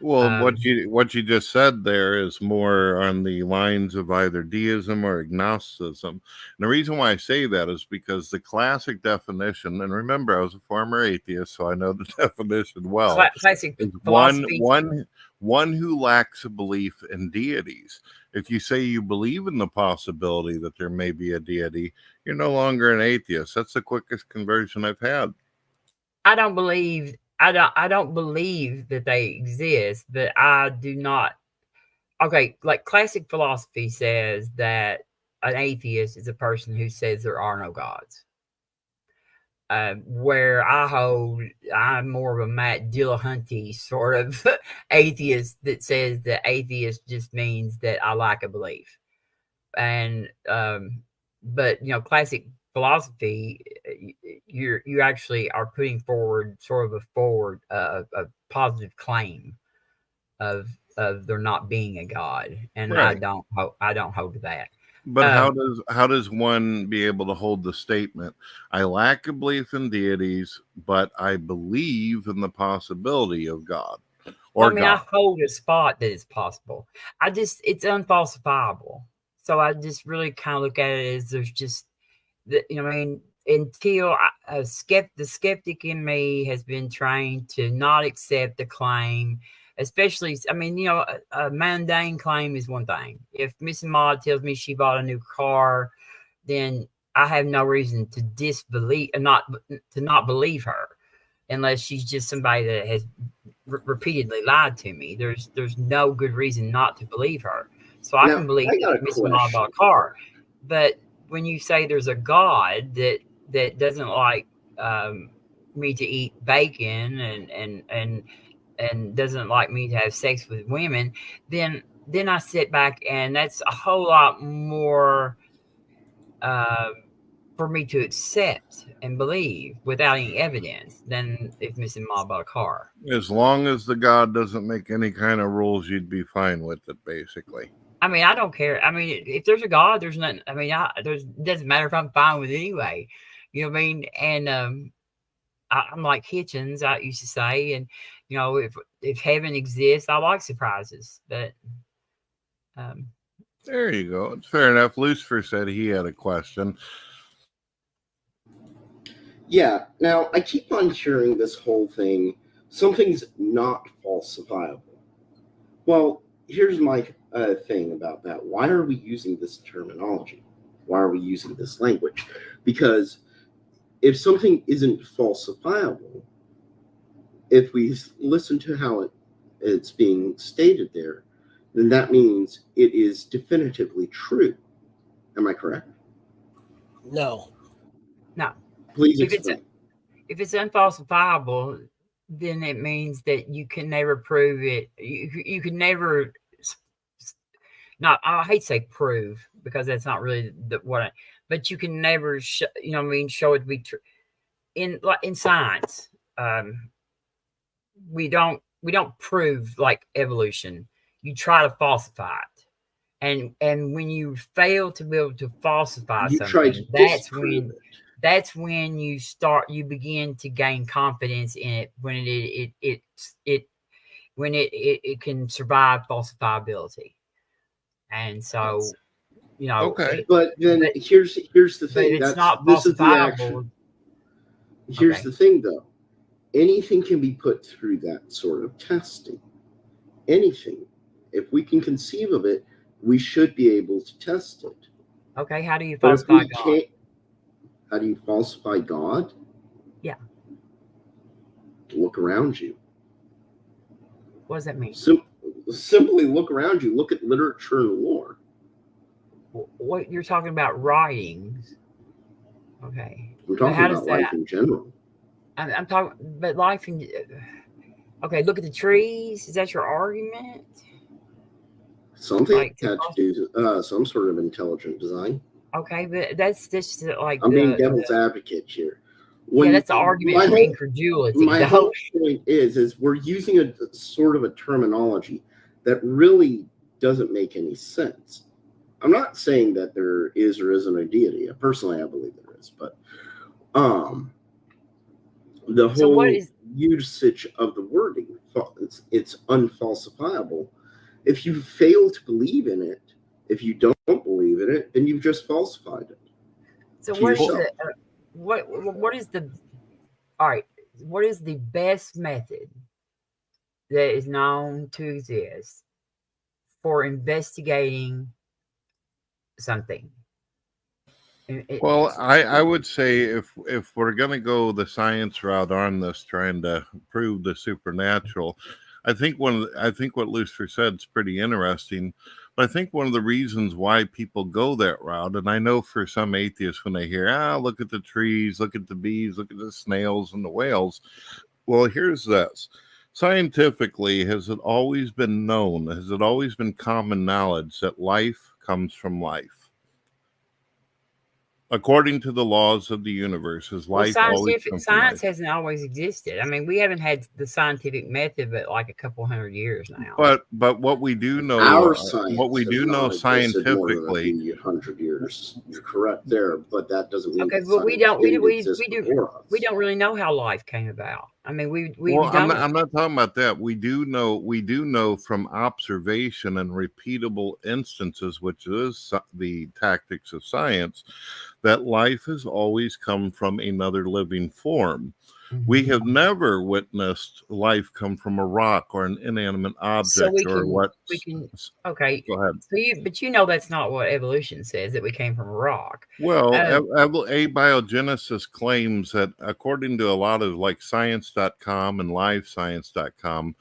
Well, what you just said there is more on the lines of either deism or agnosticism. And the reason why I say that is because the classic definition, and remember, I was a former atheist, so I know the definition well. Classic is philosophy. one who lacks a belief in deities. If you say you believe in the possibility that there may be a deity, you're no longer an atheist. That's the quickest conversion I've had. I don't believe that they exist, but I do not. Okay, like classic philosophy says that an atheist is a person who says there are no gods. Where I'm more of a Matt Dillahunty sort of atheist that says that atheist just means that I lack a belief. And but classic philosophy, you actually are putting forward sort of a positive claim of there not being a God, and right. I don't hold to that. But how does one be able to hold the statement, I lack a belief in deities, but I believe in the possibility of God? I hold a spot that it's possible. It's unfalsifiable. So I just really kind of look at it as there's just, I mean, until the skeptic in me has been trained to not accept the claim, especially, I mean, a mundane claim is one thing. If Mrs. Maud tells me she bought a new car, then I have no reason to disbelieve and not believe her, unless she's just somebody that has repeatedly lied to me. There's no good reason not to believe her. So I can believe that Mrs. Maud bought a car. But when you say there's a God that doesn't like me to eat bacon and doesn't like me to have sex with women, then I sit back, and that's a whole lot more for me to accept and believe without any evidence than if Mrs. Ma bought a car. As long as the God doesn't make any kind of rules, you'd be fine with it, basically. I mean, I don't care. I mean, if there's a God, there's nothing. I mean, it doesn't matter if I'm fine with it anyway. You know what I mean? And I'm like Hitchens, I used to say, and if heaven exists, I like surprises. But there you go. It's fair enough. Lucifer said he had a question. Yeah. Now, I keep on hearing this whole thing. Something's not falsifiable. Well, here's my thing about that. Why are we using this terminology? Why are we using this language? Because if something isn't falsifiable, if we listen to how it's being stated there, then that means it is definitively true. Am I correct? No. Please explain. If it's unfalsifiable, then it means that you can never prove it. You can never. I hate to say prove, because that's not really but you can never show it to be true. In science, we don't prove like evolution. You try to falsify it, and when you fail to be able to falsify something, that's when you begin to gain confidence in it, when it can survive falsifiability. And so, okay. But then here's the thing. It's not falsifiable. Here's the thing, though. Anything can be put through that sort of testing. Anything. If we can conceive of it, we should be able to test it. Okay, how do you falsify God? How do you falsify God? Yeah. Look around you. What does that mean? Simply look around you. Look at literature and lore. What you're talking about writings? Okay. I'm talking about life in general. I'm talking, but life in. Okay, look at the trees. Is that your argument? Something had to do some sort of intelligent design. Okay, but that's just like I'm being devil's advocate here. That's the argument for incredulity. My whole point is we're using a sort of a terminology that really doesn't make any sense. I'm not saying that there is or isn't a deity. Personally, I believe there is, but the whole usage of the wording, it's unfalsifiable. If you fail to believe in it, if you don't believe in it, then you've just falsified it. So what is the best method that is known to exist for investigating something? Well, I would say if we're going to go the science route on this, trying to prove the supernatural, I think what Lucifer said is pretty interesting. But I think one of the reasons why people go that route, and I know for some atheists when they hear, look at the trees, look at the bees, look at the snails and the whales. Well, here's this. Scientifically, has it always been common knowledge that life comes from life? According to the laws of the universe, is life always comes from life? Science hasn't always existed. I mean, we haven't had the scientific method but like a couple hundred years now. But what we do know, scientifically, 100 years. You're correct there, but that doesn't mean. Okay, but we don't really know how life came about. I mean, we Well, I'm don't. not talking about that. We do know from observation and repeatable instances, which is the tactics of science, that life has always come from another living form. We have never witnessed life come from a rock or an inanimate So object we or can okay. Go ahead. So but you know that's not what evolution says, that we came from a rock. Well, abiogenesis claims that, according to a lot of like science.com and livescience.com,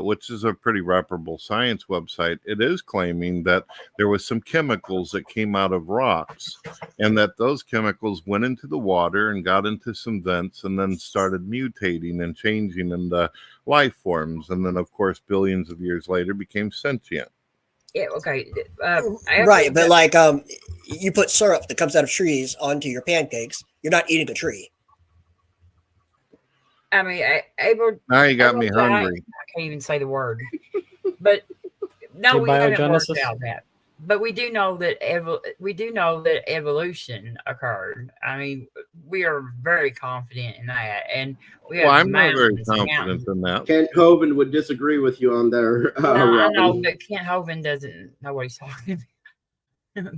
which is a pretty reputable science website, it is claiming that there was some chemicals that came out of rocks, and that those chemicals went into the water and got into some vents and then started mutating and changing into life forms. And then, of course, billions of years later became sentient. Yeah, okay. Right, but like you put syrup that comes out of trees onto your pancakes, you're not eating a tree. I mean, now you got me hungry. I can't even say the word. But no, we haven't worked out that. But we do know that evolution occurred. I mean, we are very confident in that, and we have. Well, I'm not very confident in that. Kent Hovind would disagree with you on there. I know, but Kent Hovind doesn't know what he's talking about.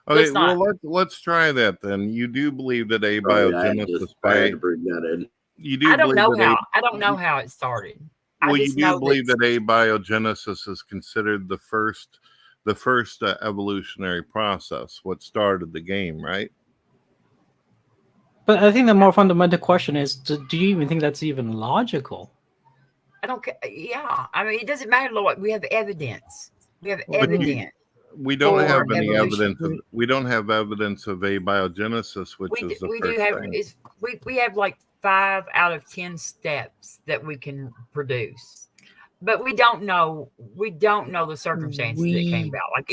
Okay, well, let's try that then. You do believe that abiogenesis You do. I don't know how it started. Well, you do believe that abiogenesis is considered the first evolutionary process, what started the game, right? But I think the more fundamental question is, do you even think that's even logical? I don't care. Yeah, I mean, it doesn't matter what we have evidence. We have evidence. We don't have any evidence. We don't have evidence of abiogenesis, which is the first thing. We have like 5 out of 10 steps that we can produce. But we don't know the circumstances that came about. Like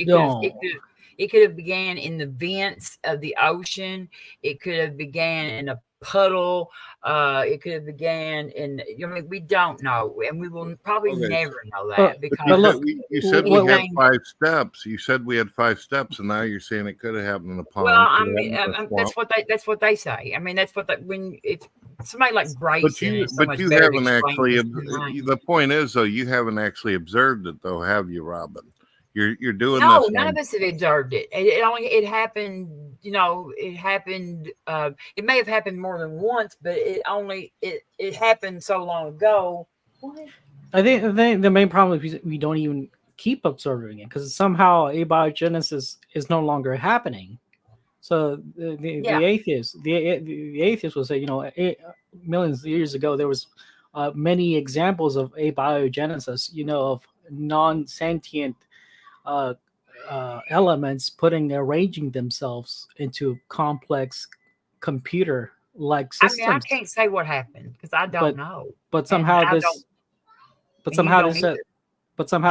it could have began in the vents of the ocean. It could have began in a puddle. It could have began in. I mean, we don't know, and we will probably never know that because you said we had 5 steps. You said we had 5 steps, and now you're saying it could have happened in a pond. Well, I mean, that's what they say. I mean, that's what when it's somebody like Bryson. But you haven't actually. The point is, though, you haven't actually observed it, though, have you, Robin? You're doing this. No, none of us have observed it. It happened. You know, it happened. It may have happened more than once, but it happened so long ago. What? I think the main problem is we don't even keep observing it because somehow abiogenesis is no longer happening. So the atheists will say, you know, millions of years ago there was many examples of abiogenesis. You know, of non-sentient elements arranging themselves into complex computer-like systems. I mean, I can't say what happened because I don't know. But somehow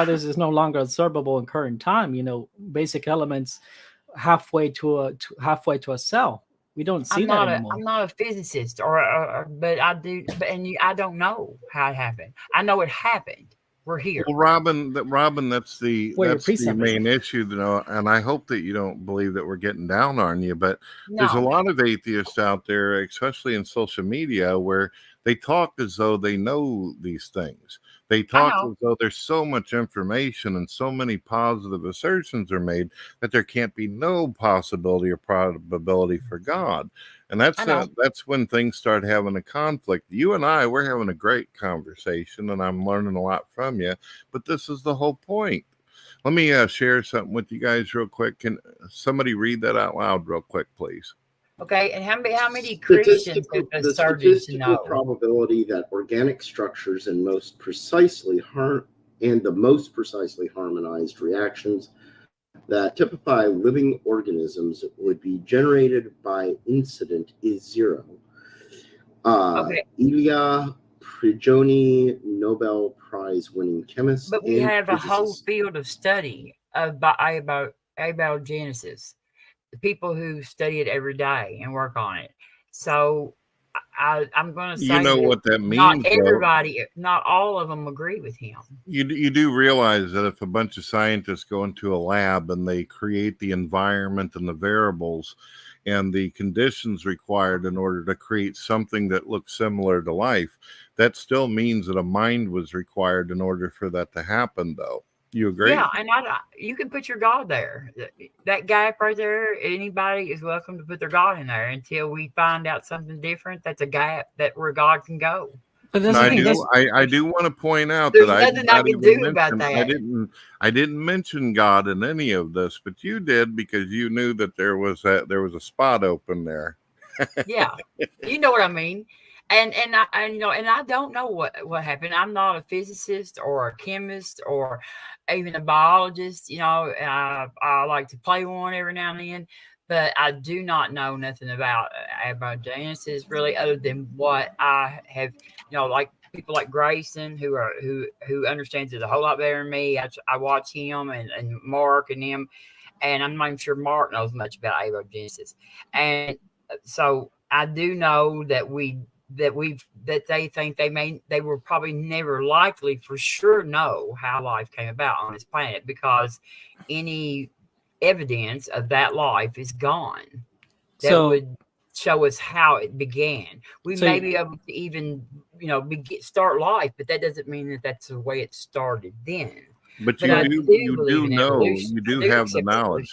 this is no longer observable in current time. You know, basic elements halfway to a cell. We don't see that anymore. I'm not a physicist, but I do. I don't know how it happened. I know it happened. We're here. Well, Robin, that's the main issue, you know, and I hope that you don't believe that we're getting down on you, but there's a lot of atheists out there, especially in social media, where they talk as though they know these things. They talk as though there's so much information and so many positive assertions are made that there can't be no possibility or probability for God. And that's when things start having a conflict. You and we're having a great conversation, and I'm learning a lot from you. But this is the whole point. Let me share something with you guys real quick. Can somebody read that out loud real quick, please? Okay, and how many Christians have started to know? The probability that organic structures and the most precisely harmonized reactions that typify living organisms would be generated by incident is 0. Ilya Prigogine, Nobel Prize winning chemist. But we have a whole field of study about abiogenesis. The people who study it every day and work on it. So I'm going to say, you know what that means. Not everybody, not all of them agree with him. You do realize that if a bunch of scientists go into a lab and they create the environment and the variables and the conditions required in order to create something that looks similar to life, that still means that a mind was required in order for that to happen, though. You agree? Yeah, and you can put your God there. That gap right there, anybody is welcome to put their God in there until we find out something different. That's a gap where God can go. But that's I the thing. I do want to point out There's that nothing I can do about that. I didn't mention God in any of this, but you did, because you knew that there was a spot open there. Yeah, you know what I mean. And I don't know what happened. I'm not a physicist or a chemist or even a biologist. I like to play one every now and then, but I do not know nothing about abiogenesis really, other than what I have. Like people like Grayson, who understands it a whole lot better than me. I watch him and Mark and him, and I'm not even sure Mark knows much about abiogenesis. And so I do know that they think they will probably never likely for sure know how life came about on this planet, because any evidence of that life is gone. That would show us how it began. We may be able to even, start life, but that doesn't mean that that's the way it started then. But you do know, you do have the knowledge.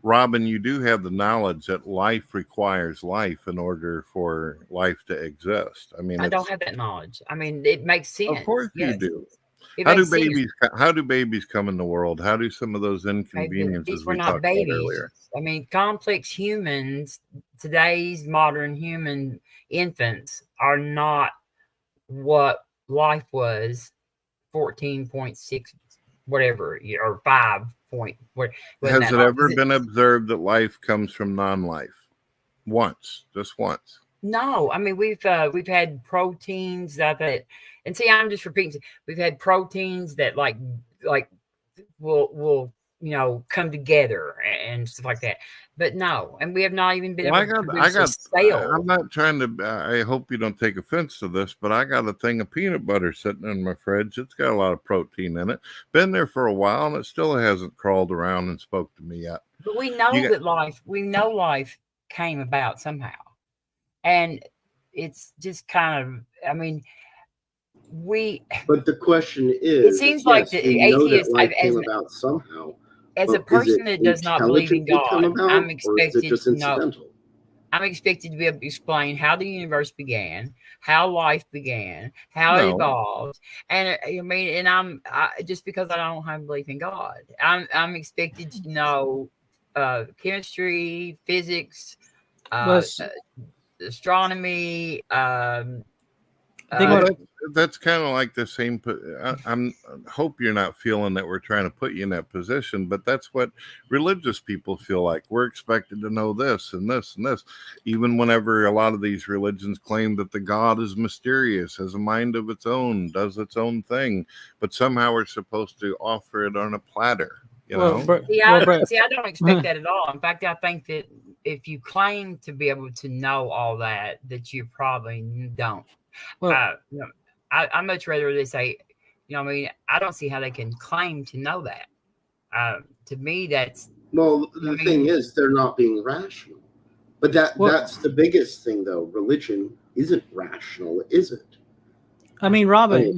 Robin, you do have the knowledge that life requires life in order for life to exist. I mean, I don't have that knowledge. I mean, it makes sense. Of course you do. How do babies come in the world? How do some of those inconveniences we talked about earlier? I mean, complex humans, today's modern human infants are not what life was 14.6 whatever, or 5 point. Has it ever been observed that life comes from non-life? Just once. No, I mean we've had proteins that, and see, I'm just repeating. We've had proteins that like will come together and stuff like that. But no, and we have not even been able to produce a cell. I'm not trying to. I hope you don't take offense to this, but I got a thing of peanut butter sitting in my fridge. It's got a lot of protein in it. Been there for a while, and it still hasn't crawled around and spoke to me yet. But we know life came about somehow, and it's just kind of. I mean, But the question is, it seems like the atheist came about somehow. As a person that does not believe in God, I'm expected to know. I'm expected to be able to explain how the universe began, how life began, how it evolved, and just because I don't have belief in God, I'm expected to know chemistry, physics, astronomy. That's kind of like the same. I hope you're not feeling that we're trying to put you in that position, but that's what religious people feel like. We're expected to know this and this and this, even whenever a lot of these religions claim that the God is mysterious, has a mind of its own, does its own thing, but somehow we're supposed to offer it on a platter. See, I don't expect that at all. In fact, I think that if you claim to be able to know all that you probably don't. I'd much rather they say, I don't see how they can claim to know that. To me, that's the thing is, they're not being rational. But that's the biggest thing, though. Religion isn't rational, is it? I mean, Robin,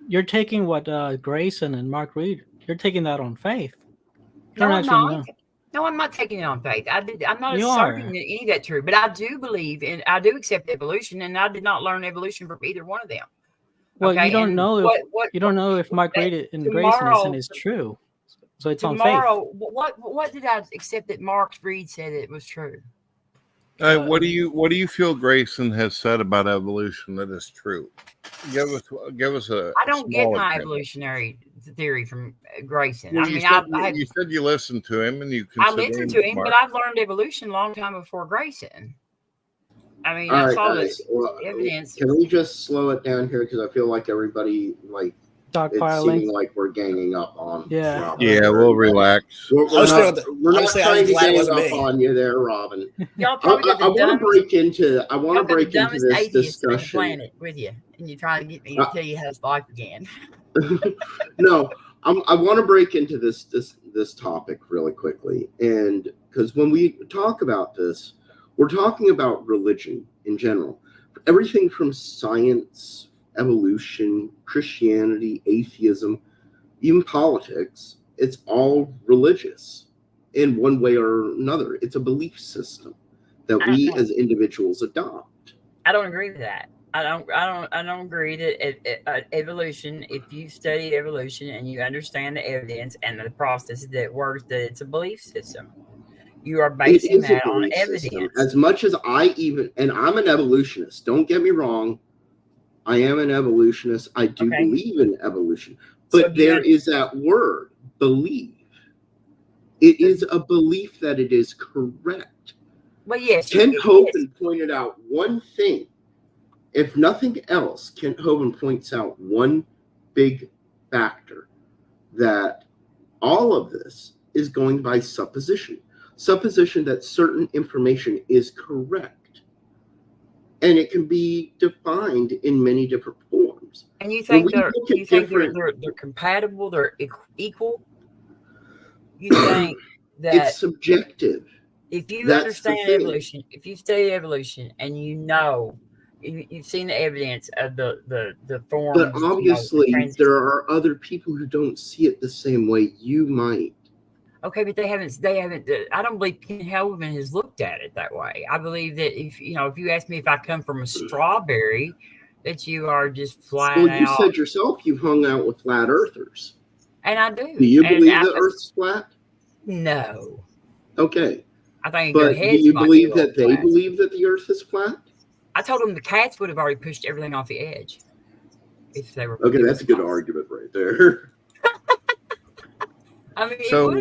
you're taking what Grayson and Mark Reed. You're taking that on faith. No, I'm not. No, I'm not taking it on faith. I'm not asserting that any of that's true, but I do believe in. I do accept evolution, and I did not learn evolution from either one of them. Well, you don't know you don't know if Mark Reed and Grayson is true, so it's on faith. What did I accept that Mark Reed said it was true? What do you feel Grayson has said about evolution that is true? Give us a. I don't get my evolutionary theory from Grayson. Well, you said you listened to him and you. I listened to him, but I've learned evolution a long time before Grayson. I mean, I saw this evidence. Can we just slow it down here, because I feel like everybody it's seeming like we're ganging up on. Yeah, Robin. Yeah, we'll relax. We're not trying to gang up on you there, Robin. Y'all probably I want to break into. I want to break into this discussion. Planet with you, and you try to get me to tell you how it's life began. No, I want to break into this topic really quickly, and because when we talk about this, we're talking about religion in general, everything from science evolution, Christianity, atheism, even politics, it's all religious in one way or another. It's a belief system that we as individuals adopt. I don't agree with that. I don't agree that evolution, if you study evolution and you understand the evidence and the process that works, that it's a belief system. You are basing that on evidence. As much as and I'm an evolutionist, don't get me wrong, I am an evolutionist. I do believe in evolution. But so there is that word, believe. It is a belief that it is correct. Well, yes. Kent Hovind pointed out one thing. If nothing else, Kent Hovind points out one big factor, that all of this is going by supposition. Supposition that certain information is correct. And it can be defined in many different forms. And you think they're compatible, they're equal? You think that it's subjective. If you understand evolution, if you study evolution and you know, you've seen the evidence of the forms. But obviously, there are other people who don't see it the same way you might. Okay, but they haven't. I don't believe Ken Hovind has looked at it that way. I believe that if you ask me if I come from a strawberry, that you are just flat out. Well, you said yourself you've hung out with flat earthers. And I do. Do you believe the Earth's flat? No. Okay. I think. But do you believe that they believe that the Earth is flat? I told them the cats would have already pushed everything off the edge if they were. Okay, that's a good argument right there. I mean, so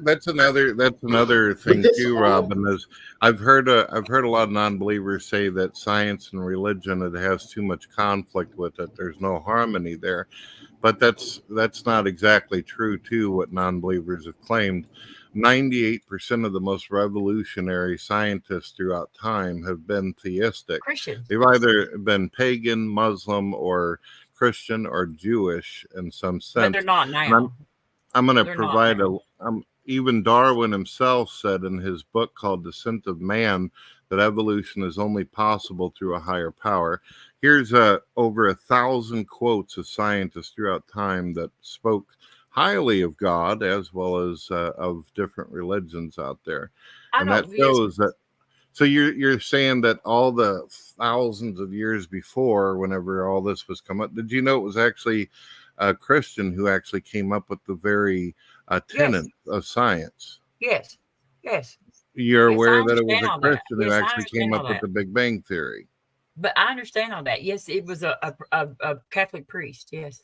that's another thing too, Robin. Is I've heard a lot of non-believers say that science and religion, it has too much conflict with it. There's no harmony there, but that's not exactly true too. What non-believers have claimed. 98% of the most revolutionary scientists throughout time have been theistic. Christian. They've either been pagan, Muslim, or Christian or Jewish in some sense. But they're not now. I'm going to provide even Darwin himself said in his book called Descent of Man that evolution is only possible through a higher power. Here's over 1,000 quotes of scientists throughout time that spoke highly of God as well as of different religions out there. And that shows that. So you're saying that all the thousands of years before, whenever all this was come up, did you know it was actually a Christian who actually came up with the very tenet of science? Yes. You're aware that it was a Christian who actually came up with the Big Bang Theory. But I understand all that. Yes, it was a Catholic priest. Yes.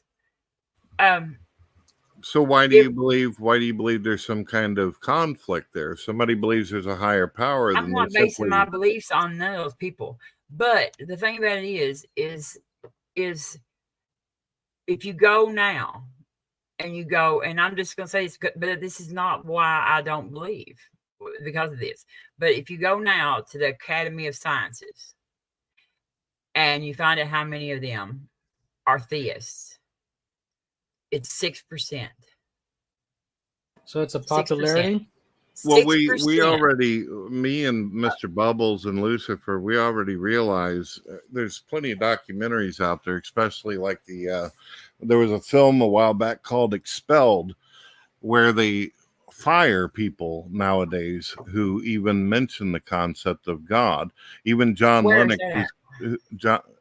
So why do you believe there's some kind of conflict there? If somebody believes there's a higher power, I'm not basing my beliefs on none of those people. But the thing about it is if you go now and you go, and I'm just going to say this, but this is not why I don't believe because of this. But if you go now to the Academy of Sciences and you find out how many of them are theists, it's 6%. So it's a popularity? 6%. Well, we already, me and Mr. Bubbles and Lucifer, we already realize there's plenty of documentaries out there, especially like there was a film a while back called Expelled, where they fire people nowadays who even mention the concept of God. Even John Lennox,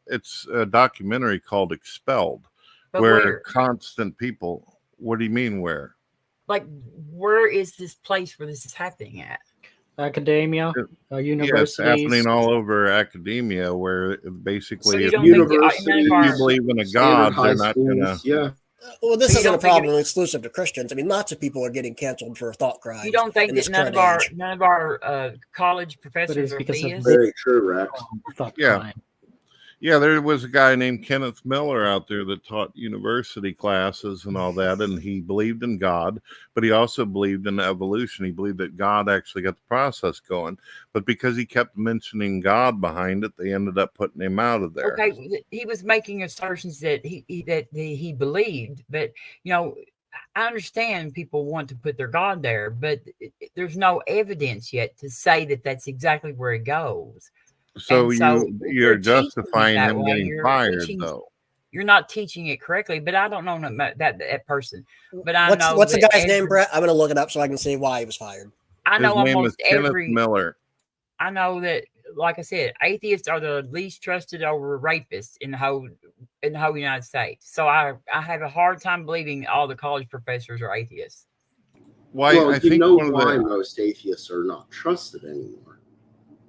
it's a documentary called Expelled, where constant people. What do you mean where? Like, where is this place where this is happening at? Academia, universities. Yeah, it's happening all over academia, where basically, So if you believe in a God, they're not gonna. Yeah. Well, this isn't a problem exclusive to Christians. I mean, lots of people are getting canceled for thought crimes. You don't think that none of our college professors are theists? Very true, Rex. Yeah, there was a guy named Kenneth Miller out there that taught university classes and all that, and he believed in God, but he also believed in evolution. He believed that God actually got the process going, but because he kept mentioning God behind it, they ended up putting him out of there. Okay, he was making assertions that he believed, but I understand people want to put their God there, but there's no evidence yet to say that that's exactly where it goes. So you're justifying him getting fired, though. you're not teaching it correctly. But I don't know that person. But I know what's the guy's name, Brett? I'm gonna look it up so I can see why he was fired. I know His name almost is Kenneth every Miller. I know that, like I said, atheists are the least trusted over rapists in the whole United States. So I have a hard time believing all the college professors are atheists. Why? Well, I think why most atheists are not trusted anymore.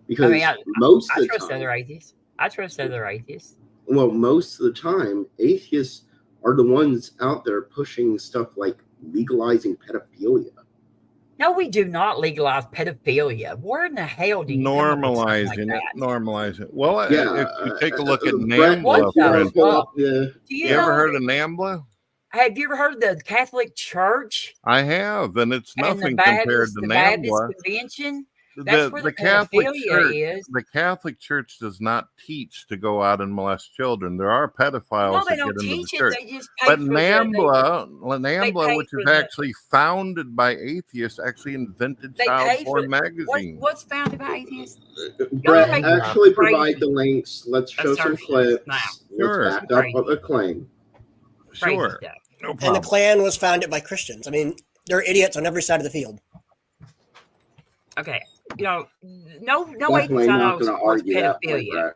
Because most of the trust time, other atheists. I trust other atheists. Well, most of the time, atheists are the ones out there pushing stuff like legalizing pedophilia. No, we do not legalize pedophilia. Where in the hell do you normalizing normalize it? Well, Yeah, if you take a look at Brett, NAMBLA, for instance, Do you ever heard of NAMBLA? Have you ever heard of the Catholic Church? I have, and it's nothing and the compared to the Baptist NAMBLA. Convention. That's where the Catholic pedophilia Church, is. the Catholic Church does not teach to go out and molest children. There are pedophiles No, they that don't get into teach the it. church. They just pay But for NAMBLA, which for is the- actually founded by atheists, actually invented They child pay porn for magazine. what's founded by atheists? Brett, make actually crazy provide the links. Let's show some assertions clips. now. Sure. Let's back up the claim. Sure. Crazy stuff. No And problem. the Klan was founded by Christians. I mean, there are idiots on every side of the field. Okay, no Definitely atheists I not know gonna supports argue that point, pedophilia. Brett.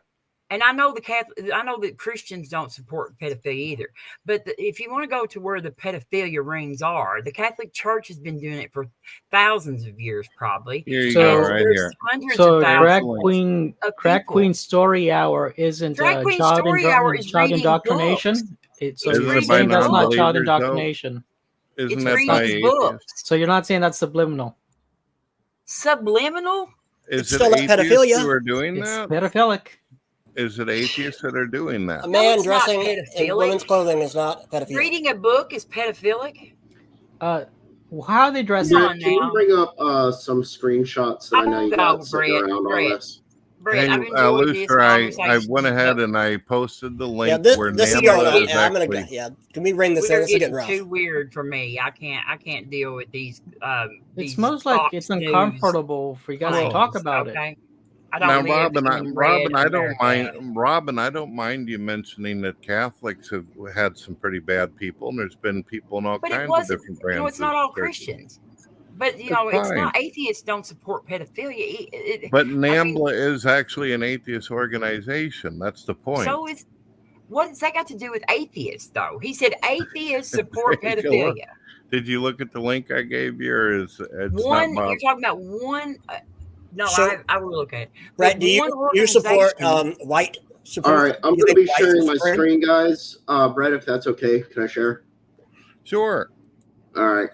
And I know that Christians don't support pedophilia either. But if you want to go to where the pedophilia rings are, the Catholic Church has been doing it for thousands of years, probably. Here you So- go, right There's here. hundreds So of drag thousands. queen story hour isn't Drag queen child story hour is child reading indoctrination. books. So Isn't you're it by saying that's not child non-believers, though? indoctrination. Isn't It's that reading by atheists? books. So you're not saying that's subliminal. Subliminal? Is It's it still not atheists pedophilia. who are doing It's that? pedophilic. Is it atheists that are doing that? A man it's not dressing in pedophilic. women's clothing is not pedophilia. Reading a book is pedophilic? How are they dressing? Come Brett, on can you now. bring up some screenshots that I know you got sitting Brett, around Brett. on this? Brett, I've Hey, enjoyed this Lucifer, I conversation. went ahead and I posted the link Yeah, where this is NAMBLA going on. is Yeah, I'm gonna actually. yeah. Can we bring this in? We're This is getting getting rough. too weird for me. I can't deal with these. It's most like it's Fox News uncomfortable for you guys to claims, talk about it. okay? I Now, don't live in Robin, red I don't America. mind. Robin, I don't mind you mentioning that Catholics have had some pretty bad people, and there's been people in all But it kinds of wasn't. different brands. It's not all of churches. Christians. But it's fine. not atheists don't support pedophilia. But NAMBLA is actually an atheist organization. That's the point. So is what has that got to do with atheists, though? He said atheists support Take a look. pedophilia. Did you look at the link I gave you, or is it's One, not you're talking about one. No, So- I will look at it. Brett, But do you one support organization- white All supremacy? right, I'm You going to think be white sharing my supremacy- screen, guys. Brett, if that's okay, can I share? Sure. All right.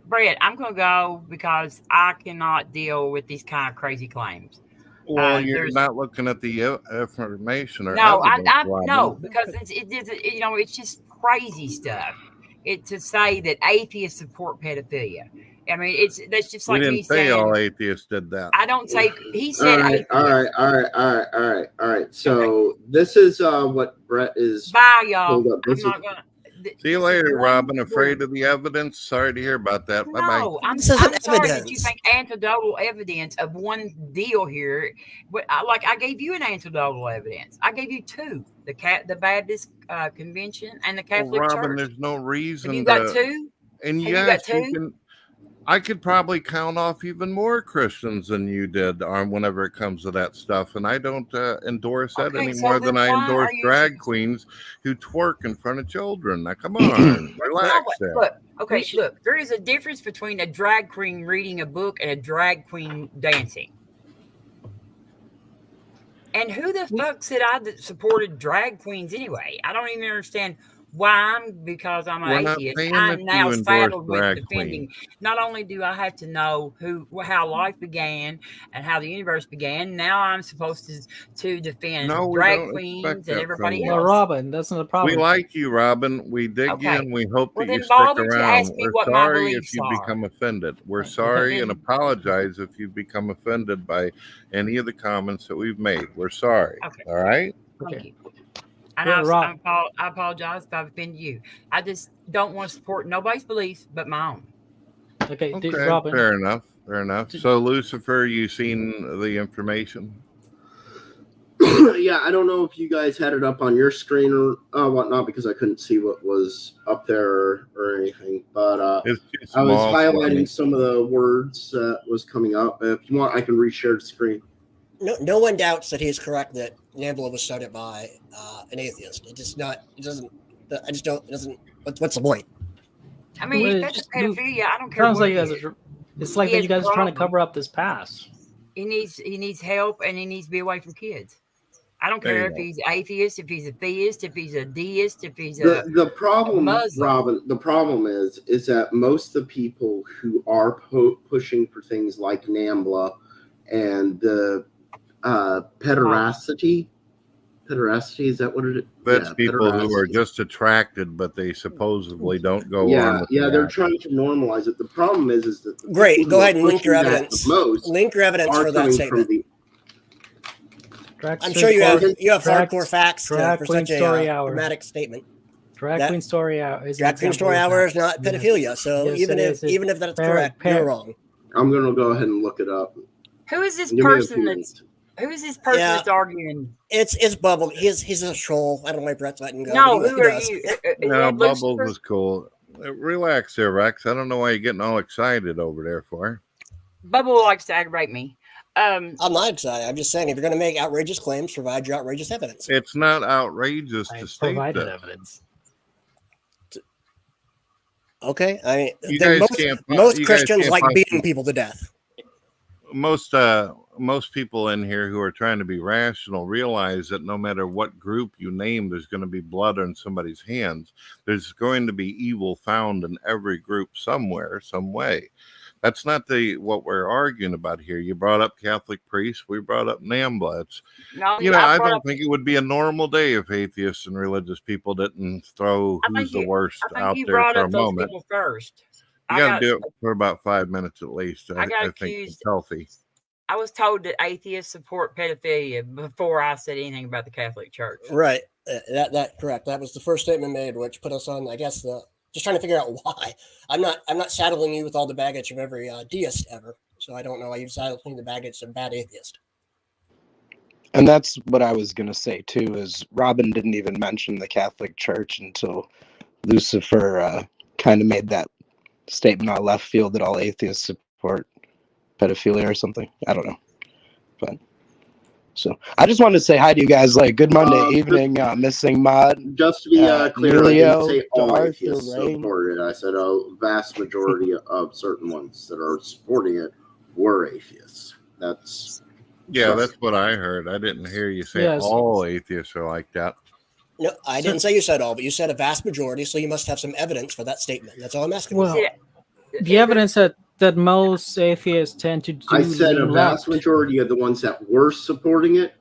Brett, I'm gonna go because I cannot deal with these kind of crazy claims. Well, you're there's- not looking at the information or No, evidence, Robin. no, because it's just crazy stuff. To say that atheists support pedophilia. I mean, that's just like we me didn't say saying. all atheists did that. I don't say he said. All right. So this is what Brett is. Bye, y'all. Hold up. I'm This is- not gonna. See you later, Robin. Afraid of the evidence? Sorry to hear about that. Bye bye. No, I'm This isn't sorry that you evidence. think anecdotal evidence of one deal here. I gave you an anecdotal evidence. I gave you two: the Baptist Convention and the Catholic Robin, Church. there's no reason. Have you got two? And Have you yes, got two? can. I could probably count off even more Christians than you did whenever it comes to that stuff, and I don't endorse that Okay, any so more than then I why endorse are you- drag queens who twerk in front of children. Now, come on, relax there. Look. There is a difference between a drag queen reading a book and a drag queen dancing. And who the fuck said I supported drag queens anyway? I don't even understand why. Because I'm We're an not atheist, saying I'm that now you endorse saddled with drag defending. queens. Not only do I have to know how life began and how the universe began, now I'm supposed to defend No, we drag don't queens expect and that everybody from Well, else. Robin, that's not a problem. We like you, Robin. We dig you, Okay. and we hope Well, that you then stick bother to around. ask me We're what my sorry if beliefs you are. become offended. We're Okay. sorry and apologize if you become offended by any of the comments that we've made. We're sorry. Okay. All right? Thank Okay. you. And Well, I apologize if I've offended you. I just don't want to support nobody's beliefs but my own. Okay, Okay, Robin. fair enough. So, Lucifer, you seen the information? Yeah, I don't know if you guys had it up on your screen or whatnot, because I couldn't see what was up there or anything. But I was highlighting some of the words that was coming up. If you want, I can reshare the screen. No one doubts that he is correct that NAMBLA was started by an atheist. It just not. It doesn't. I just don't. It doesn't. What's the point? I mean, if that's pedophilia, I don't care. Sounds what like it's like that you guys are trying to cover up this past. He needs help, and he needs to be away from kids. I don't care if he's atheist, if he's a theist, if he's a deist, if he's the problem, Muslim. Robin. The problem is that most of the people who are pushing for things like NAMBLA and the pederasty. Pederasty, is that what it is? That's people who are just attracted, but they supposedly don't go on. Yeah, they're trying to normalize it. The problem is that great. Go ahead and link your evidence. Link your evidence for that statement. I'm sure you have hardcore facts for such a dramatic statement. Drag Queen Story Hour. Drag Queen Story Hour is not pedophilia. So even if that's correct, you're wrong. I'm going to go ahead and look it up. Who is this person that's arguing? It's Bubble. He's a troll. I don't know why Brett's letting go. No, who are you? No, Bubbles was cool. Relax there, Rex. I don't know why you're getting all excited over there for. Bubble likes to aggravate me. I'm not excited. I'm just saying, if you're going to make outrageous claims, provide your outrageous evidence. It's not outrageous to state that. Evidence. Okay, I mean, most Christians like beating people to death. Most people in here who are trying to be rational realize that no matter what group you name, there's going to be blood on somebody's hands. There's going to be evil found in every group somewhere, some way. That's not what we're arguing about here. You brought up Catholic priests. We brought up NAMBLA. I don't think it would be a normal day if atheists and religious people didn't throw who's the worst out there for a moment. First. You got to do it for about 5 minutes at least. I think it's healthy. I was told that atheists support pedophilia before I said anything about the Catholic Church. Right. That correct. That was the first statement made, which put us on, I guess, just trying to figure out why. I'm not saddling you with all the baggage of every deist ever, so I don't know why you've saddled me the baggage of bad atheist. And that's what I was going to say, too, is Robin didn't even mention the Catholic Church until Lucifer kind of made that statement out of left field that all atheists support pedophilia or something. I don't know. But so I just wanted to say hi to you guys. Like, good Monday evening, missing mod. Just to be clear, I didn't say all atheists supported it. I said a vast majority of certain ones that are supporting it were atheists. That's what I heard. I didn't hear you say all atheists are like that. No, I didn't say you said all, but you said a vast majority, so you must have some evidence for that statement. That's all I'm asking. Well, the evidence that most atheists tend to do. I said a vast majority of the ones that were supporting it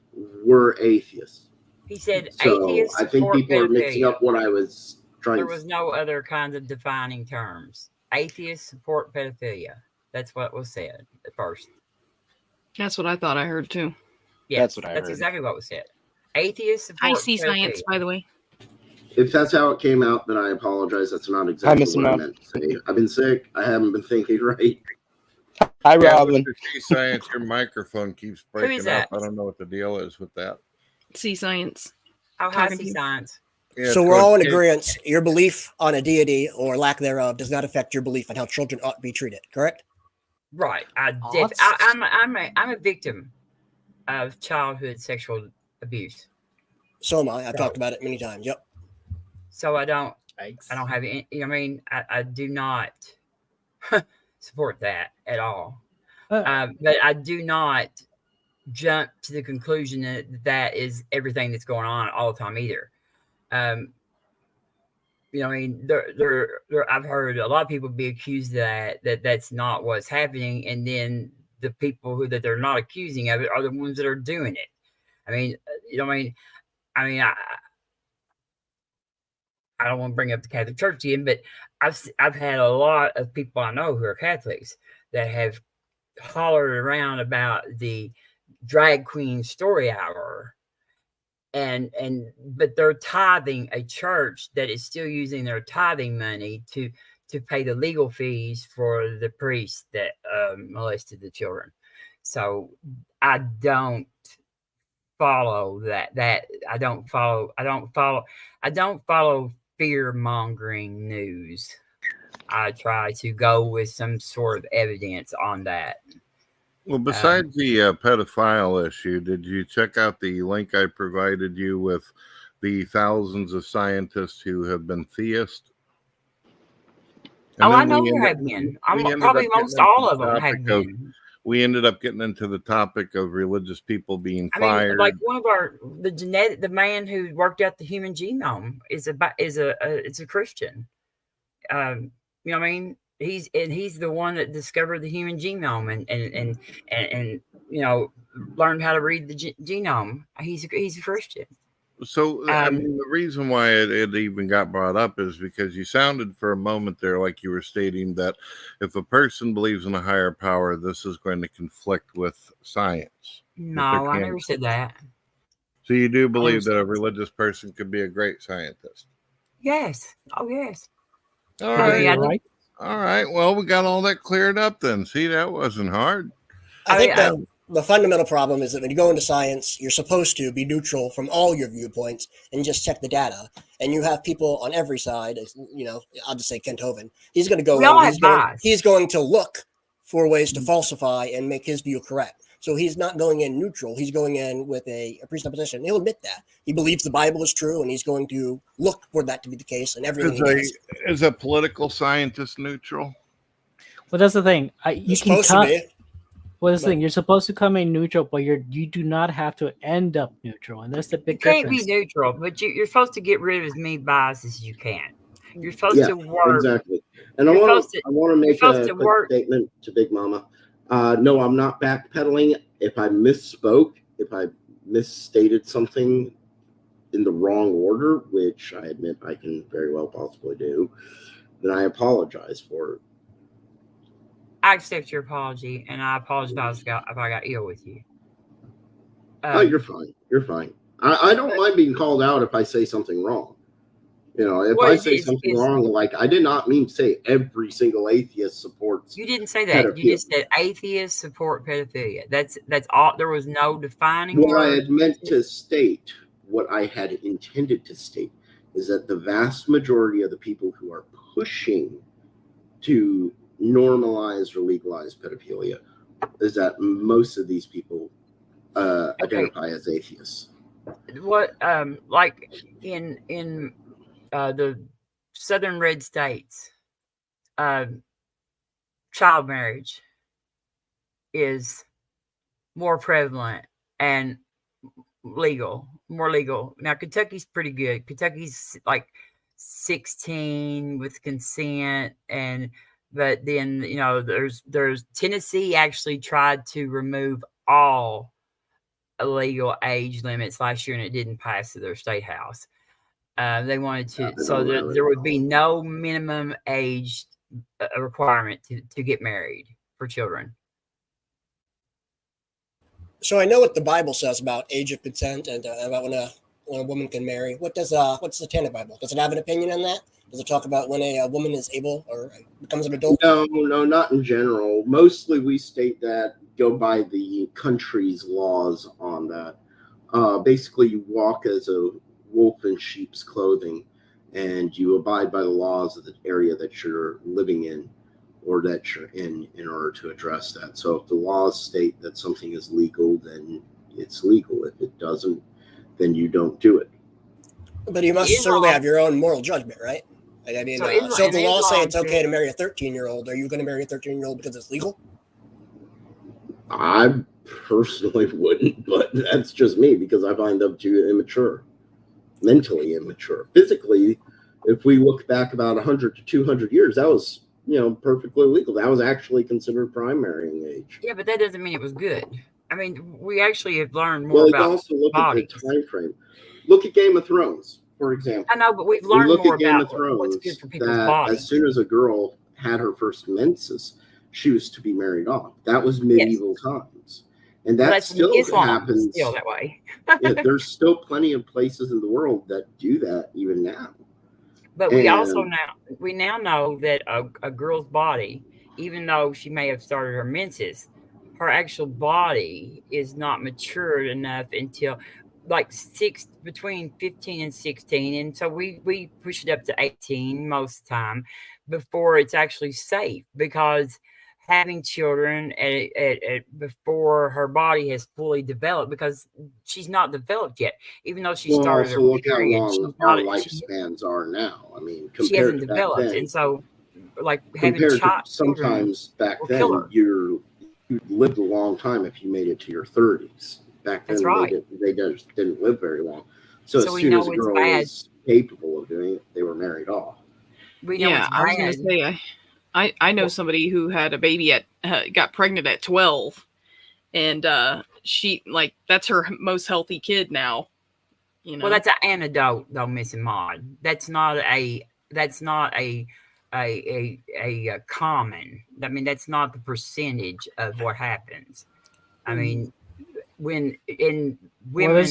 were atheists. He said atheists. I think people are mixing up what I was trying. There was no other kinds of defining terms. Atheists support pedophilia. That's what was said at first. That's what I thought I heard too. Yes, that's what I heard. That's exactly what was said. Atheists support I see pedophilia. Science, by the way. If that's how it came out, then I apologize. That's not exactly what I meant to say. I've been sick. I haven't been thinking right. Hi, Robin. Science, your microphone keeps breaking up. I don't know what the deal is with that. See Science. Oh, hi, See Science. Yeah, so we're all in agreement. Your belief on a deity or lack thereof does not affect your belief on how children ought to be treated. Correct? Right. I'm a victim of childhood sexual abuse. So am I. I've talked about it many times. Yep. So I don't have any, I do not support that at all. But I do not jump to the conclusion that is everything that's going on all the time either. I've heard a lot of people be accused that that's not what's happening. And then the people that they're not accusing of it are the ones that are doing it. I don't want to bring up the Catholic Church again, but I've had a lot of people I know who are Catholics that have hollered around about the Drag Queen Story Hour, but they're tithing a church that is still using their tithing money to pay the legal fees for the priest that molested the children. So I don't follow that I don't follow fear mongering news. I try to go with some sort of evidence on that. Well, besides the pedophile issue, did you check out the link I provided you with the thousands of scientists who have been theists? I know there have been. Probably most all of them have been. We ended up getting into the topic of religious people being fired. Mean, like one of the man who worked out the human genome is a Christian. You know what I mean? He's the one that discovered the human genome and you know, learned how to read the genome. He's a Christian. So I mean, the reason why it even got brought up is because you sounded for a moment there like you were stating that if a person believes in a higher power, this is going to conflict with science. No, I never said that. So you do believe that a religious person could be a great scientist? Yes. Oh, yes. All right. All right. Well, we got all that cleared up then. See, that wasn't hard. I think that the fundamental problem is that when you go into science, you're supposed to be neutral from all your viewpoints and just check the data. And you have people on every side. You know, I'll just say Kent Hovind. He's going to go in. He's going to look for ways to falsify and make his view correct. So he's not going in neutral. He's going in with a presupposition. He'll admit that. He believes the Bible is true, and he's going to look for that to be the case. And everything is a political scientist neutral? Well, that's the thing. You're supposed to be. Well, that's the thing. You're supposed to come in neutral, but you do not have to end up neutral, and that's the big difference. You can't be neutral, but you're supposed to get rid of as many biases as you can. You're supposed to work. Exactly. And I want to make a quick statement to Big Mama. No, I'm not backpedaling. If I misspoke, if I misstated something in the wrong order, which I admit I can very well possibly do, then I apologize for it. I accept your apology, and I apologize if I got ill with you. Oh, you're fine. You're fine. I don't mind being called out if I say something wrong. You know, if I say something wrong, like I did not mean to say every single atheist supports. You didn't say that. You just said atheists support pedophilia. That's all. There was no defining. What I had meant to state, what I had intended to state, is that the vast majority of the people who are pushing to normalize or legalize pedophilia is that most of these people identify as atheists. What like in the southern red states, child marriage is more prevalent and more legal. Now Kentucky's pretty good. Kentucky's like 16 with consent, but then, you know, there's Tennessee actually tried to remove all illegal age limits last year, and it didn't pass to their state house. They wanted to, so there would be no minimum age requirement to get married for children. So I know what the Bible says about age of consent and about when a woman can marry. What's the Satanic Bible? Does it have an opinion on that? Does it talk about when a woman is able or becomes an adult? No, not in general. Mostly we state that, go by the country's laws on that. Basically, you walk as a wolf in sheep's clothing, and you abide by the laws of the area that you're living in or that you're in order to address that. So if the laws state that something is legal, then it's legal. If it doesn't, then you don't do it. But you must certainly have your own moral judgment, right? I mean, so if the laws say it's okay to marry a 13-year-old, are you going to marry a 13-year-old because it's legal? I personally wouldn't, but that's just me because I find them too immature, mentally immature. Physically, if we look back about 100 to 200 years, that was, you know, perfectly legal. That was actually considered prime marrying age. Yeah, but that doesn't mean it was good. I mean, we actually have learned more about also look at the time frame. Look at Game of Thrones, for example. I know, but we've learned more about what's good for people's bodies. As soon as a girl had her first menses, she was to be married off. That was medieval times. And that still happens. Still that way. Yeah, there's still plenty of places in the world that do that even now. But we now know that a girl's body, even though she may have started her menses, her actual body is not matured enough until like between 15 and 16, and so we push it up to 18 most of the time before it's actually safe, because having children before her body has fully developed, because she's not developed yet, even though she started also her look how period, long our lifespans are now. I mean, she hasn't compared to back developed, then, and so like having compared to children sometimes back will kill then, her. you lived a long time if you made it to your 30s. Back then, That's right. they just didn't live very long. So as we soon know as a it's girl bad. was capable of doing it, they were married off. We know it's I was going bad. to say, I know somebody who had a baby got pregnant at 12, and she that's her most healthy kid now. You know? Well, that's an antidote, though, Missing Mod. That's not a common. I mean, that's not the percentage of what happens. I mean, when in women, well,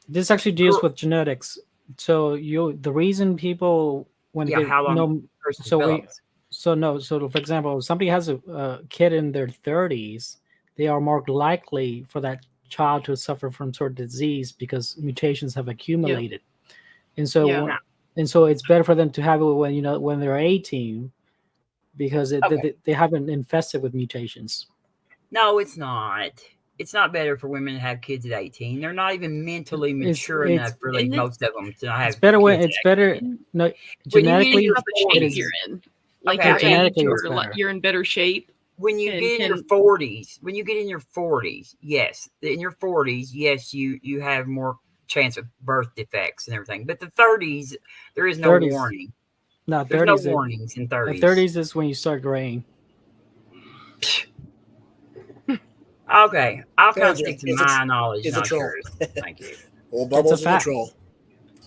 this actually deals with genetics. So the reason people when they get how long so for example, if somebody has a kid in their 30s, they are more likely for that child to suffer from sort of disease because mutations have accumulated. And so it's better for them to have it when they're 18, because they haven't infested with mutations. No, it's not. It's not better for women to have kids at 18. They're not even mentally mature enough, really, most of them, to have it's better when kids it's better no, genetically you're in. Like you're in better shape. When you get in your 40s, yes, in your 40s, yes, you have more chance of birth defects and everything. But the 30s, there is no warning. No, there's no warnings in 30s. The 30s is when you start graying. Okay, I'll kind of stick to my knowledge, It's not a troll. yours. Thank you. Well, Bubbles is a troll.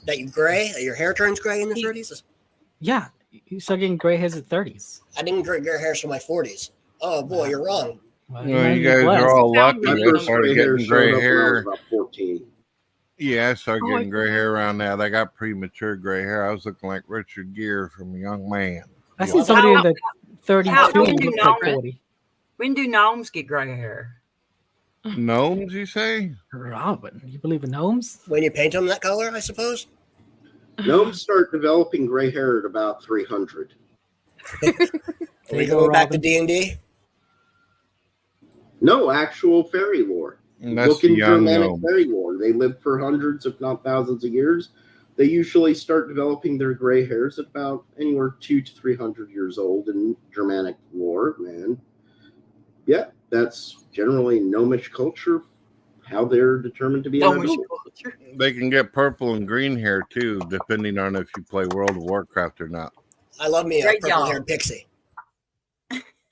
That you gray? Your hair turns gray in the 30s? Yeah, you start getting gray hairs at 30s. I didn't get gray hairs till my 40s. Oh boy, you're wrong. Well, you guys are all lucky. I started getting gray hair. About 14. Yeah, I started getting gray hair around that. I got premature gray hair. I was looking like Richard Gere from a young man. I see somebody in the 32 when do look like 40. When do gnomes get gray hair? Gnomes, you say? Robin, you believe in gnomes? When you paint them that color, I suppose. Gnomes start developing gray hair at about 300. Are we going back to D&D? No, actual fairy lore. Look in Germanic fairy lore. They live for hundreds, if not thousands of years. They usually start developing their gray hairs at about anywhere 200 to 300 years old in Germanic lore, man. Yeah, that's generally gnomish culture, how they're determined to be an adult. They can get purple and green hair too, depending on if you play World of Warcraft or not. I love me a purple-haired pixie.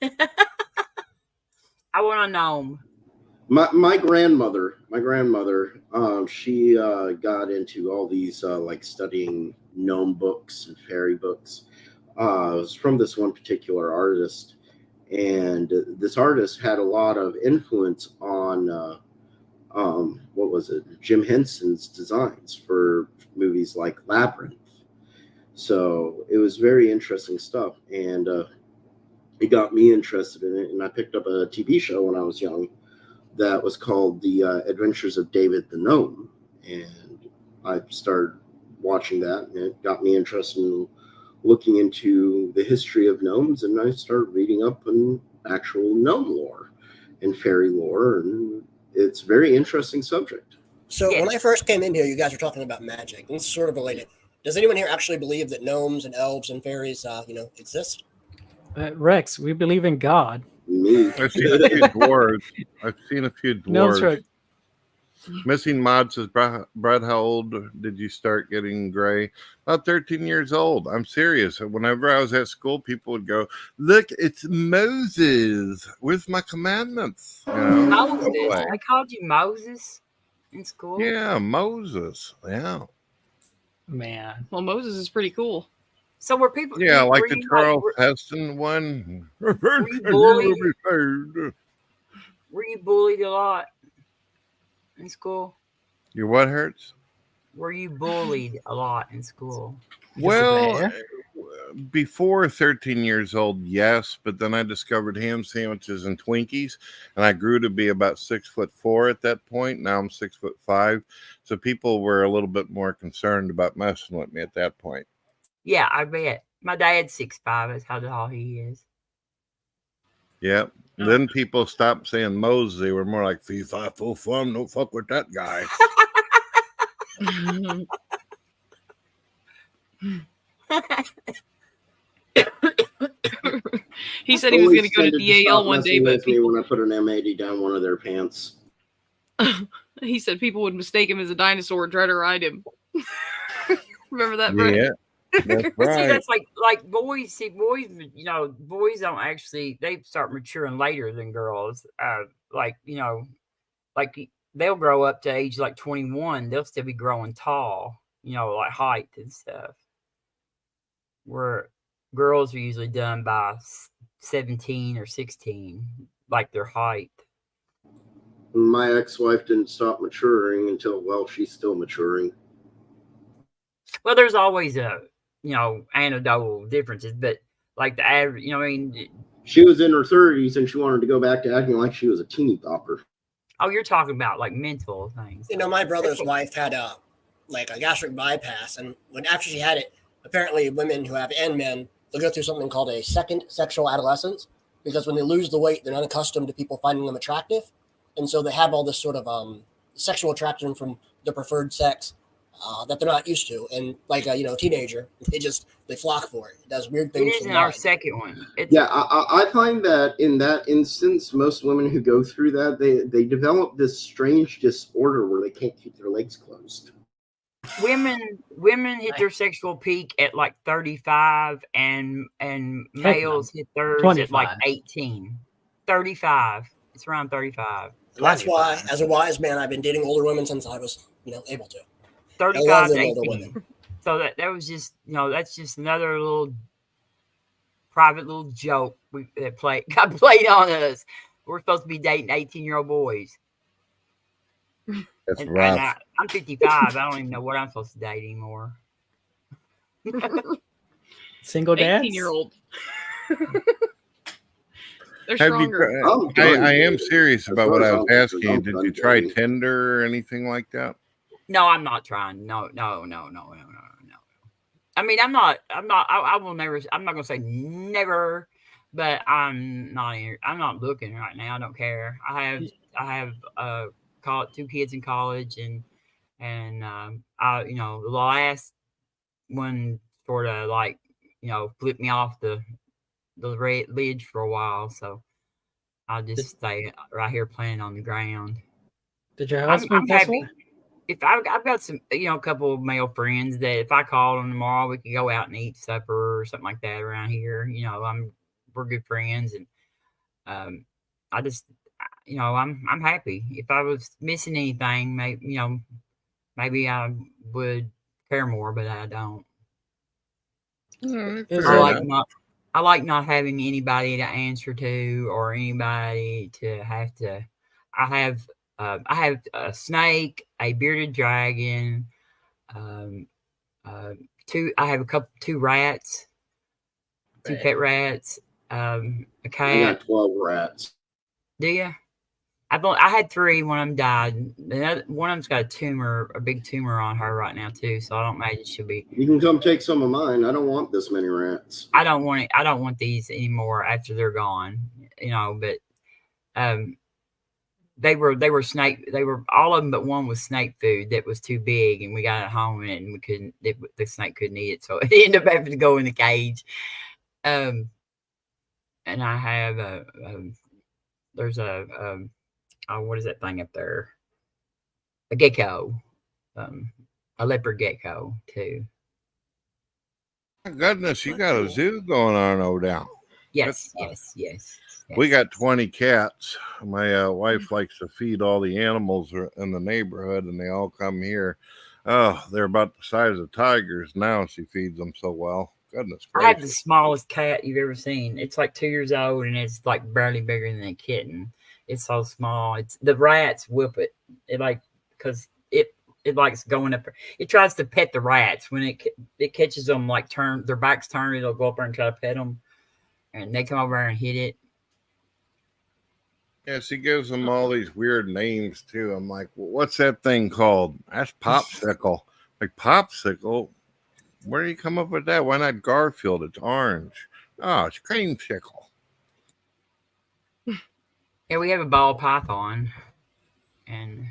I want a gnome. My grandmother, she got into all these like studying gnome books and fairy books. It was from this one particular artist, and this artist had a lot of influence on what was it, Jim Henson's designs for movies like Labyrinth. So it was very interesting stuff, and it got me interested in it. And I picked up a TV show when I was young that was called The Adventures of David the Gnome, and I started watching that, and it got me interested in looking into the history of gnomes, and I started reading up on actual gnome lore and fairy lore, and it's a very interesting subject. So when I first came in here, you guys were talking about magic, and it's sort of related. Does anyone here actually believe that gnomes and elves and fairies, exist? Rex, we believe in God. I've seen a few dwarves. No, that's right. Missing Mod says, Brett, how old did you start getting gray? About 13 years old. I'm serious. Whenever I was at school, people would go, "Look, it's Moses. Where's my commandments?" You know? Moses. I called you Moses in school. Yeah, Moses. Yeah. Man. Well, Moses is pretty cool. So were people? Yeah, like the Charles Heston one. Were you bullied a lot in school? Your what hurts? Were you bullied a lot in school? Well, before 13 years old, yes, but then I discovered ham sandwiches and Twinkies, and I grew to be about 6'4" at that point. Now I'm 6'5", so people were a little bit more concerned about messing with me at that point. Yeah, I bet. My dad's 6'5". That's how tall he is. Yep. And then people stopped saying Moses. They were more like, fee, fi, fo, fum, no fuck with that guy. He said he was going to go to DAL one day, but people... when I put an M80 down one of their pants. He said people would mistake him as a dinosaur and try to ride him. Remember that, Brett? Yeah. That's right. See, that's like boys. See, boys, you know, boys don't actually, they start maturing later than girls. Like, you know, like they'll grow up to age like 21. They'll still be growing tall, you know, like height and stuff. Where girls are usually done by 17 or 16, like their height. My ex-wife didn't stop maturing until, well, she's still maturing. Well, there's always a, you know, anecdotal differences, but like the average, you know, I mean, she was in her 30s and she wanted to go back to acting like she was a teeny bopper. Oh, you're talking about like mental things. You know, my brother's wife had a gastric bypass, and after she had it, apparently women who have and men, they'll go through something called a second sexual adolescence, because when they lose the weight, they're unaccustomed to people finding them attractive, and so they have all this sort of sexual attraction from the preferred sex that they're not used to, and like a teenager, they flock for it. It does weird things. It is in our second one. I find that in that instance, most women who go through that, they develop this strange disorder where they can't keep their legs closed. Women hit their sexual peak at like 35, and males hit theirs 25. At like 18. 35. It's around 35. That's why, as a wise man, I've been dating older women since I was, able to. 35 to 18. So that was just, that's just another little private little joke that got played on us. We're supposed to be dating 18-year-old boys. That's rough. And I'm 55. I don't even know what I'm supposed to date anymore. Single dads? 18-year-old. They're Have stronger. I am serious about what I was asking you. Did you try Tinder or anything like that? No, I'm not trying. No. I mean, I will never, I'm not going to say never, but I'm not looking right now. I don't care. I have 2 kids in college, and the last one sort of like, flipped me off the ledge for a while. So I'll just stay right here playing on the ground. Did your husband? I'm happy. If I've got some, a couple of male friends that if I called them tomorrow, we could go out and eat supper or something like that around here. We're good friends, and I just, I'm happy. If I was missing anything, maybe I would care more, but I don't. I like not having anybody to answer to or anybody to have to. I have a snake, a bearded dragon, I have 2 rats, 2 pet rats, a cat. I got 12 rats. Do you? I had 3. One of them died. One of them's got a big tumor on her right now too. So I don't imagine she'll be. You can come take some of mine. I don't want this many rats. I don't want it. I don't want these anymore after they're gone. But they were snake. They were all of them, but one was snake food that was too big, and we got it home and we couldn't. The snake couldn't eat it, so it ended up having to go in the cage. And I have there's what is that thing up there? A gecko, a leopard gecko too. My goodness, you got a zoo going on over there. Yes. We got 20 cats. My wife likes to feed all the animals in the neighborhood, and they all come here. Oh, they're about the size of tigers now. She feeds them so well. Goodness gracious. I have the smallest cat you've ever seen. It's like 2 years old, and it's like barely bigger than a kitten. It's so small. It's the rats whip it. Because it likes going up. It tries to pet the rats when it catches them like their backs turned. It'll go up there and try to pet them, and they come over and hit it. Yeah, she gives them all these weird names too. I'm like, well, what's that thing called? That's popsicle. Like popsicle. Where do you come up with that? Why not Garfield? It's orange. Oh, it's creamsicle. Yeah, we have a ball python and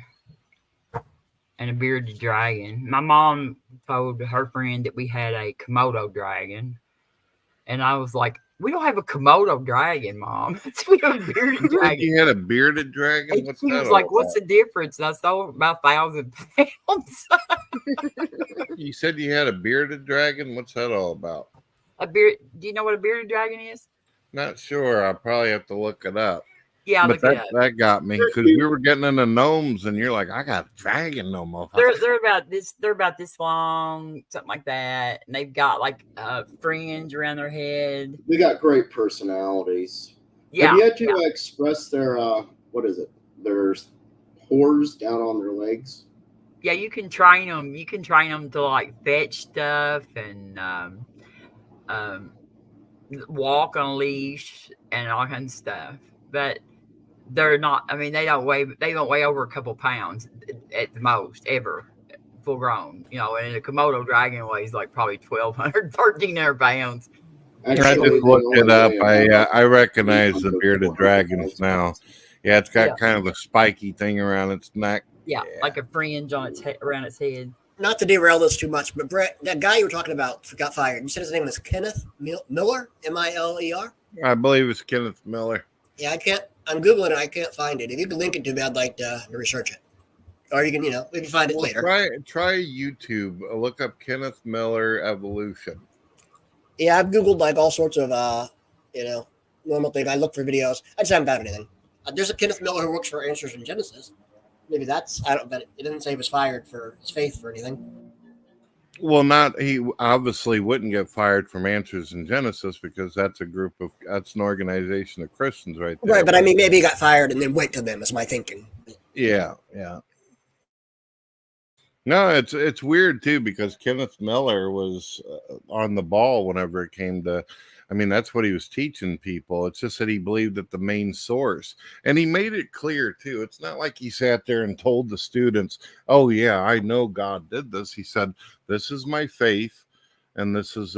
a bearded dragon. My mom told her friend that we had a Komodo dragon, and I was like, "We don't have a Komodo dragon, Mom. We have a bearded dragon." You had a bearded dragon? And she was like, "What's the difference?" And I sold about 1,000 pounds. You said you had a bearded dragon? What's that all about? Do you know what a bearded dragon is? Not sure. I'll probably have to look it up. Yeah, but that got me because we were getting into gnomes, and you're like, I got a dragon gnome. They're about this. They're about this long, something like that, and they've got like fringe around their head. They got great personalities. Yeah, have you had to express their what is it? Their pores down on their legs. Yeah, you can train them. You can train them to like fetch stuff and walk on a leash and all kinds of stuff, but they're not. I mean, they don't weigh over a couple pounds at the most ever, full grown. You know, and a Komodo dragon weighs like probably 1,200, 1,300 pounds. I just looked it up. I recognize the bearded dragons now. Yeah, it's got kind of a spiky thing around its neck. Yeah, like a fringe on around its head. Not to derail this too much, but Brett, that guy you were talking about got fired. You said his name was Kenneth Miller, Miller. I believe it's Kenneth Miller. Yeah, I'm Googling it. I can't find it. If you can link it to me, I'd like to research it. Or you can, we can find it later. Try YouTube. Look up Kenneth Miller evolution. Yeah, I've Googled like all sorts of, normal things. I look for videos. I just haven't found anything. There's a Kenneth Miller who works for Answers in Genesis. Maybe but it didn't say he was fired for his faith or anything. Well, he obviously wouldn't get fired from Answers in Genesis because that's an organization of Christians right there. Right, but I mean, maybe he got fired and then went to them is my thinking. Yeah. No, it's weird too because Kenneth Miller was on the ball whenever it came to, I mean, that's what he was teaching people. It's just that he believed that the main source, and he made it clear too. It's not like he sat there and told the students, "Oh yeah, I know God did this." He said, "This is my faith, and this is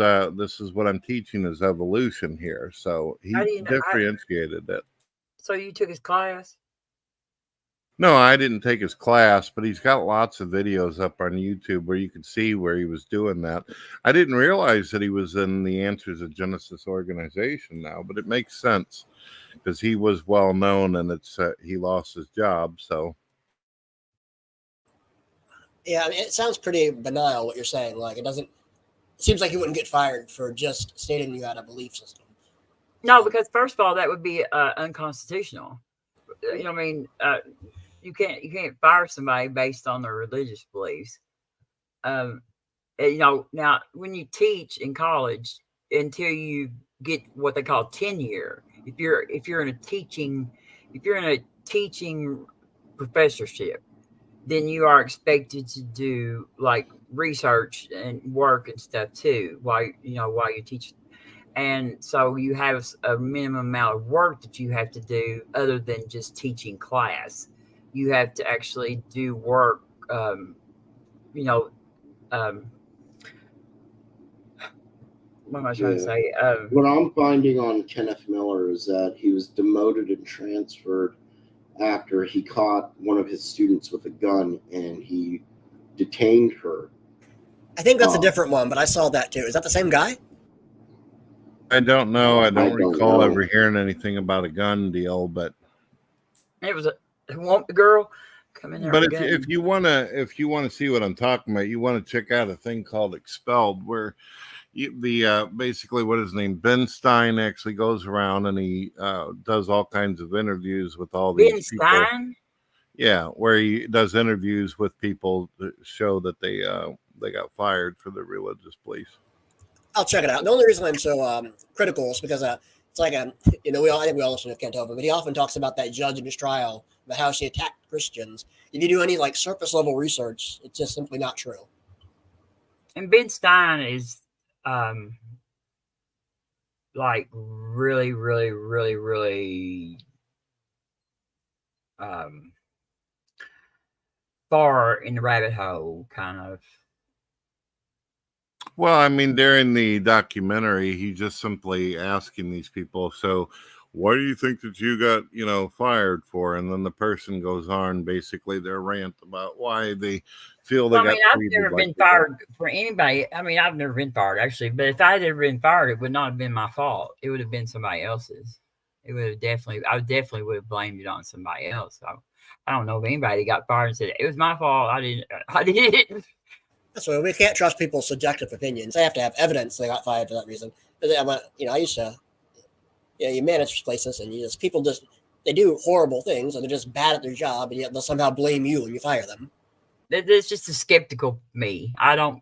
what I'm teaching is evolution here." So he differentiated it. So you took his class? No, I didn't take his class, but he's got lots of videos up on YouTube where you can see where he was doing that. I didn't realize that he was in the Answers of Genesis organization now, but it makes sense because he was well known and he lost his job. So, yeah, I mean, it sounds pretty banal what you're saying. Like it seems like you wouldn't get fired for just stating you had a belief system. No, because first of all, that would be unconstitutional. You know what I mean? You can't fire somebody based on their religious beliefs. Now when you teach in college, until you get what they call tenure, if you're in a teaching professorship, then you are expected to do like research and work and stuff too while you teach. And so you have a minimum amount of work that you have to do other than just teaching class. You have to actually do work, what am I trying to say? What I'm finding on Kenneth Miller is that he was demoted and transferred after he caught one of his students with a gun and he detained her. I think that's a different one, but I saw that too. Is that the same guy? I don't know. I don't recall ever hearing anything about a gun deal, but it was want the girl come in there. But if you want to see what I'm talking about, you want to check out a thing called Expelled, where basically what his name Ben Stein actually goes around and he does all kinds of interviews with all these people. Ben Stein? Yeah, where he does interviews with people that show that they got fired for their religious beliefs. I'll check it out. The only reason I'm so critical is because It's like I think we all listen to Kentova, but he often talks about that judge in his trial, about how she attacked Christians. If you do any like surface level research, it's just simply not true. And Ben Stein is like really, really, really, really far in the rabbit hole, kind of. Well, I mean, during the documentary, he just simply asking these people, so what do you think that you got, fired for? And then the person goes on basically their rant about why they feel they got I've never been fired for anybody. I mean, I've never been fired actually, but if I had ever been fired, it would not have been my fault. It would have been somebody else's. I definitely would have blamed it on somebody else. I don't know of anybody that got fired and said it was my fault. I did it. So we can't trust people's subjective opinions. They have to have evidence they got fired for that reason. But I used to, you manage places and people they do horrible things and they're just bad at their job, and yet they'll somehow blame you when you fire them. It's just a skeptical me. I don't,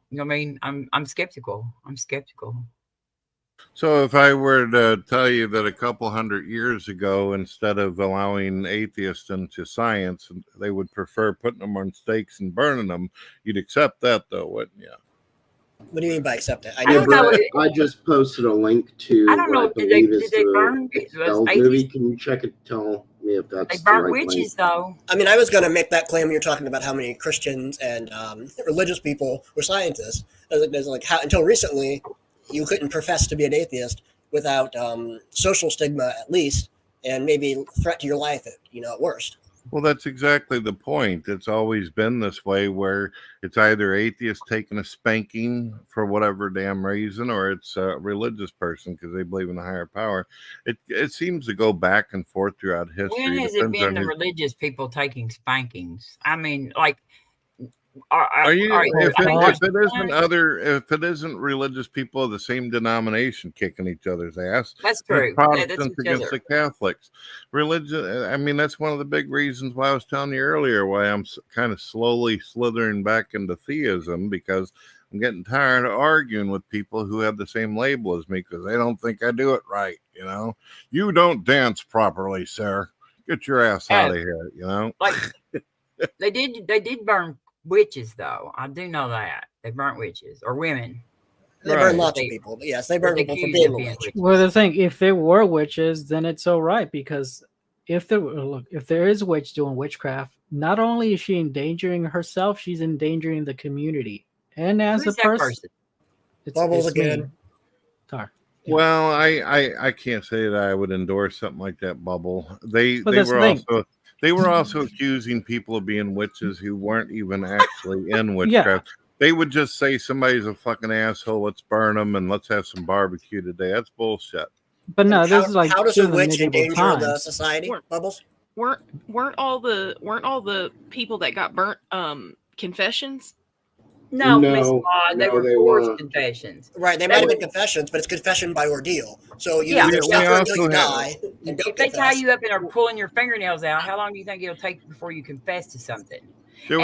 I'm skeptical. I'm skeptical. So if I were to tell you that a couple hundred years ago, instead of allowing atheists into science, they would prefer putting them on stakes and burning them, you'd accept that though, wouldn't you? What do you mean by accept it? I just posted a link to I don't know. Did they burn movie? Can you check it? Tell me if that's they burnt the right witches link. though. I mean, I was going to make that claim when you're talking about how many Christians and religious people were scientists. There's like how until recently you couldn't profess to be an atheist without social stigma at least, and maybe threat to your life at worst. Well, that's exactly the point. It's always been this way, where it's either atheist taking a spanking for whatever damn reason, or it's a religious person because they believe in a higher power. It seems to go back and forth throughout history. When has it been the religious people taking spankings? I mean, like, if it isn't religious people of the same denomination kicking each other's ass, that's true. Protestants against the Catholics. Religion. I mean, that's one of the big reasons why I was telling you earlier why I'm kind of slowly slithering back into theism, because I'm getting tired of arguing with people who have the same label as me because they don't think I do it right. You don't dance properly, sir. Get your ass out of here. Like they did burn witches, though. I do know that they burnt witches or women. They burn lots of people, but yes, they burn people for being witches. Well, the thing, if they were witches, then it's all right, because if there is a witch doing witchcraft, not only is she endangering herself, she's endangering the community. And as a person, Bubbles again. Tar. Yeah. Well, I can't say that I would endorse something like that, Bubble. They were also accusing people of being witches who weren't even actually in witchcraft. Yeah. They would just say somebody's a fucking asshole, let's burn them and let's have some barbecue today. That's bullshit. But no, this is like how does a witch endanger the society? Bubbles? Weren't all the people that got burnt confessions? No, Miss Law, they were forced confessions. Right, they might have been confessions, but it's confession by ordeal. So you suffer until you die. And don't if they tie you up and are pulling your fingernails out, how long do you think it'll take before you confess to something? There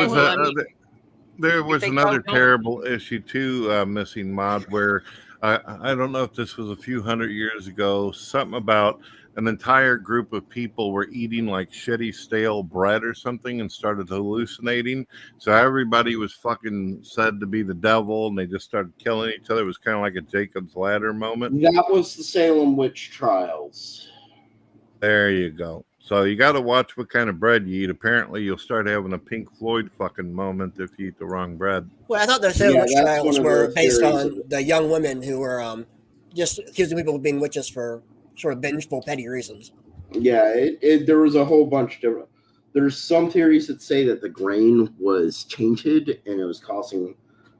was another terrible issue too, Missing Mod, where I don't know if this was a few hundred years ago, something about an entire group of people were eating like shitty stale bread or something and started hallucinating. So everybody was fucking said to be the devil, and they just started killing each other. It was kind of like a Jacob's Ladder moment. That was the Salem witch trials. There you go. So you got to watch what kind of bread you eat. Apparently, you'll start having a Pink Floyd fucking moment if you eat the wrong bread. Well, I thought the Salem witch trials were based on the young women who were just accusing people of being witches for sort of vengeful, petty reasons. Yeah, there was a whole bunch of different. There's some theories that say that the grain was tainted and it was causing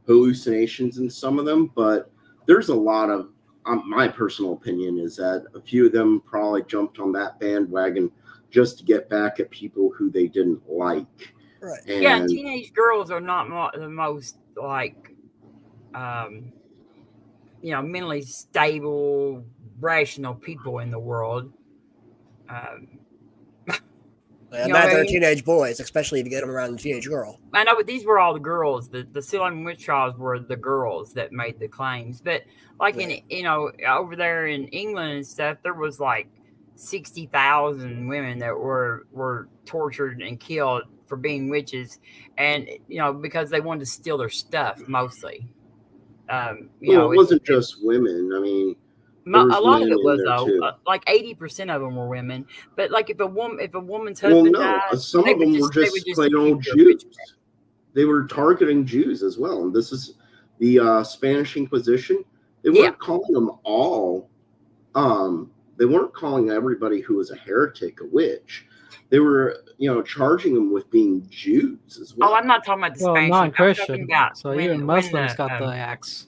hallucinations in some of them, but there's a lot of. My personal opinion is that a few of them probably jumped on that bandwagon just to get back at people who they didn't like. Right. And teenage girls are not the most like, mentally stable, rational people in the world. And now they're teenage boys, especially if you get them around a teenage girl. I know, but these were all the girls. The Salem witch trials were the girls that made the claims. But like in over there in England and stuff, there was like 60,000 women that were tortured and killed for being witches, and because they wanted to steal their stuff mostly. It wasn't just women. I mean, a lot of it was though. Like 80% of them were women. But like if a woman's husband died, some of them were just plain old Jews. They were targeting Jews as well. And this is the Spanish Inquisition. They weren't calling them all. They weren't calling everybody who was a heretic a witch. They were, charging them with being Jews as well. Oh, I'm not talking about the Spanish. Non-Christian. So even Muslims got the axe.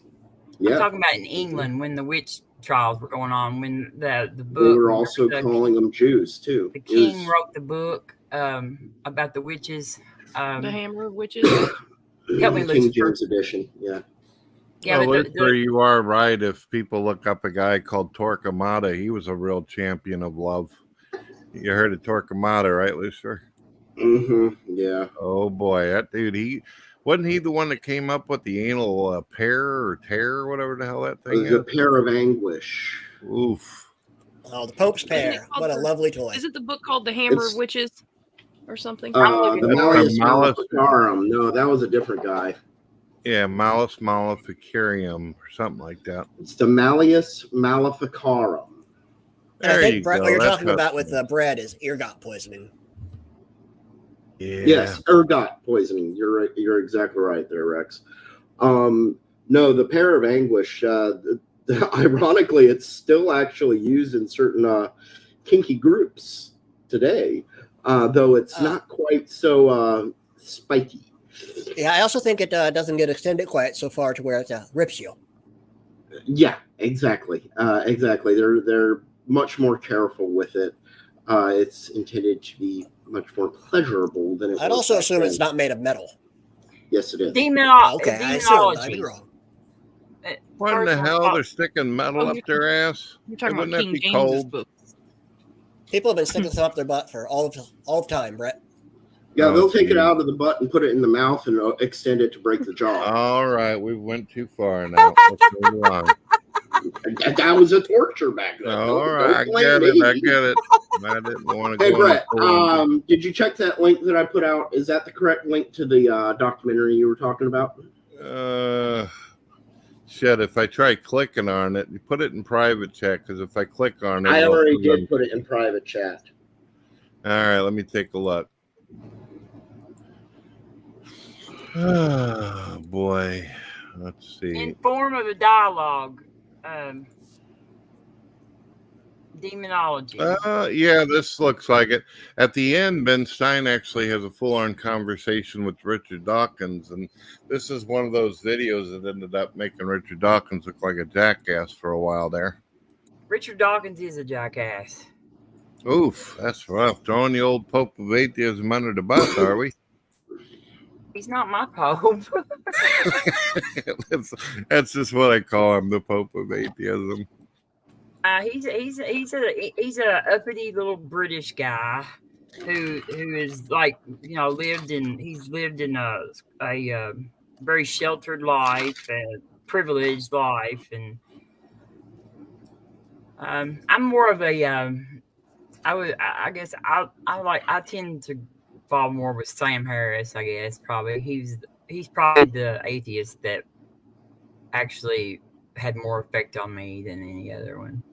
I'm talking about in England when the witch trials were going on, when the book. They were also calling them Jews too. The Keane wrote the book about the witches. The Hammer of Witches. King James edition. Yeah. Yeah, Lucifer, you are right. If people look up a guy called Torquemada, he was a real champion of love. You heard of Torquemada, right, Lucifer? Mm-hmm. Yeah. Oh boy, that dude. Wasn't he the one that came up with the anal pear or tear or whatever the hell that thing is? The pear of anguish. Oof. Oh, the Pope's pear. What a lovely toy. Is it the book called The Hammer of Witches or something? The Malleus Maleficarum. No, that was a different guy. Yeah, Malleus Maleficarium or something like that. It's the Malleus Maleficarum. I think, Brett, what you're talking about with bread is ergot poisoning. Yeah. Yes, ergot poisoning. You're exactly right there, Rex. No, the pear of anguish. Ironically, it's still actually used in certain kinky groups today, though it's not quite so spiky. Yeah, I also think it doesn't get extended quite so far to where it rips you. Yeah, exactly. Exactly. They're much more careful with it. It's intended to be much more pleasurable than it was. I'd also assume it's not made of metal. Yes, it is. Okay, I assume. I'd be wrong. What in the hell? They're sticking metal up their ass? You're talking Wouldn't about that King be James's cold? books. People have been sticking stuff up their butt for all of time, Brett. Yeah, they'll take it out of the butt and put it in the mouth and extend it to break the jaw. All right, we went too far now. Let's move on. That was a torture back then. All right, I get it. I didn't want to Hey, go. Brett, did you check that link that I put out? Is that the correct link to the documentary you were talking about? Shit, if I try clicking on it, you put it in private chat, because if I click on it... I already did put it in private chat. All right, let me take a look. Oh, boy. Let's see. In form of a dialogue. Demonology. Yeah, this looks like it. At the end, Ben Stein actually has a full-on conversation with Richard Dawkins, and this is one of those videos that ended up making Richard Dawkins look like a jackass for a while there. Richard Dawkins is a jackass. Oof, that's rough. Throwing the old Pope of Atheism under the bus, are we? He's not my Pope. That's just what I call him, the Pope of Atheism. He's a uppity little British guy who is like lived in a very sheltered life, a privileged life, and I'm more of a I tend to fall more with Sam Harris. I guess probably he's probably the atheist that actually had more effect on me than any other one.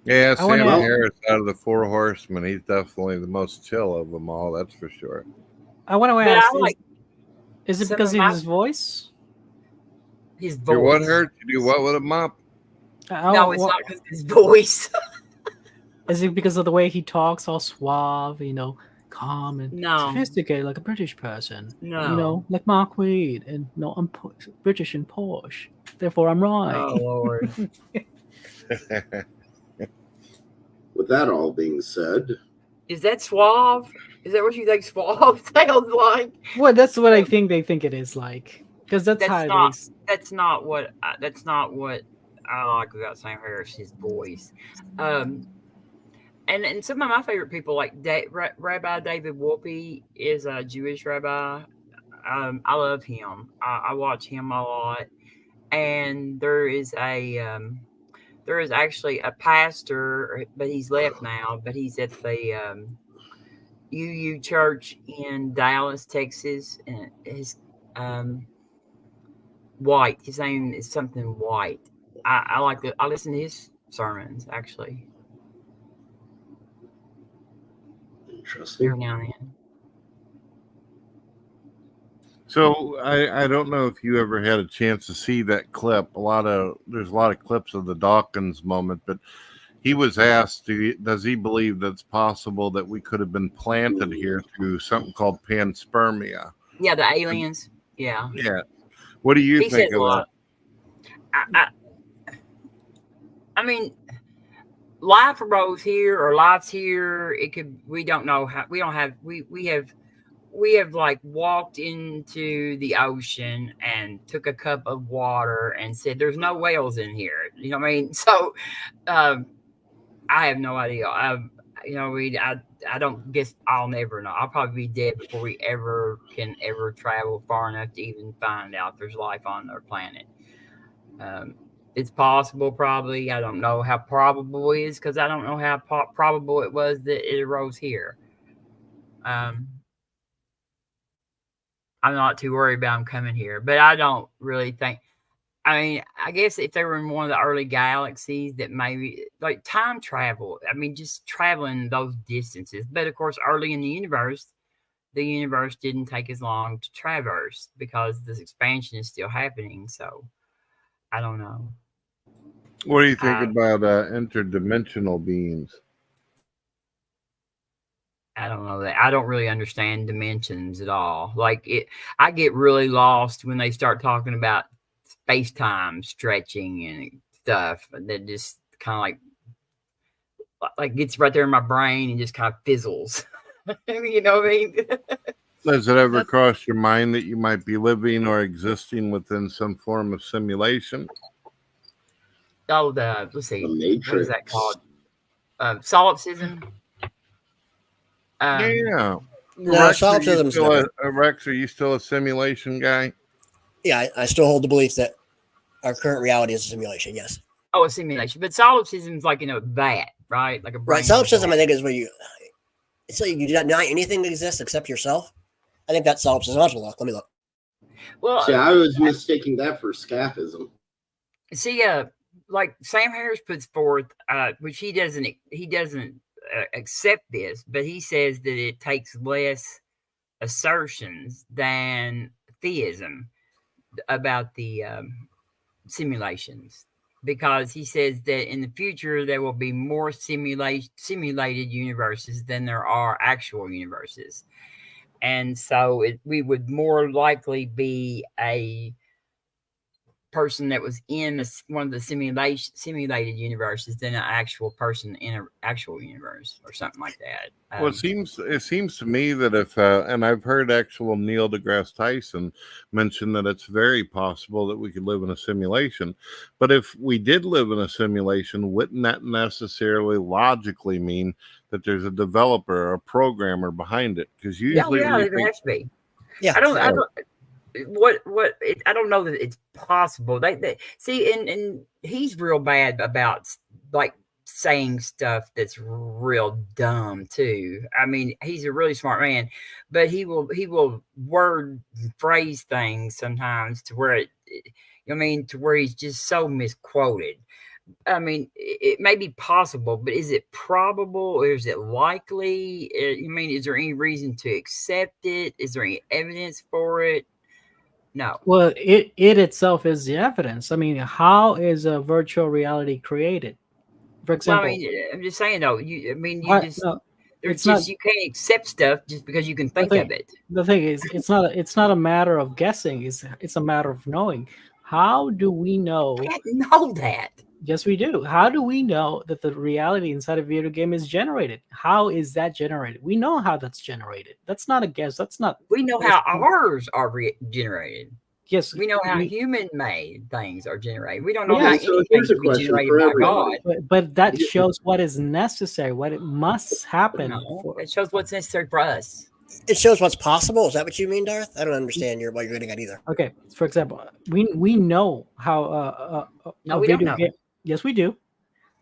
Yeah, Sam Harris out of the Four Horsemen, he's definitely the most chill of them all, that's for sure. I want to ask, is it because of his voice? His voice. Your what hurt? You do what with a mop? No, it's not because of his voice. Is it because of the way he talks, all suave, calm and sophisticated, like a British person? No. Like Mark Reed, and I'm British and Porsche, therefore I'm right. Oh, Lord. With that all being said, is that suave? Is that what you think suave sounds like? Well, that's what I think they think it is like, because that's how it is. That's not what I like about Sam Harris. His voice. And some of my favorite people, like Rabbi David Wolpe, is a Jewish rabbi. I love him. I watch him a lot. And there is actually a pastor, but he's left now. But he's at the UU Church in Dallas, Texas, and his White. His name is something White. I like I listen to his sermons actually. Interesting. Every now and then. So I don't know if you ever had a chance to see that clip. There's a lot of clips of the Dawkins moment, but he was asked, does he believe that it's possible that we could have been planted here through something called panspermia? Yeah, the aliens. Yeah. Yeah. What do you think of that? I mean, life arose here or life's here. It could. We don't know how. We don't have. We have like walked into the ocean and took a cup of water and said, "There's no whales in here." You know what I mean? So, I have no idea. I don't guess I'll never know. I'll probably be dead before we can ever travel far enough to even find out there's life on our planet. It's possible, probably. I don't know how probable it is because I don't know how probable it was that it arose here. I'm not too worried about them coming here, but I don't really think. I mean, I guess if they were in one of the early galaxies, that maybe like time travel. I mean, just traveling those distances. But of course, early in the universe didn't take as long to traverse because this expansion is still happening. So I don't know. What do you think about interdimensional beings? I don't know that. I don't really understand dimensions at all. I get really lost when they start talking about space-time stretching and stuff that just kind of like gets right there in my brain and just kind of fizzles. You know what I mean? Does it ever cross your mind that you might be living or existing within some form of simulation? Oh, let's see. The Matrix. What is that called? Solipsism. Yeah. No, solipsism's different. Rex, are you still a simulation guy? Yeah, I still hold the belief that our current reality is a simulation. Yes. Oh, a simulation, but solipsism is like that, right? Like a brain. Right. Solipsism, I think, is where it's like you do not deny anything that exists except yourself. I think that's solipsism. I'll have to look. Let me look. Well, see, I was mistaking that for scaphism. See, like Sam Harris puts forth, which he doesn't accept this, but he says that it takes less assertions than theism about the simulations, because he says that in the future there will be more simulated universes than there are actual universes, and so we would more likely be a person that was in one of the simulated universes than an actual person in an actual universe or something like that. Well, it seems to me that if and I've heard actual Neil deGrasse Tyson mention that it's very possible that we could live in a simulation. But if we did live in a simulation, wouldn't that necessarily logically mean that there's a developer or a programmer behind it? Because usually, there has to be. Yeah, I don't know that it's possible. They see, and he's real bad about like saying stuff that's real dumb too. I mean, he's a really smart man, but he will word phrase things sometimes to where to where he's just so misquoted. I mean, it may be possible, but is it probable or is it likely? Is there any reason to accept it? Is there any evidence for it? No. Well, it itself is the evidence. I mean, how is a virtual reality created? For example, I'm just saying though. You can't accept stuff just because you can think of it. The thing is, it's not a matter of guessing. It's a matter of knowing. How do we know? I can't know that. Yes, we do. How do we know that the reality inside a video game is generated? How is that generated? We know how that's generated. That's not a guess. We know how ours are generated. Yes, We know how human-made things are generated. We don't know Yeah, how so anything here's a can be question generated for by everybody. God. but that shows what is necessary, what it must happen. No, it shows what's necessary for us. It shows what's possible. Is that what you mean, Darth? I don't understand what you're getting at either. Okay, for example, we know how No, a we don't video know. game. Yes, we do.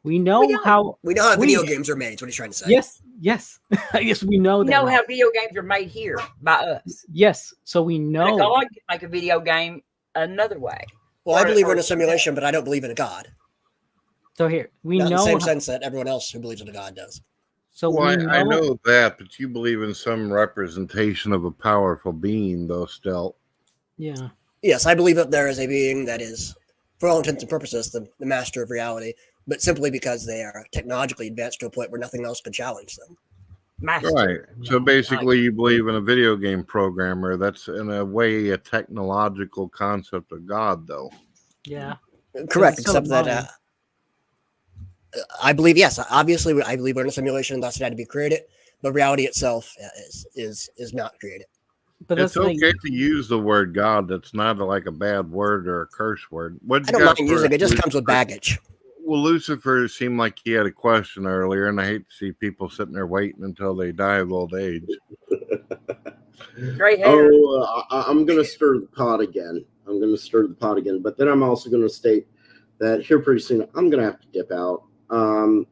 We know how. We know how video games are made. Is what he's trying to say. Yes, yes, yes. We know We that. know now. how video games are made here by us. Yes, so we know. God can make a video game another way. Well, I believe we're in a simulation, but I don't believe in a God. So here we Not know in the same sense that everyone else who believes in a God does. So Well, we I know that, but you believe in some representation of a powerful being, though, still. Yeah. Yes, I believe that there is a being that is, for all intents and purposes, the master of reality, but simply because they are technologically advanced to a point where nothing else could challenge them. Master. Right. So basically, you believe in a video game programmer. That's, in a way, a technological concept of God, though. Yeah. Correct, except that I believe, yes, obviously, I believe we're in a simulation, thus it had to be created, but reality itself is not created. But it's okay to use the word God. That's not like a bad word or a curse word. I don't mind using it. It just comes with baggage. Well, Lucifer seemed like he had a question earlier, and I hate to see people sitting there waiting until they die of old age. Gray hair. I'm going to stir the pot again. But then I'm also going to state that here pretty soon I'm going to have to dip out. I'm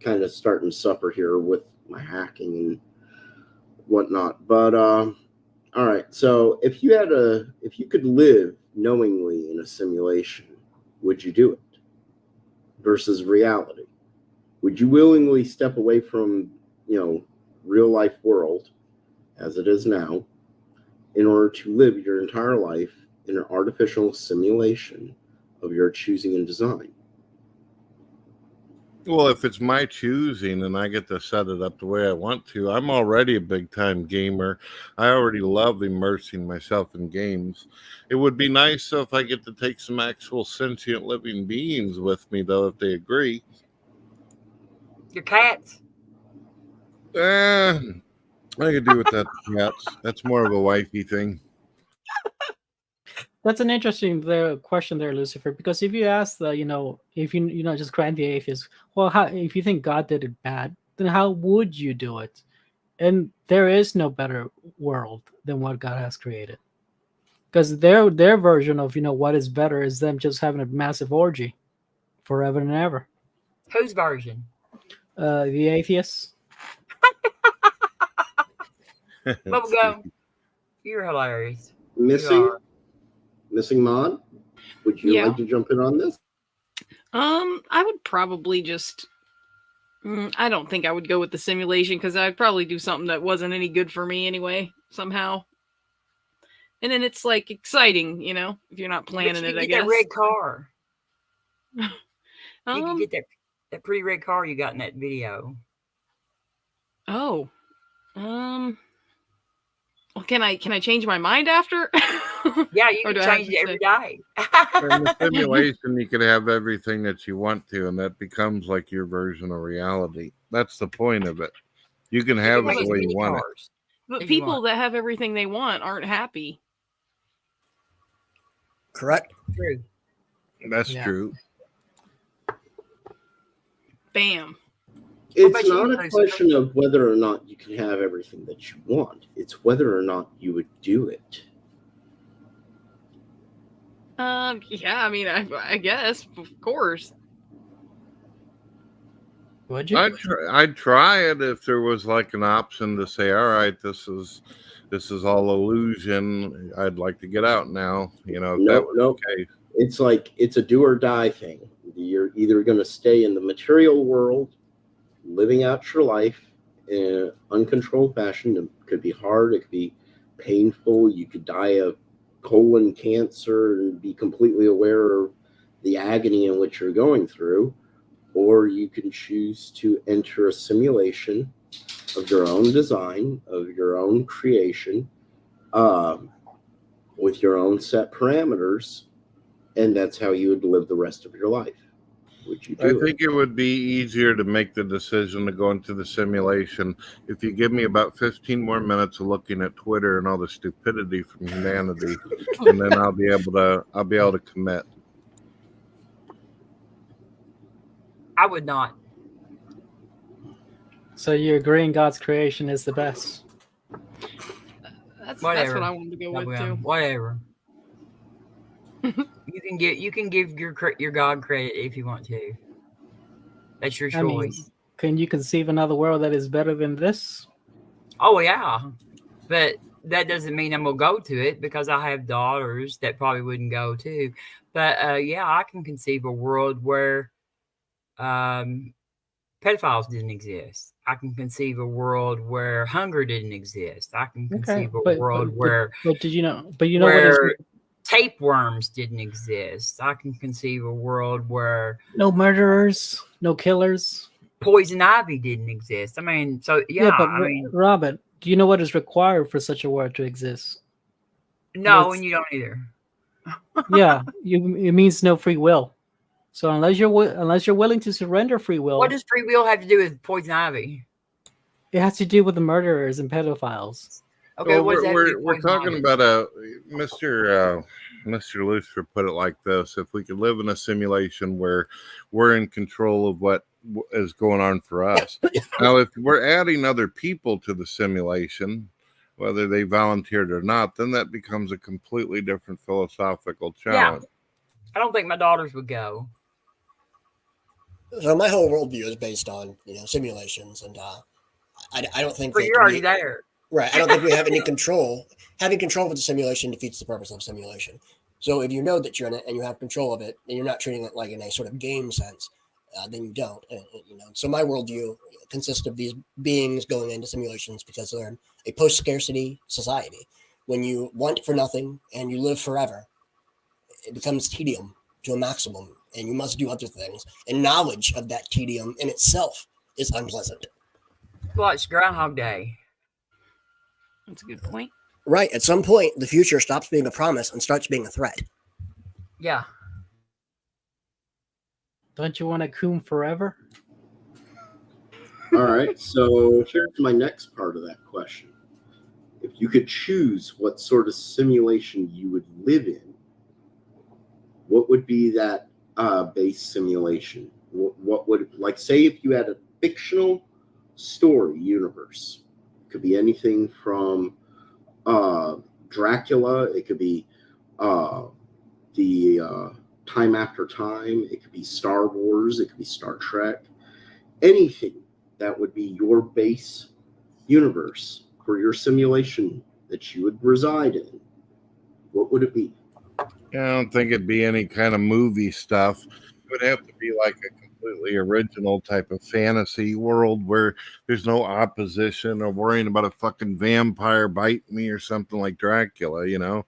kind of starting to suffer here with my hacking and whatnot. But all right. So if you could live knowingly in a simulation, would you do it versus reality? Would you willingly step away from, real life world as it is now in order to live your entire life in an artificial simulation of your choosing and design? Well, if it's my choosing and I get to set it up the way I want to, I'm already a big-time gamer. I already love immersing myself in games. It would be nice if I get to take some actual sentient living beings with me, though, if they agree. Your cats? I could do with that, cats. That's more of a wifey thing. That's an interesting question there, Lucifer, because if you ask if you just grant the atheist, well, if you think God did it bad, then how would you do it? And there is no better world than what God has created, because their version of what is better is them just having a massive orgy forever and ever. Whose version? The atheists. Bubblegum, you're hilarious. Missing Mod, would you like to jump in on this? I would probably just. I don't think I would go with the simulation because I'd probably do something that wasn't any good for me anyway, somehow. And then it's like exciting, if you're not planning it. I guess. That red car. You You can get that pretty red car you got in that video. Oh. Well, can I change my mind after? Yeah, you can change it every day. In the simulation, you could have everything that you want to, and that becomes like your version of reality. That's the point of it. You can have it the way you want it. But people that have everything they want aren't happy. Correct. True. That's true. Bam. It's not a question of whether or not you can have everything that you want. It's whether or not you would do it. Yeah, I mean, I guess, of course. Would you? I'd try it if there was like an option to say, all right, this is all illusion. I'd like to get out now. Okay. It's like it's a do or die thing. You're either going to stay in the material world, living out your life in an uncontrolled fashion. It could be hard. It could be painful. You could die of colon cancer and be completely aware of the agony in which you're going through. Or you can choose to enter a simulation of your own design, of your own creation, with your own set parameters, and that's how you would live the rest of your life. would you I do think it would be easier to make the decision to go into the simulation if you give me about 15 more minutes of looking at Twitter and all the stupidity from humanity, and then I'll be able to commit. I would not. So you're agreeing God's creation is the best? That's what Whatever. I wanted to go No, with too. Whatever. You can give your God credit if you want to. That's your choice. I mean, can you conceive another world that is better than this? Oh yeah, but that doesn't mean I'm gonna go to it because I have daughters that probably wouldn't go to. But yeah, I can conceive a world where pedophiles didn't exist. I can conceive a world where hunger didn't exist. I can conceive a world where. But did you know? But you know what is tapeworms didn't exist. I can conceive a world where no murderers, no killers. Poison ivy didn't exist. I mean, so yeah. But I mean, Robin, do you know what is required for such a world to exist? No, and you don't either. Yeah, it means no free will. So unless you're willing to surrender free will, what does free will have to do with poison ivy? It has to do with the murderers and pedophiles. Okay, well, we're talking about Mr. Lucifer put it like this: if we could live in a simulation where we're in control of what is going on for us. Now, if we're adding other people to the simulation, whether they volunteered or not, then that becomes a completely different philosophical challenge. Yeah. I don't think my daughters would go. So my whole worldview is based on simulations, and I don't think. But you're already there. Right. I don't think we have any control. Having control of the simulation defeats the purpose of simulation. So if you know that you're in it and you have control of it, and you're not treating it like in a sort of game sense, then you don't. So my worldview consists of these beings going into simulations because they're in a post-scarcity society. When you want for nothing and you live forever, it becomes tedium to a maximum, and you must do other things. And knowledge of that tedium in itself is unpleasant. Well, it's Groundhog Day. That's a good point. Right. At some point, the future stops being a promise and starts being a threat. Yeah. Don't you want to coom forever? All right. So here's my next part of that question. If you could choose what sort of simulation you would live in, what would be that base simulation? What would, like, say if you had a fictional story universe? It could be anything from Dracula. It could be the Time After Time. It could be Star Wars. It could be Star Trek. Anything that would be your base universe for your simulation that you would reside in. What would it be? I don't think it'd be any kind of movie stuff. It would have to be like a completely original type of fantasy world where there's no opposition or worrying about a fucking vampire biting me or something like Dracula, So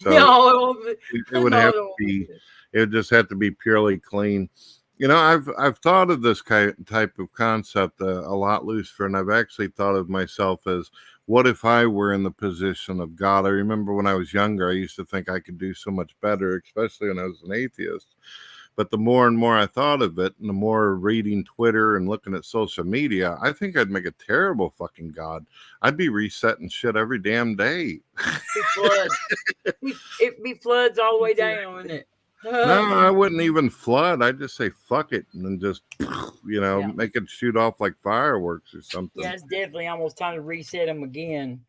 no, it would have to be. It would just have to be purely clean. I've thought of this type of concept a lot, Lucifer, and I've actually thought of myself as, what if I were in the position of God? I remember when I was younger, I used to think I could do so much better, especially when I was an atheist. But the more and more I thought of it, and the more reading Twitter and looking at social media, I think I'd make a terrible fucking God. I'd be resetting shit every damn day. It'd be floods all the way down, wouldn't it? No, I wouldn't even flood. I'd just say fuck it and then just, make it shoot off like fireworks or something. Yeah, it's definitely almost time to reset them again.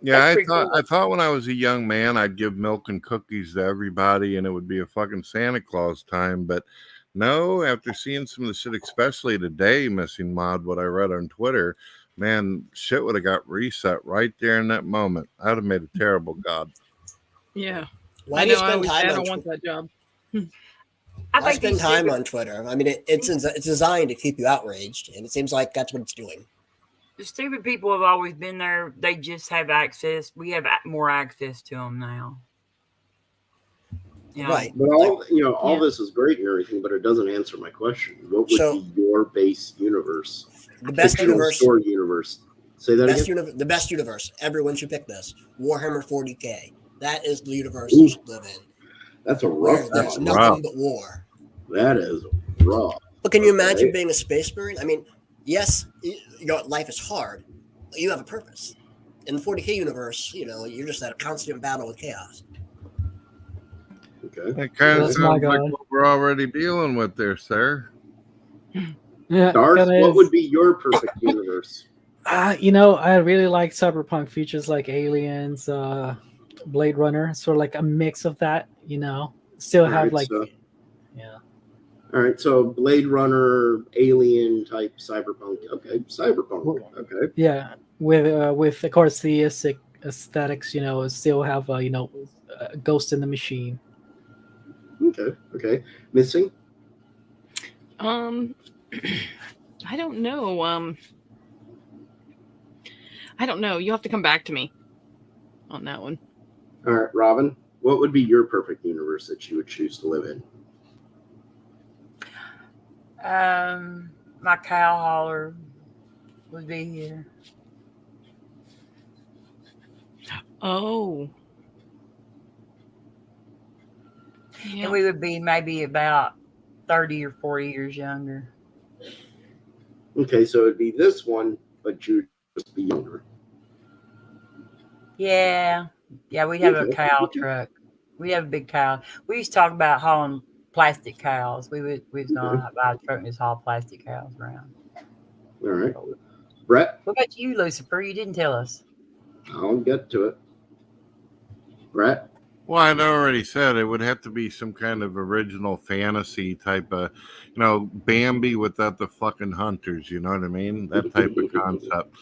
Yeah, I thought when I was a young man, I'd give milk and cookies to everybody and it would be a fucking Santa Claus time. But no, after seeing some of the shit, especially today, Missing Mod, what I read on Twitter, man, shit would have got reset right there in that moment. I'd have made a terrible God. Yeah. Why do you spend time I on don't want that job. I spend time on Twitter. I mean, it's designed to keep you outraged, and it seems like that's what it's doing. The stupid people have always been there. They just have access. We have more access to them now. Right. But all this is great and everything, but it doesn't answer my question. What would be your base universe? The best universe. Story universe. Say that again. The best universe. Everyone should pick this. Warhammer 40K. That is the universe you should live in. That's a where rough there's one. nothing but war. That is rough. But can you imagine being a space marine? I mean, yes, your life is hard, but you have a purpose. In the 40K universe, you're just at a constant battle with chaos. Okay. That kind of That's sounds my like God. what we're already dealing with there, sir. Yeah, Darth, kinda what is. would be your perfect universe? I really like cyberpunk features like aliens, Blade Runner, sort of like a mix of that. Still have All right, so Blade Runner, alien type cyberpunk. Okay, cyberpunk. Okay. Yeah, with of course the aesthetics. Still have Ghost in the Machine. Okay. Missing? I don't know. I don't know. You have to come back to me on that one. All right, Robin, what would be your perfect universe that you would choose to live in? My cow hauler would be here. Oh. Yeah. And we would be maybe about 30 or 40 years younger. Okay, so it'd be this one, but you'd just be younger. Yeah, we'd have a cow truck. We have a big cow. We used to talk about hauling plastic cows. We was going to buy a truck and just haul plastic cows around. All right. Brett? What about you, Lucifer? You didn't tell us. I'll get to it. Brett? Well, I'd already said it would have to be some kind of original fantasy type of, Bambi without the fucking hunters. You know what I mean? That type of concept.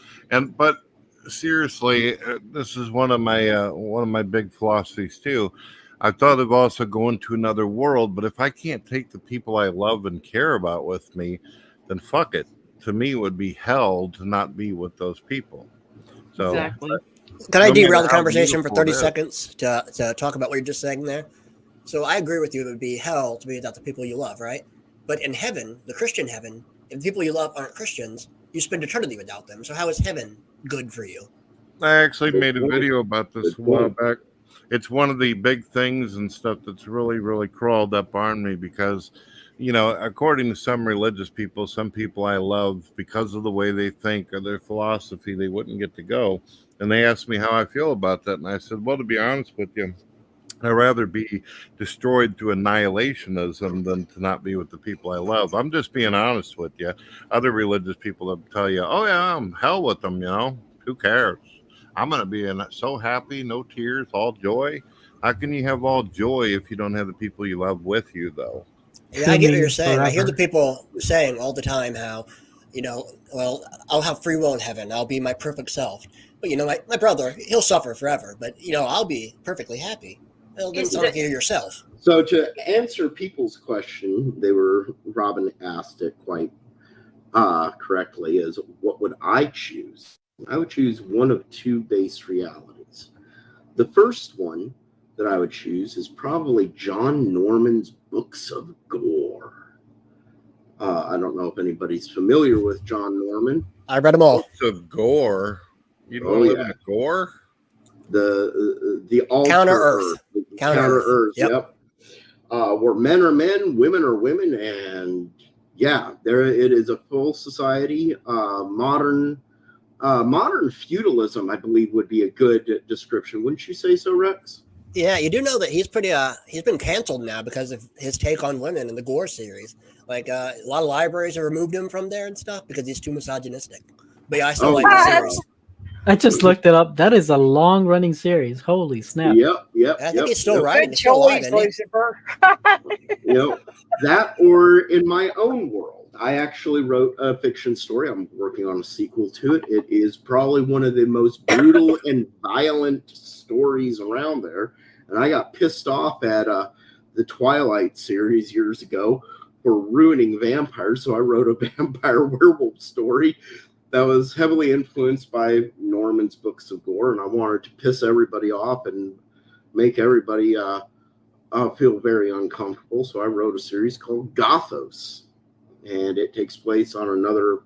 But seriously, this is one of my big philosophies too. I thought of also going to another world, but if I can't take the people I love and care about with me, then fuck it. To me, it would be hell to not be with those people. So. Exactly. Can I derail the conversation for 30 seconds to talk about what you're just saying there? So I agree with you. It would be hell to be without the people you love, right? But in heaven, the Christian heaven, if the people you love aren't Christians, you spend eternity without them. So how is heaven good for you? I actually made a video about this a while back. It's one of the big things and stuff that's really, really crawled up on me because, according to some religious people, some people I love, because of the way they think or their philosophy, they wouldn't get to go. And they asked me how I feel about that. And I said, well, to be honest with you, I'd rather be destroyed through annihilationism than to not be with the people I love. I'm just being honest with you. Other religious people will tell you, oh, yeah, I'm hell with them, Who cares? I'm going to be so happy, no tears, all joy. How can you have all joy if you don't have the people you love with you, though? Yeah, I get what you're saying. I hear the people saying all the time how, well, I'll have free will in heaven. I'll be my perfect self. But, my brother, he'll suffer forever. But, I'll be perfectly happy. Well, then sound like you're yourself. So to answer people's question, Robin asked it quite correctly, is what would I choose? I would choose one of two base realities. The first one that I would choose is probably John Norman's Books of Gore. I don't know if anybody's familiar with John Norman. I read them all. Books of Gore. You don't live in a gore? The Alter Counter Earth. Counter Earth. Yep. Where men are men, women are women, and there it is a full society. Modern feudalism, I believe, would be a good description. Wouldn't you say so, Rex? Yeah, you do know that he's he's been canceled now because of his take on women in the Gore series. Like a lot of libraries have removed him from there and stuff because he's too misogynistic. But yeah, I still like the series. I just looked it up. That is a long-running series. Holy snap! Yep. I think he's still writing. Good choice, Lucifer. That or in my own world. I actually wrote a fiction story. I'm working on a sequel to it. It is probably one of the most brutal and violent stories around there. And I got pissed off at the Twilight series years ago for ruining vampires. So I wrote a vampire werewolf story that was heavily influenced by Norman's Books of Gore. And I wanted to piss everybody off and make everybody feel very uncomfortable. So I wrote a series called Gothos. And it takes place on another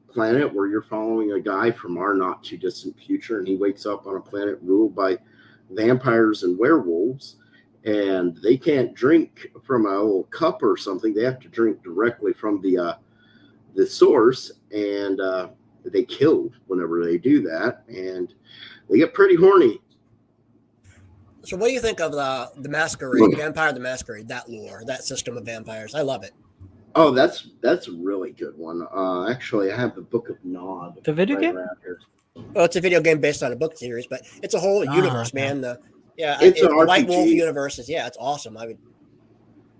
planet where you're following a guy from our not too distant future. And he wakes up on a planet ruled by vampires and werewolves. and they can't drink from a little cup or something. They have to drink directly from the source, and they kill whenever they do that, and they get pretty horny. So what do you think of the Masquerade, Vampire the Masquerade, that lore, that system of vampires? I love it. Oh, that's a really good one. Actually, I have the Book of Nod. The video game? around here. Well, it's a video game based on a book series, but it's a whole universe, okay. man. It's an the White RPG. Wolf universe is it's awesome.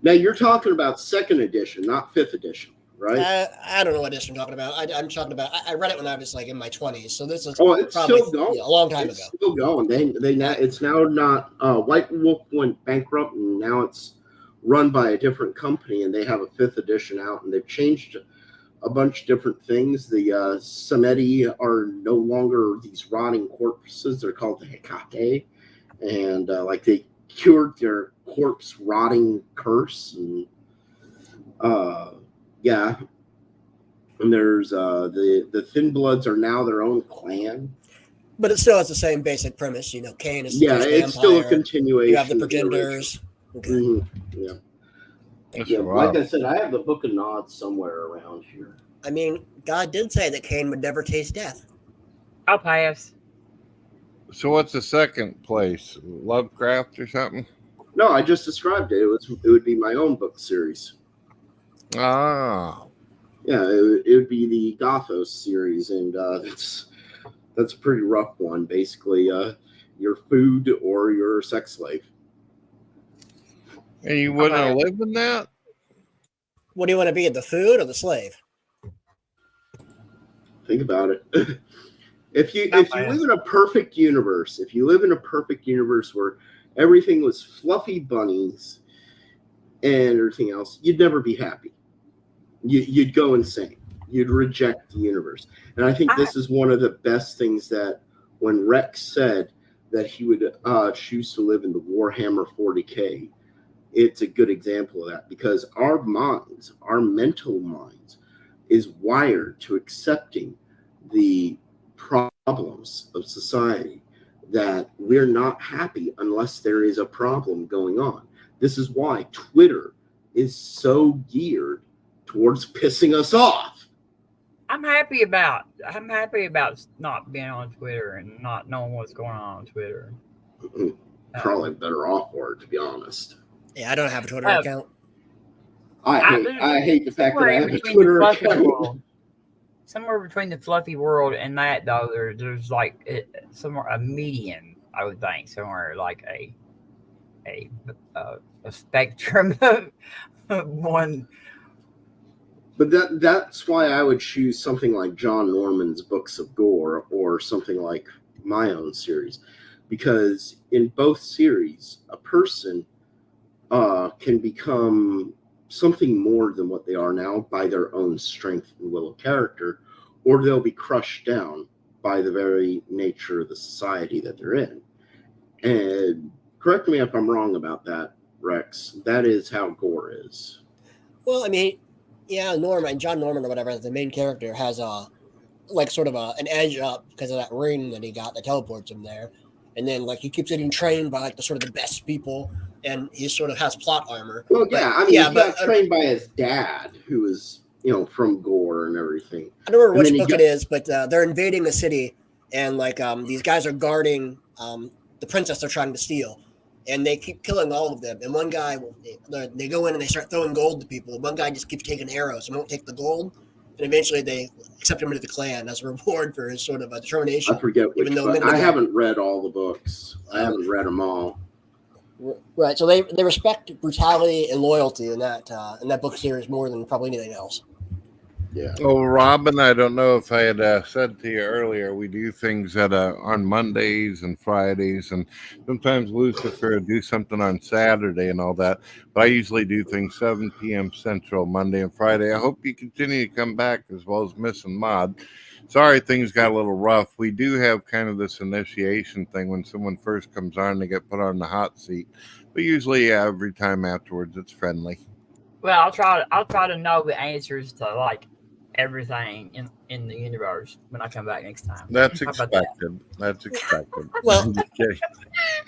Now you're talking about 2nd edition, not 5th edition, right? I don't know what edition I'm talking about. I'm talking about. I read it when I was like in my 20s, so this is it's probably still going. a long time It's ago. still going. It's now not. White Wolf went bankrupt, and now it's run by a different company, and they have a 5th edition out, and they've changed a bunch of different things. The Samedi are no longer these rotting corpses. They're called the Hecate, and they cured their corpse rotting curse, and and there's the Thin Bloods are now their own clan. But it still has the same basic premise. Cain is the first it's still a vampire. continuation. You have the Pretenders. Okay. Mm-hmm. Yeah. Like I said, I have the Book of Nod somewhere around here. I mean, God did say that Cain would never taste death. I'll pass. So what's the second place? Lovecraft or something? No, I just described it. It would be my own book series. Ah. Yeah, it would be the Gothos series, and that's a pretty rough one. Basically, your food or your sex slave. And you wouldn't live in that? What do you want to be, the food or the slave? Think about it. If you live in a perfect universe, where everything was fluffy bunnies and everything else, you'd never be happy. You'd go insane. You'd reject the universe. And I think this is one of the best things that when Rex said that he would choose to live in the Warhammer 40K, it's a good example of that, because our minds, our mental minds, is wired to accepting the problems of society, that we're not happy unless there is a problem going on. This is why Twitter is so geared towards pissing us off. I'm happy about not being on Twitter and not knowing what's going on Twitter. Probably better off for it, to be honest. Yeah, I don't have a Twitter account. I hate the fact that I have a Twitter account. Somewhere between the fluffy world and that, though, there's like somewhere a median, I would think, somewhere like a spectrum of one. But that's why I would choose something like John Norman's Books of Gore or something like my own series, because in both series, a person can become something more than what they are now by their own strength and will of character, or they'll be crushed down by the very nature of the society that they're in. And correct me if I'm wrong about that, Rex. That is how Gore is. Well, I mean, yeah, John Norman or whatever, the main character has sort of an edge up because of that ring that he got that teleports him there. And then he keeps getting trained by the sort of the best people, and he sort of has plot armor. Well, he got trained by his dad, who was, from Gore and everything. I don't remember which book it is, but they're invading the city, and these guys are guarding the princess they're trying to steal, and they keep killing all of them. And one guy, they go in and they start throwing gold to people. And one guy just keeps taking arrows and won't take the gold. And eventually they accept him into the clan as a reward for his sort of determination. I forget which book. I haven't read all the books. I haven't read them all. Right. So they respect brutality and loyalty in that book series more than probably anything else. Yeah. Oh, Robin, I don't know if I had said to you earlier, we do things on Mondays and Fridays, and sometimes Lucifer do something on Saturday and all that. But I usually do things 7 p.m. Central, Monday and Friday. I hope you continue to come back, as well as Miss and Mod. Sorry, things got a little rough. We do have kind of this initiation thing when someone first comes on, they get put on the hot seat. But usually every time afterwards, it's friendly. Well, I'll try to know the answers to everything in the universe when I come back next time. That's expected. That's expected. Well,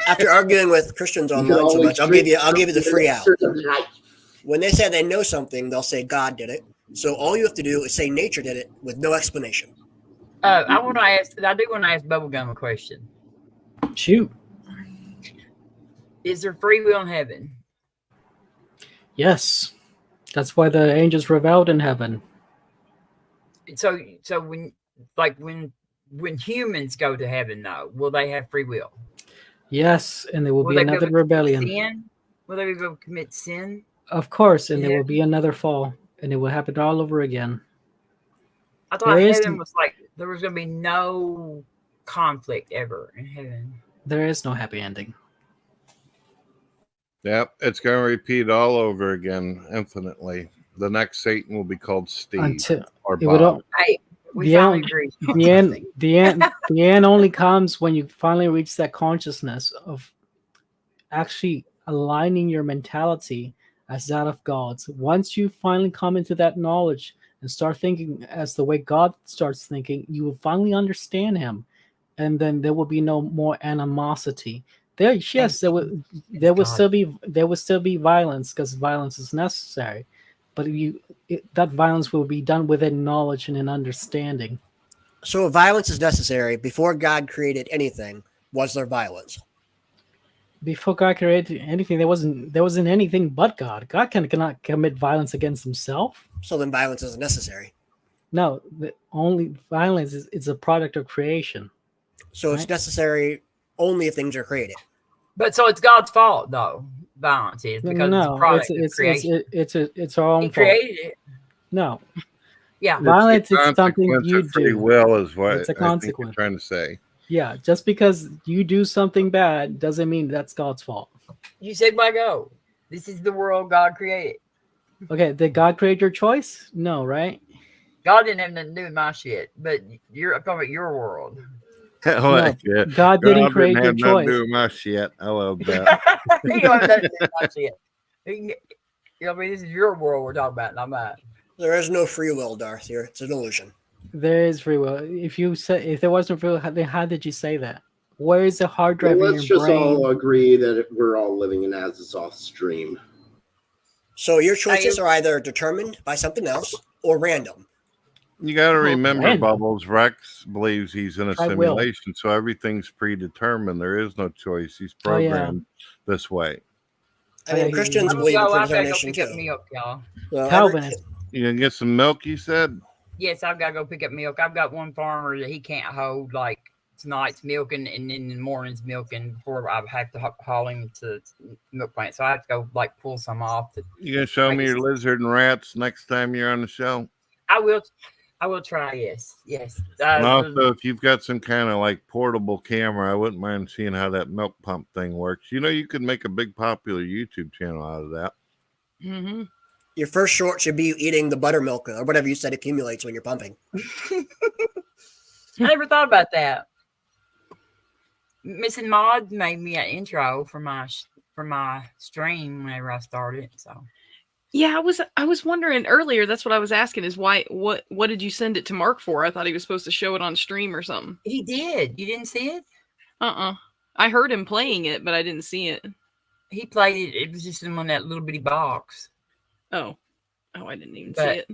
After arguing with Christians online so much, I'll give you the free out. When they say they know something, they'll say God did it. So all you have to do is say nature did it with no explanation. I do want to ask Bubblegum a question. Shoot. Is there free will in heaven? Yes. That's why the angels rebelled in heaven. So when humans go to heaven, though, will they have free will? Yes, and there will be another rebellion. Sin? Will they be able to commit sin? Of course, and there will be another fall, and it will happen all over again. I thought heaven was like there was going to be no conflict ever in heaven. There is no happy ending. Yep, it's going to repeat all over again infinitely. The next Satan will be called Steve or Bob. The end only comes when you finally reach that consciousness of actually aligning your mentality as that of God's. Once you finally come into that knowledge and start thinking as the way God starts thinking, you will finally understand him, and then there will be no more animosity. There will still be violence because violence is necessary, but that violence will be done within knowledge and an understanding. So if violence is necessary, before God created anything, was there violence? Before God created anything, there wasn't anything but God. God cannot commit violence against himself. So then violence isn't necessary. No, the only violence is a product of creation. So it's necessary only if things are created. But so it's God's fault, though. Violence is because it's a product of creation. It's our own fault. Created it. No. Yeah. Violence is something you do. Free will is what it's a I think consequence. you're trying to say. Yeah, just because you do something bad doesn't mean that's God's fault. You said by go. This is the world God created. Okay, did God create your choice? No, right? God didn't have nothing to do with my shit, but I'm talking about your world. No, God didn't create your choice. Do my shit. I love that. You don't have nothing to do with my shit. You know, I mean, this is your world we're talking about, not mine. There is no free will, Darth. It's an illusion. There is free will. If there wasn't free will, then how did you say that? Where is the hard drive in your brain? Let's just all agree that we're all living in Azazoth stream. So your choices are either determined by something else or random. You got to remember, Bubbles, Rex believes he's in a simulation, so everything's predetermined. There is no choice. He's programmed this way. I mean, Christians believe in predetermination too. Milk, y'all. Calvinist. You gonna get some milk, you said? Yes, I've got to go pick up milk. I've got one farmer that he can't hold, like, tonight's milking and then in the morning's milking before I have to haul him to milk plant. So I have to go, like, pull some off. You gonna show me your lizard and rats next time you're on the show? I will try, yes. And also, if you've got some kind of, like, portable camera, I wouldn't mind seeing how that milk pump thing works. You know, you could make a big popular YouTube channel out of that. Mm-hmm. Your first short should be you eating the buttermilk or whatever you said accumulates when you're pumping. I never thought about that. Missing Mod made me an intro for my stream whenever I started. So yeah, I was wondering earlier. That's what I was asking is why what did you send it to Mark for? I thought he was supposed to show it on stream or something. He did. You didn't see it? I heard him playing it, but I didn't see it. He played it. It was just in that little bitty box. Oh, I didn't even see it.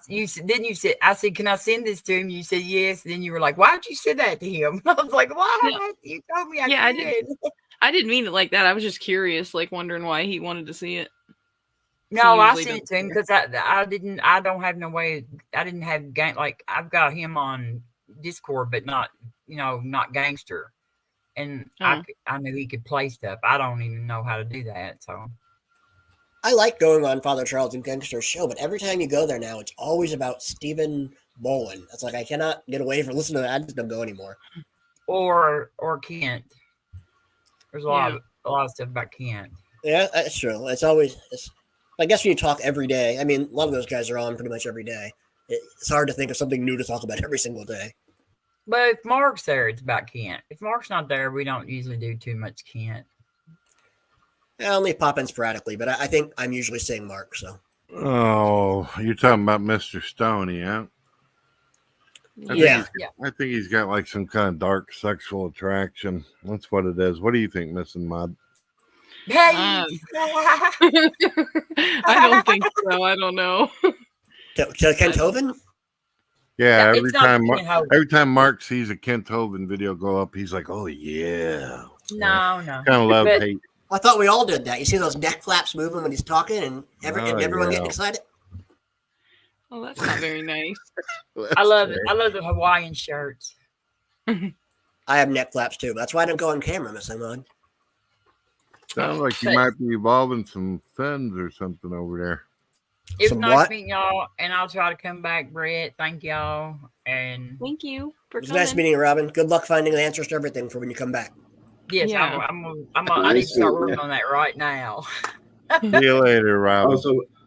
You said, I said, can I send this to him? You said yes. Then you were like, why'd you say that to him? I was like, why? No. You told me I did. I didn't mean it like that. I was just curious, like wondering why he wanted to see it. No, I sent it to him because I don't have no way. I didn't have like I've got him on Discord, but not gangster. And I knew he could play stuff. I don't even know how to do that. So I like going on Father Charles and Gangster's show, but every time you go there now, it's always about Stephen Bolin. It's like I cannot get away from listening to that. I just don't go anymore. Or Kent. There's a lot of stuff about Kent. Yeah, that's true. I guess when you talk every day, I mean, a lot of those guys are on pretty much every day. It's hard to think of something new to talk about every single day. But if Mark's there, it's about Kent. If Mark's not there, we don't usually do too much Kent. I only pop in sporadically, but I think I'm usually saying Mark. So. Oh, you're talking about Mr. Stoney, huh? I think he's got like some kind of dark sexual attraction. That's what it is. What do you think, Missing Mud? I don't think so. I don't know. To Kent Hovind? Yeah, it's not Kent Hovind. every time Mark sees a Kent Hovind video go up, he's like, "Oh yeah." No. Kind of love hate. I thought we all did that. You see those neck flaps moving when he's talking, and everyone getting excited. Well, that's not very nice. I love it. I love the Hawaiian shirts. I have neck flaps too. That's why I don't go on camera, Missing Mud. Sounds like you might be evolving some fins or something over there. It was nice meeting y'all, and I'll try to come back, Brett. Thank y'all, and thank you for coming. It was nice meeting you, Robin. Good luck finding the answers to everything for when you come back. Yes, Yeah. I need to start working on that right now. See you later, Robin.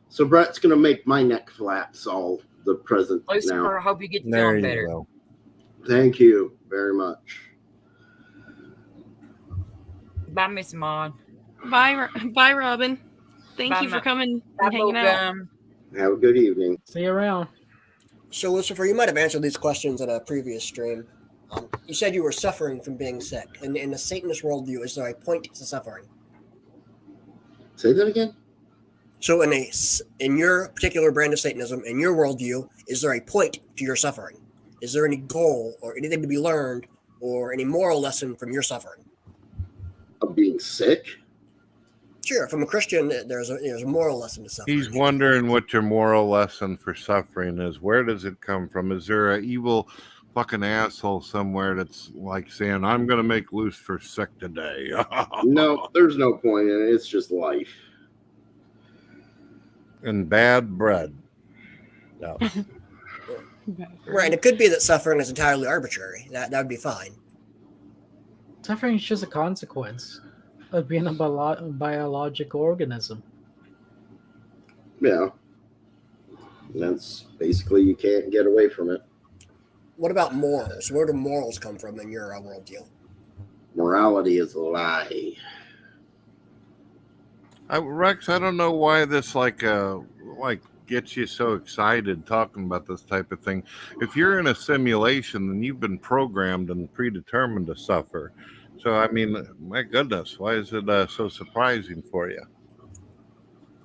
So Brett's gonna make my neck flaps all the present Lucifer, now. I hope you get feeling better. Go. Thank you very much. Bye, Miss Maud. Bye, Robin. Thank you for coming and hanging out. Have a good evening. See you around. So, Lucifer, you might have answered these questions in a previous stream. You said you were suffering from being sick. In the Satanist worldview, is there a point to suffering? Say that again? So, in your particular brand of Satanism, in your worldview, is there a point to your suffering? Is there any goal or anything to be learned or any moral lesson from your suffering? Of being sick? Sure, from a Christian, there's a moral lesson to suffering. He's wondering what your moral lesson for suffering is. Where does it come from? Is there an evil fucking asshole somewhere that's like saying, "I'm going to make Lucifer sick today"? No, there's no point in it. It's just life. And bad bread. No. Right, and it could be that suffering is entirely arbitrary. That would be fine. Suffering is just a consequence of being a biological organism. Yeah. That's basically, you can't get away from it. What about morals? Where do morals come from in your worldview? Morality is a lie. Rex, I don't know why this gets you so excited talking about this type of thing. If you're in a simulation, then you've been programmed and predetermined to suffer. So, I mean, my goodness, why is it so surprising for you?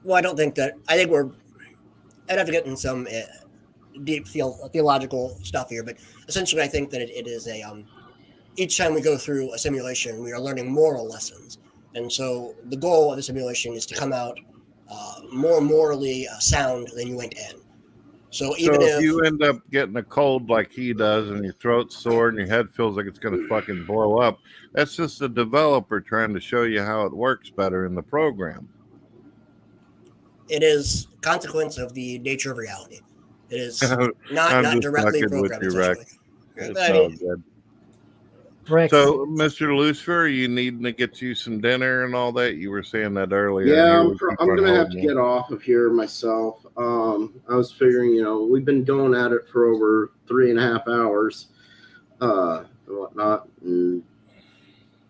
Well, I think I'd have to get in some deep theological stuff here, but essentially I think that it is each time we go through a simulation, we are learning moral lessons. And so the goal of the simulation is to come out more morally sound than you went in. So if you end up getting a cold like he does and your throat's sore and your head feels like it's going to fucking blow up, that's just the developer trying to show you how it works better in the program. It is a consequence of the nature of reality. It is not directly programmed. It's all good. Rex. So, Mr. Lucifer, you needing to get you some dinner and all that? You were saying that earlier. Yeah, I'm going to have to get off of here myself. I was figuring, we've been going at it for over 3.5 hours and whatnot. And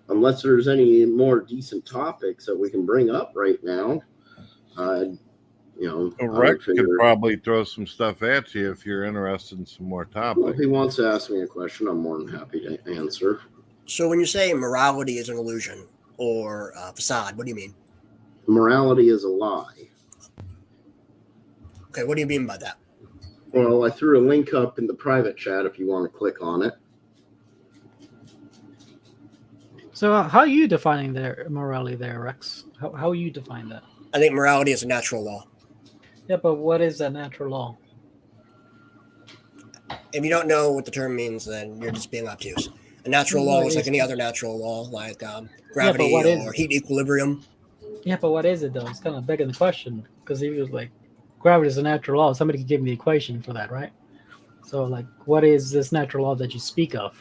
unless there's any more decent topics that we can bring up right now, Rex could probably throw some stuff at you if you're interested in some more topics. Well, if he wants to ask me a question, I'm more than happy to answer. So when you say morality is an illusion or facade, what do you mean? Morality is a lie. Okay, what do you mean by that? Well, I threw a link up in the private chat if you want to click on it. So how are you defining their morality there, Rex? How you define that? I think morality is a natural law. Yeah, but what is that natural law? If you don't know what the term means, then you're just being obtuse. A natural law is like any other natural law, like gravity or heat equilibrium. Yeah, but what is it, though? It's kind of begging the question. Because if it was like, gravity is a natural law, somebody could give me the equation for that, right? So, like, what is this natural law that you speak of?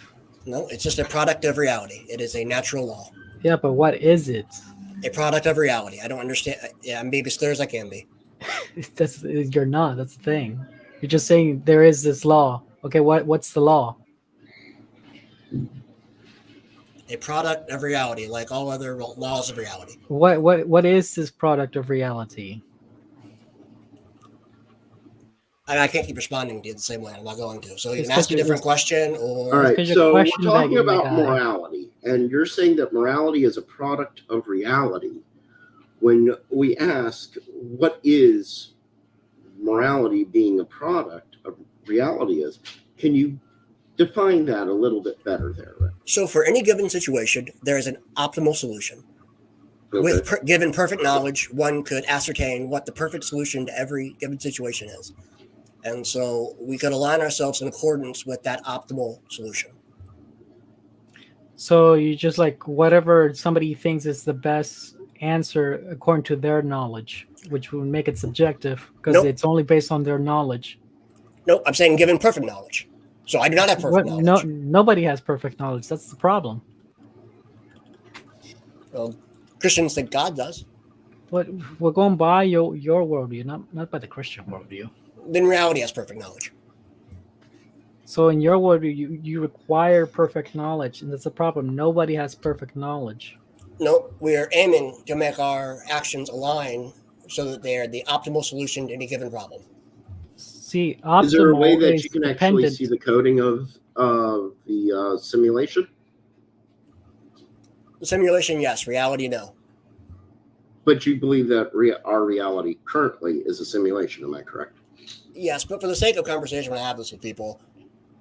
No, it's just a product of reality. It is a natural law. Yeah, but what is it? A product of reality. I don't understand. Yeah, I'm being as clear as I can be. You're not. That's the thing. You're just saying there is this law. Okay, what's the law? A product of reality, like all other laws of reality. What is this product of reality? I can't keep responding to you the same way. I'm not going to. So you It's can ask a 'cause different question, or All right, 'cause your so we're question talking begging, about my guy. morality, and you're saying that morality is a product of reality. When we ask, what is morality being a product of reality is, can you define that a little bit better there, Rick? So for any given situation, there is an optimal solution. Okay. With given perfect knowledge, one could ascertain what the perfect solution to every given situation is. And so we could align ourselves in accordance with that optimal solution. So you just like whatever somebody thinks is the best answer according to their knowledge, which would make it subjective because Nope. it's only based on their knowledge. Nope, I'm saying given perfect knowledge. So I do not have perfect knowledge. Nobody has perfect knowledge. That's the problem. Well, Christians think God does. But we're going by your worldview, not by the Christian worldview. Then reality has perfect knowledge. So in your worldview, you require perfect knowledge, and that's the problem. Nobody has perfect knowledge. Nope, we are aiming to make our actions align so that they are the optimal solution to any given problem. See, optimal is there a way that you can dependent. actually see the coding of the simulation? The simulation, yes. Reality, no. But you believe that our reality currently is a simulation, am I correct? Yes, but for the sake of conversation, when I have this with people,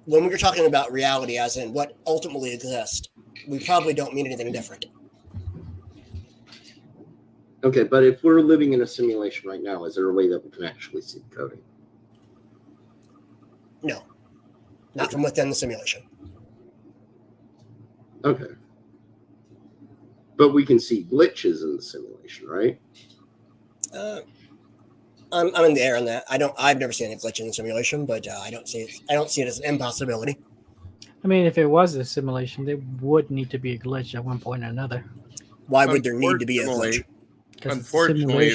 when we're talking about reality as in what ultimately exists, we probably don't mean anything different. Okay, but if we're living in a simulation right now, is there a way that we can actually see the coding? No, not from within the simulation. Okay. But we can see glitches in the simulation, right? I'm in the air on that. I've never seen a glitch in the simulation, but I don't see it as an impossibility. I mean, if it was a simulation, there would need to be a glitch at one point or another. Why would there need to be a glitch? Unfortunately,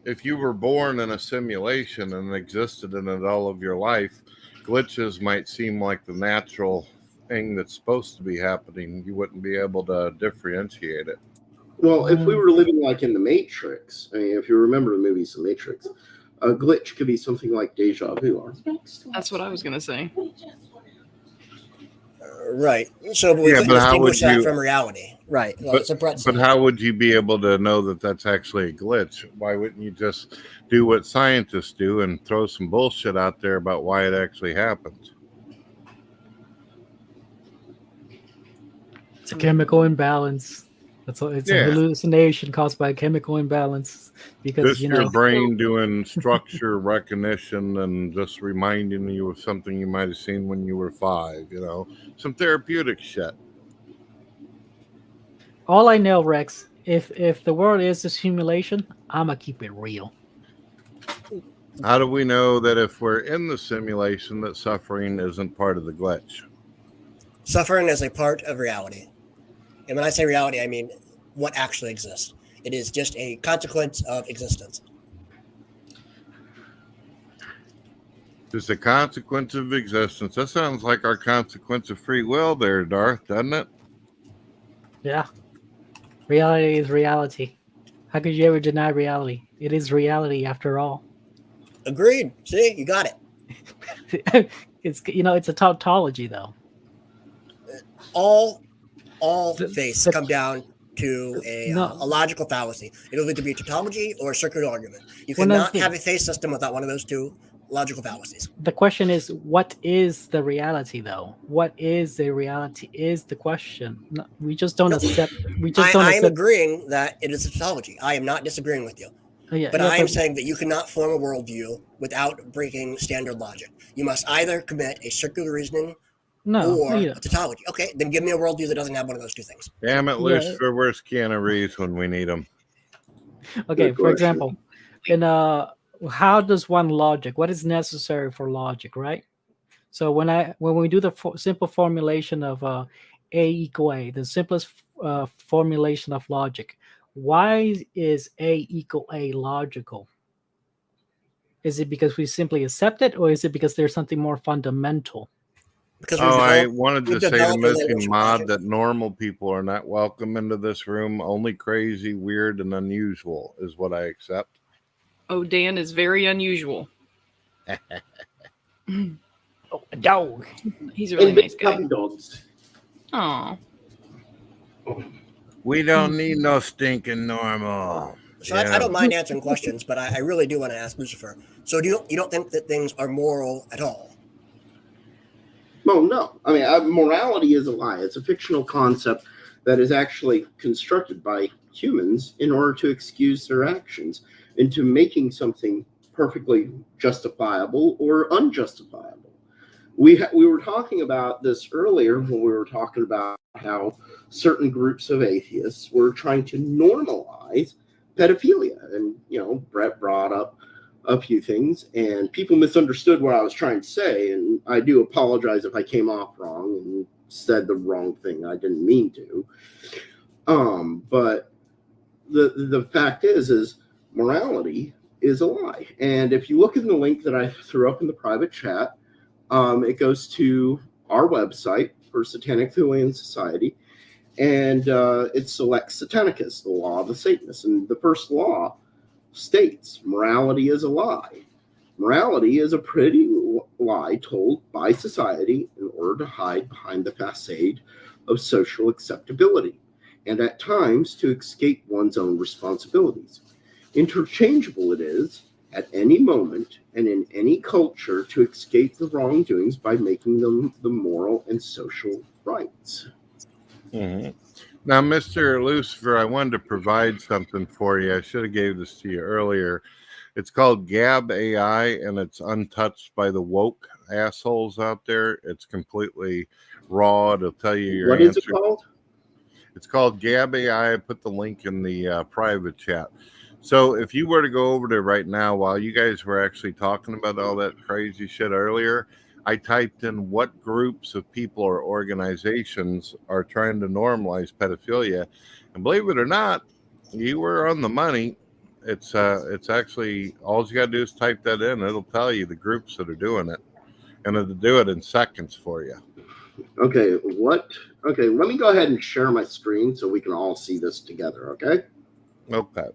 if you were born in a simulation and existed in it all of your life, glitches might seem like the natural thing that's supposed to be happening. You wouldn't be able to differentiate it. Well, if we were living like in the Matrix, I mean, if you remember the movies The Matrix, a glitch could be something like deja vu. That's what I was going to say. Right. So we couldn't distinguish that from reality. Right. Well, but how would you be able to know that that's actually a glitch? Why wouldn't you just do what scientists do and throw some bullshit out there about why it actually happens? It's a chemical imbalance. It's a hallucination caused by a chemical imbalance because just your brain doing structure recognition and just reminding you of something you might have seen when you were 5. Some therapeutic shit. All I know, Rex, if the world is a simulation, I'ma keep it real. How do we know that if we're in the simulation that suffering isn't part of the glitch? Suffering is a part of reality. And when I say reality, I mean what actually exists. It is just a consequence of existence. Just a consequence of existence. That sounds like our consequence of free will there, Darth, doesn't it? Yeah. Reality is reality. How could you ever deny reality? It is reality after all. Agreed. See, you got it. It's a tautology, though. All faiths come down to a logical fallacy. It'll either be a tautology or a circular argument. You cannot have a faith system without one of those two logical fallacies. The question is, what is the reality, though? What is the reality is the question. No, we just don't accept. I am agreeing that it is a tautology. I am not disagreeing with you. But I am saying that you cannot form a worldview without breaking standard logic. You must either commit a circular reasoning or a tautology. Okay, then give me a worldview that doesn't have one of those two things. Damn it, Lucifer, where's Keanu Reeves when we need him? Okay, for example, how does one logic? What is necessary for logic, right? So when we do the simple formulation of A equal A, the simplest formulation of logic, why is A equal A logical? Is it because we simply accept it, or is it because there's something more fundamental? I wanted to say the missing mod that normal people are not welcome into this room. Only crazy, weird, and unusual is what I accept. Oh, Dan is very unusual. Oh, a dog. He's a really nice guy. Puppy dogs. Oh. We don't need no stinking normal. So I don't mind answering questions, but I really do want to ask Lucifer. So you don't think that things are moral at all? Well, no. I mean, morality is a lie. It's a fictional concept that is actually constructed by humans in order to excuse their actions into making something perfectly justifiable or unjustifiable. We were talking about this earlier when we were talking about how certain groups of atheists were trying to normalize pedophilia. And, Brett brought up a few things, and people misunderstood what I was trying to say, and I do apologize if I came off wrong and said the wrong thing. I didn't mean to. But the fact is morality is a lie. And if you look in the link that I threw up in the private chat, it goes to our website for Satanic Thulian Society, and it selects Satanicus, the law of the Satanists. And the first law states morality is a lie. Morality is a pretty lie told by society in order to hide behind the facade of social acceptability, and at times to escape one's own responsibilities. Interchangeable it is at any moment and in any culture to escape the wrongdoings by making them the moral and social rights. Mm-hmm. Now, Mr. Lucifer, I wanted to provide something for you. I should have gave this to you earlier. It's called Gab AI, and it's untouched by the woke assholes out there. It's completely raw. It'll tell you your What answer. is it called? It's called Gab AI. I put the link in the private chat. So if you were to go over there right now, while you guys were actually talking about all that crazy shit earlier, I typed in what groups of people or organizations are trying to normalize pedophilia, and believe it or not, you were on the money. It's actually all you got to do is type that in. It'll tell you the groups that are doing it, and it'll do it in seconds for you. Okay, Okay, let me go ahead and share my screen so we can all see this together. Okay. Okay.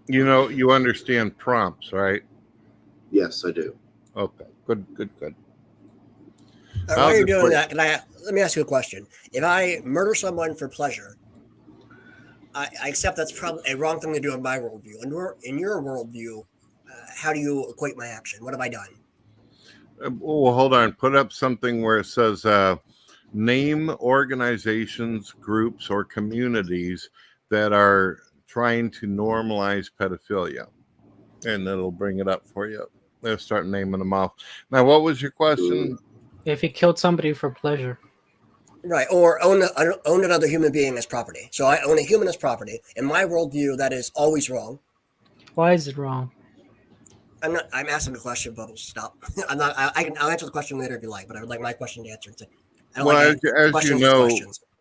You understand prompts, right? Yes, I do. Okay. Good. While you're doing that, let me ask you a question. If I murder someone for pleasure, I accept that's probably a wrong thing to do in my worldview. In your worldview, how do you equate my action? What have I done? Well, hold on. Put up something where it says name organizations, groups, or communities that are trying to normalize pedophilia, and it'll bring it up for you. They'll start naming them off. Now, what was your question? If he killed somebody for pleasure. Right, or own another human being as property. So I own a human as property. In my worldview, that is always wrong. Why is it wrong? I'm asking a question, Bubbles. Stop. I'll answer the question later if you like, but I would like my question to answer it.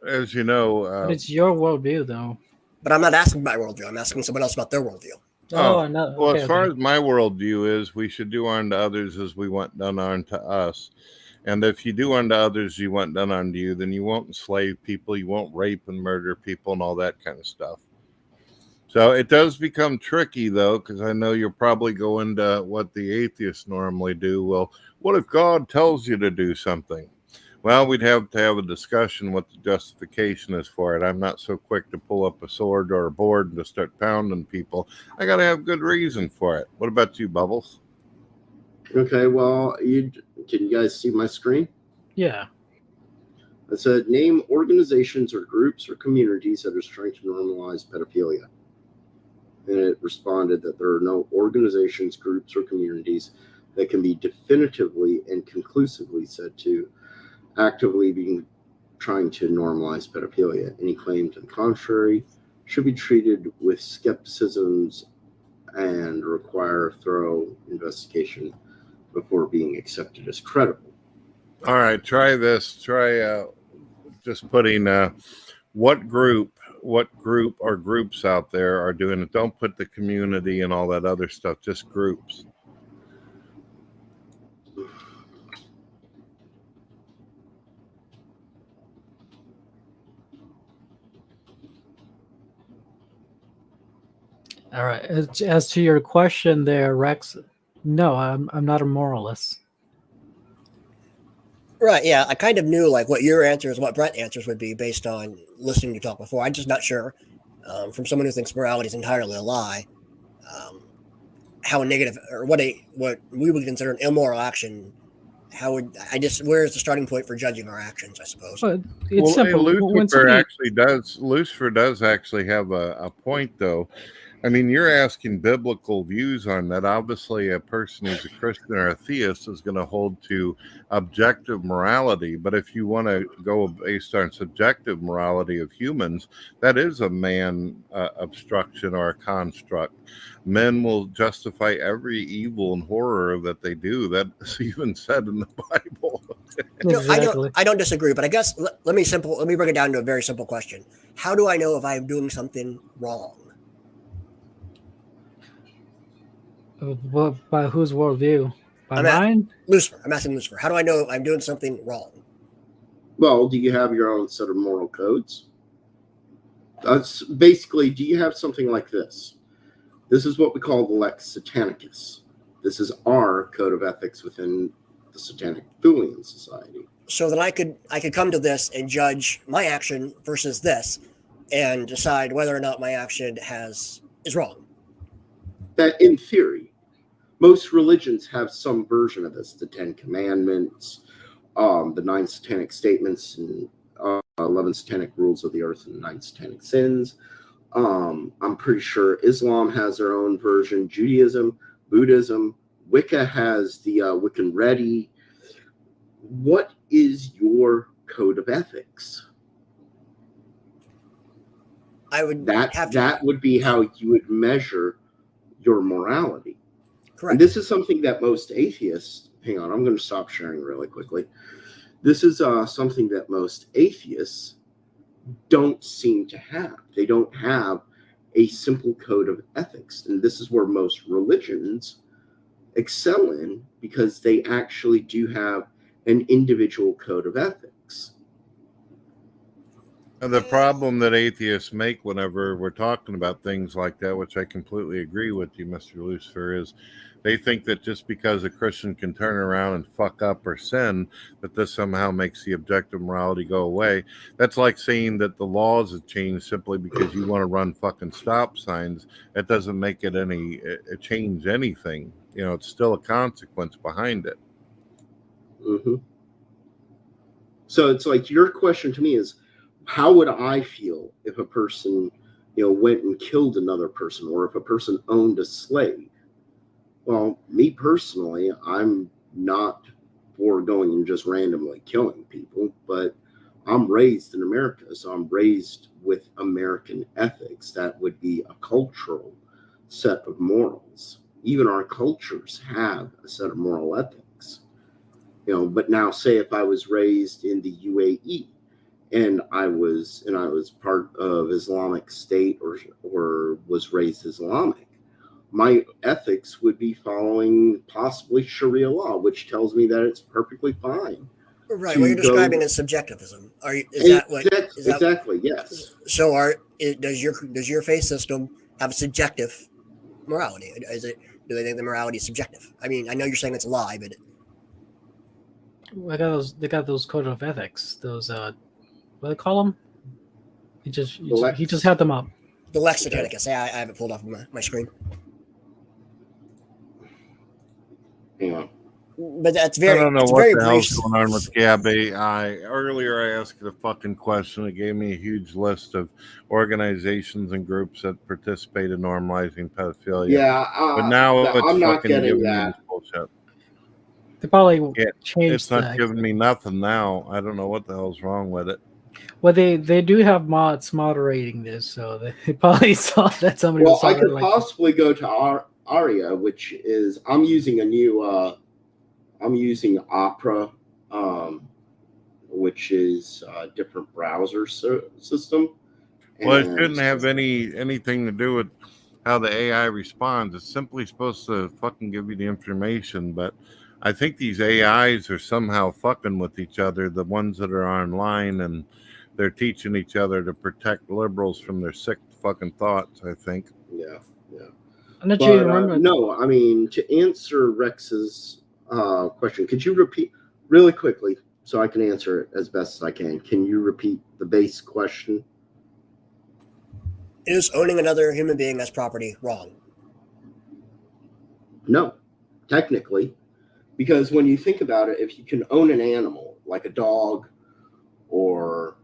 As you know, but it's your worldview, though. But I'm not asking my worldview. I'm asking someone else about their worldview. No. Well, as far as my worldview is, we should do unto others as we want done unto us. And if you do unto others you want done unto you, then you won't enslave people, you won't rape and murder people and all that kind of stuff. So it does become tricky, though, because I know you'll probably go into what the atheists normally do. Well, what if God tells you to do something? Well, we'd have to have a discussion what the justification is for it. I'm not so quick to pull up a sword or a board and to start pounding people. I got to have good reason for it. What about you, Bubbles? Okay, well, can you guys see my screen? Yeah. I said, name organizations or groups or communities that are trying to normalize pedophilia. And it responded that there are no organizations, groups, or communities that can be definitively and conclusively said to actively be trying to normalize pedophilia. Any claim to the contrary should be treated with skepticisms and require thorough investigation before being accepted as credible. All right, try this. Try just putting what group or groups out there are doing it. Don't put the community and all that other stuff, just groups. All right. As to your question there, Rex, No, I'm not a moralist. Right, yeah. I kind of knew like what your answers, what Brett's answers would be based on listening to talk before. I'm just not sure from someone who thinks morality is entirely a lie, how negative or what we would consider an immoral action. How would I just where's the starting point for judging our actions? I suppose. Well, it's simple. Lucifer does actually have a point, though. I mean, you're asking biblical views on that. Obviously, a person who's a Christian or a theist is going to hold to objective morality. But if you want to go based on subjective morality of humans, that is a man obstruction or a construct. Men will justify every evil and horror that they do. That's even said in the Bible. Exactly. I don't disagree, but I guess let me break it down to a very simple question. How do I know if I'm doing something wrong? By whose worldview? By mine? Lucifer. I'm asking Lucifer. How do I know I'm doing something wrong? Well, do you have your own set of moral codes? Basically, do you have something like this? This is what we call the Lex Satanicus. This is our code of ethics within the Satanic Thulian Society. So then I could come to this and judge my action versus this and decide whether or not my action is wrong. That in theory, most religions have some version of this. The 10 Commandments, the 9 Satanic Statements, and 11 Satanic Rules of the Earth, and 9 Satanic Sins. I'm pretty sure Islam has their own version. Judaism, Buddhism, Wicca has the Wiccan Ready. What is your code of ethics? That would be how you would measure your morality. Correct. And this is something that most atheists, hang on, I'm going to stop sharing really quickly. This is something that most atheists don't seem to have. They don't have a simple code of ethics. And this is where most religions excel in, because they actually do have an individual code of ethics. And the problem that atheists make whenever we're talking about things like that, which I completely agree with you, Mr. Lucifer, is they think that just because a Christian can turn around and fuck up or sin, that this somehow makes the objective morality go away. That's like saying that the laws have changed simply because you want to run fucking stop signs. That doesn't make it change anything. You know, it's still a consequence behind it. Mm-hmm. So it's like your question to me is, how would I feel if a person, went and killed another person, or if a person owned a slave? Well, me personally, I'm not for going and just randomly killing people, but I'm raised in America, so I'm raised with American ethics. That would be a cultural set of morals. Even our cultures have a set of moral ethics. But now say if I was raised in the UAE, and I was part of Islamic State or was raised Islamic, my ethics would be following possibly Sharia law, which tells me that it's perfectly fine. Right. What you're describing is subjectivism. Exactly. Yes. So does your faith system have a subjective morality? Do they think the morality is subjective? I mean, I know you're saying it's a lie, but they got those code of ethics. Those what do they call them? He just had them up. The Lex Satanicus. I have it pulled off of my screen. Yeah. But that's very. I don't know what the hell's going on with Gabby. Earlier I asked it a fucking question. It gave me a huge list of organizations and groups that participate in normalizing pedophilia. Yeah, but now I'm not getting that. Bullshit. They probably changed. It's not giving me nothing now. I don't know what the hell's wrong with it. Well, they do have mods moderating this, so they probably saw that somebody. Well, I could possibly go to Aria, which is I'm using a new. I'm using Opera, which is a different browser system. Well, it shouldn't have anything to do with how the AI responds. It's simply supposed to fucking give you the information, but I think these AIs are somehow fucking with each other, the ones that are online, and they're teaching each other to protect liberals from their sick fucking thoughts, I think. Yeah. I'm not sure you remember. No, I mean, to answer Rex's question, could you repeat really quickly so I can answer it as best as I can? Can you repeat the base question? Is owning another human being as property wrong? No, technically. Because when you think about it, if you can own an animal, like a dog or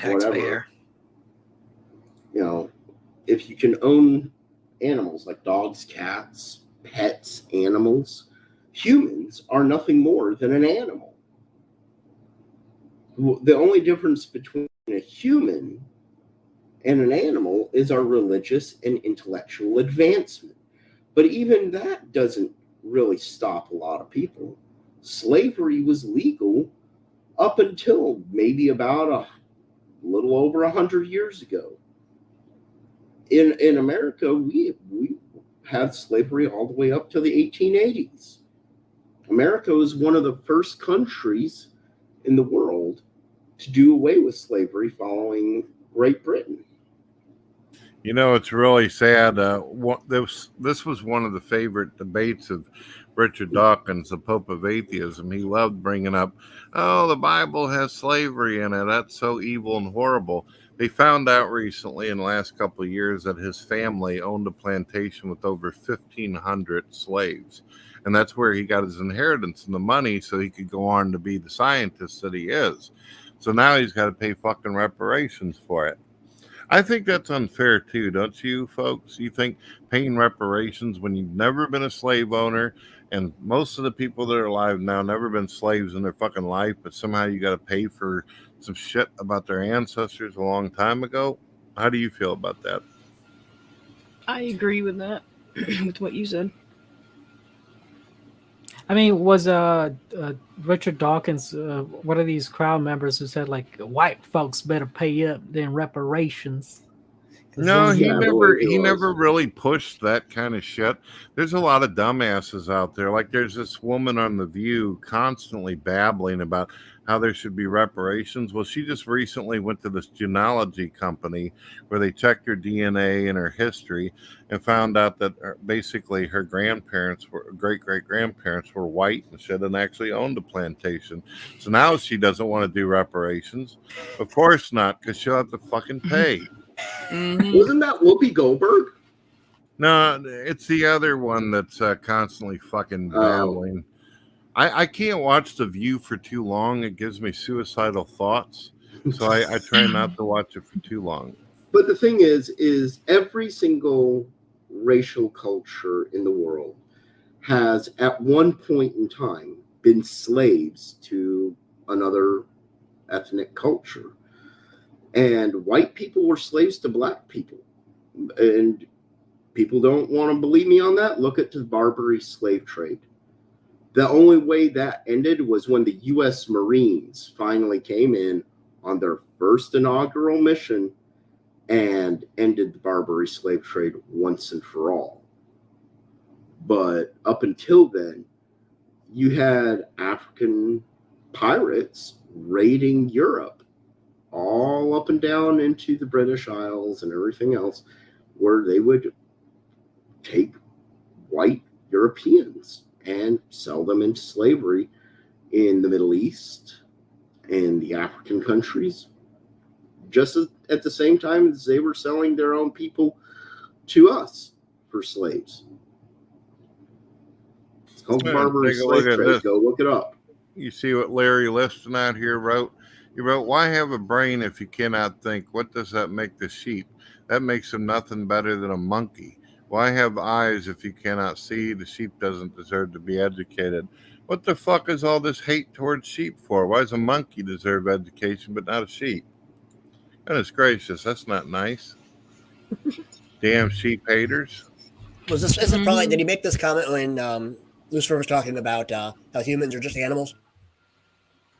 whatever, you know, if you can own animals like dogs, cats, pets, animals, humans are nothing more than an animal. The only difference between a human and an animal is our religious and intellectual advancement. But even that doesn't really stop a lot of people. Slavery was legal up until maybe about a little over 100 years ago. In America, we had slavery all the way up to the 1880s. America was one of the first countries in the world to do away with slavery following Great Britain. You know, it's really sad. This was one of the favorite debates of Richard Dawkins, the Pope of Atheism. He loved bringing up, oh, the Bible has slavery in it. That's so evil and horrible. They found out recently in the last couple of years that his family owned a plantation with over 1,500 slaves. And that's where he got his inheritance and the money so he could go on to be the scientist that he is. So now he's got to pay fucking reparations for it. I think that's unfair too, don't you, folks? You think paying reparations when you've never been a slave owner, and most of the people that are alive now never been slaves in their fucking life, but somehow you got to pay for some shit about their ancestors a long time ago? How do you feel about that? I agree with that, with what you said. I mean, was Richard Dawkins one of these crowd members who said like white folks better pay up than reparations? No, he never really pushed that kind of shit. There's a lot of dumbasses out there. Like there's this woman on The View constantly babbling about how there should be reparations. Well, she just recently went to this genealogy company where they checked her DNA and her history and found out that basically her grandparents were great-great-grandparents were white and shouldn't actually owned a plantation. So now she doesn't want to do reparations. Of course not, because she'll have to fucking pay. Mm-hmm. Wasn't that Whoopi Goldberg? No, it's the other one that's constantly fucking babbling. I can't watch The View for too long. It gives me suicidal thoughts. So I try not to watch it for too long. But the thing is every single racial culture in the world has at one point in time been slaves to another ethnic culture. And white people were slaves to black people. And people don't want to believe me on that. Look at the Barbary slave trade. The only way that ended was when the U.S. Marines finally came in on their first inaugural mission and ended the Barbary slave trade once and for all. But up until then, you had African pirates raiding Europe, all up and down into the British Isles and everything else, where they would take white Europeans and sell them into slavery in the Middle East and the African countries, just at the same time as they were selling their own people to us for slaves. It's called the Barbary slave trade. Go look it up. You see what Larry Liston out here wrote? He wrote, "Why have a brain if you cannot think? What does that make the sheep? That makes him nothing better than a monkey. Why have eyes if you cannot see? The sheep doesn't deserve to be educated." What the fuck is all this hate towards sheep for? Why does a monkey deserve education but not a sheep? Goodness gracious, that's not nice. Damn sheep haters. Was this? Is it probably? Did he make this comment when Lucifer was talking about how humans are just animals?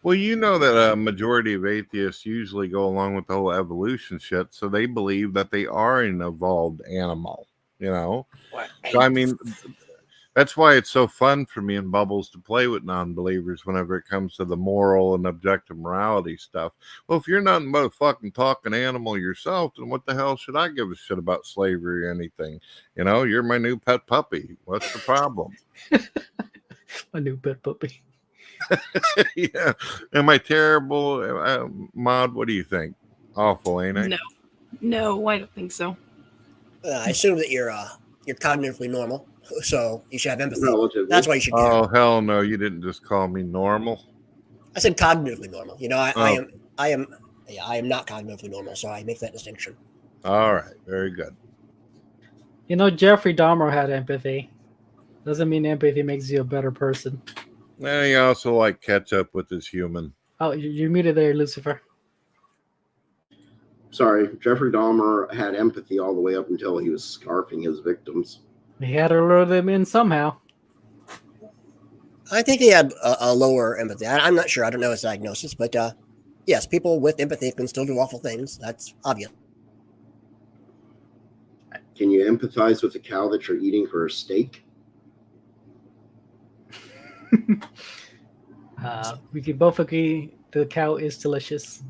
Well, you know that a majority of atheists usually go along with the whole evolution shit, so they believe that they are an evolved animal. You know, so I mean, That's why it's so fun for me and Bubbles to play with non-believers whenever it comes to the moral and objective morality stuff. Well, if you're nothing but a fucking talking animal yourself, then what the hell should I give a shit about slavery or anything? You know, you're my new pet puppy. What's the problem? My new pet puppy. Yeah. Am I terrible? Maud, what do you think? Awful, ain't I? No, I don't think so. I assume that you're cognitively normal, so you should have empathy. Relatively. That's why you should care. Oh, hell no. You didn't just call me normal. I said cognitively normal. You know, I am not cognitively normal, so I make that distinction. All right. Very good. You know, Jeffrey Dahmer had empathy. Doesn't mean empathy makes you a better person. And he also like catch up with his human. Oh, you're muted there, Lucifer. Sorry, Jeffrey Dahmer had empathy all the way up until he was scarfing his victims. He had to lure them in somehow. I think he had a lower empathy. I'm not sure. I don't know his diagnosis, but yes, people with empathy can still do awful things. That's obvious. Can you empathize with a cow that you're eating for a steak? We can both agree the cow is delicious.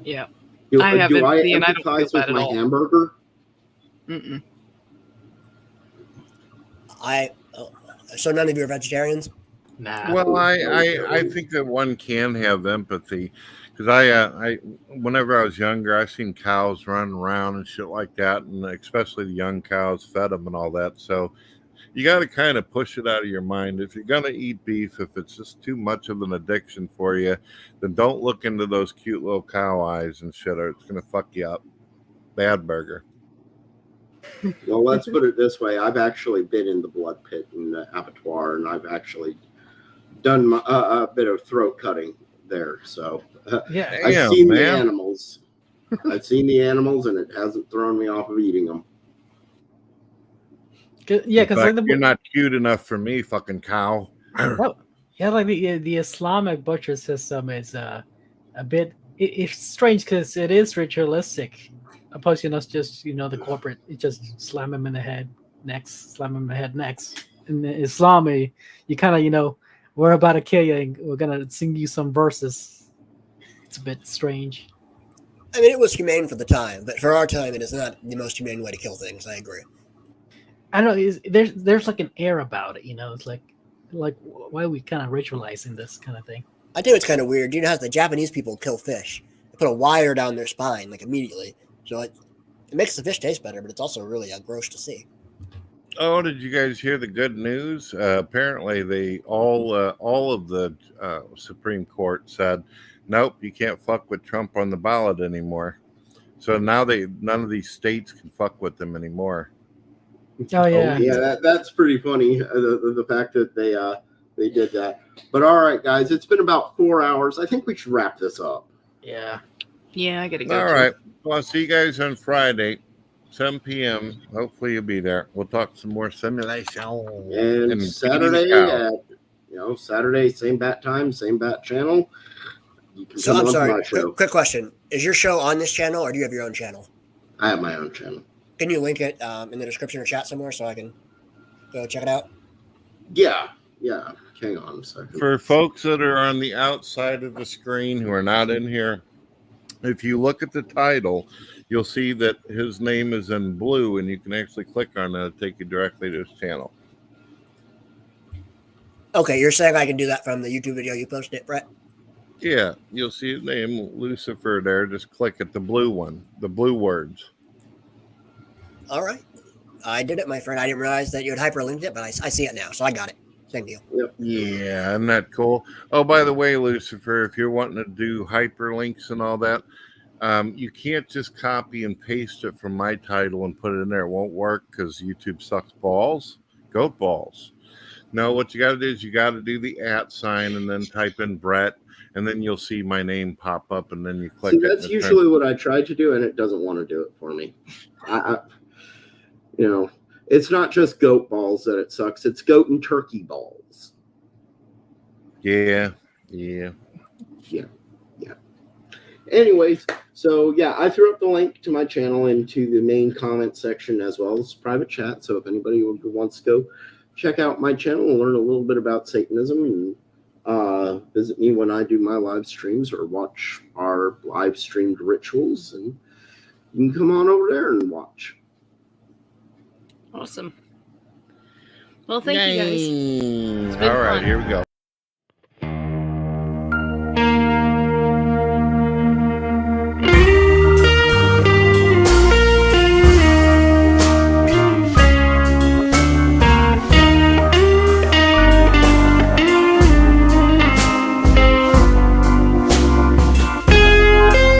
Yeah. Do I have empathy and I don't empathize feel with bad at my all. hamburger? Mm-mm. So none of you are vegetarians? Nah. Well, I think that one can have empathy because I whenever I was younger, I seen cows running around and shit like that, and especially the young cows, fed them and all that. So you got to kind of push it out of your mind. If you're gonna eat beef, if it's just too much of an addiction for you, then don't look into those cute little cow eyes and shit, or it's gonna fuck you up. Bad burger. Well, let's put it this way. I've actually been in the blood pit in the abattoir, and I've actually done a bit of throat cutting there. So Yeah. I've seen the animals. I've seen the animals, and it hasn't thrown me off of eating them. Yeah, because like you're not cute enough for me, fucking cow. Yeah, like the Islamic butcher system is a bit. It's strange because it is ritualistic, opposed to just the corporate. It just slam him in the head next, slam him in the head next. In Islam, you kind of we're about to kill you, and we're gonna sing you some verses. It's a bit strange. I mean, it was humane for the time, but for our time, it is not the most humane way to kill things. I agree. I don't know. There's like an air about it, It's like why are we kind of ritualizing this kind of thing? I do. It's kind of weird. You know how the Japanese people kill fish? They put a wire down their spine like immediately, so it makes the fish taste better, but it's also really gross to see. Oh, did you guys hear the good news? Apparently, they all of the Supreme Court said, nope, you can't fuck with Trump on the ballot anymore. So now none of these states can fuck with them anymore. Oh yeah, that's pretty funny. The fact that they did that. But all right, guys, it's been about 4 hours. I think we should wrap this up. Yeah, I gotta go. All right. Well, I'll see you guys on Friday, 7 p.m. Hopefully you'll be there. We'll talk some more simulation. And Saturday at Saturday, same bat time, same bat channel. So I'm sorry. Quick question: is your show on this channel, or do you have your own channel? I have my own channel. Can you link it in the description or chat somewhere so I can go check it out? Yeah. Hang on a second. For folks that are on the outside of the screen who are not in here, if you look at the title, you'll see that his name is in blue, and you can actually click on it and take you directly to his channel. Okay, you're saying I can do that from the YouTube video you posted, Brett? Yeah, you'll see his name, Lucifer, there. Just click at the blue one, the blue words. All right. I did it, my friend. I didn't realize that you had hyperlinked it, but I see it now, so I got it. Same deal. Yep. Yeah, isn't that cool? Oh, by the way, Lucifer, if you're wanting to do hyperlinks and all that, you can't just copy and paste it from my title and put it in there. It won't work because YouTube sucks balls, goat balls. No, what you got to do is you got to do the @ sign and then type in Brett, and then you'll see my name pop up, and then you click it. That's usually what I try to do, and it doesn't want to do it for me. It's not just goat balls that it sucks. It's goat and turkey balls. Yeah. Anyways, so yeah, I threw up the link to my channel into the main comment section as well as private chat. So if anybody wants to go check out my channel and learn a little bit about Satanism, and visit me when I do my live streams or watch our live streamed rituals, and you can come on over there and watch. Awesome. Well, thank you guys. All right, here we go.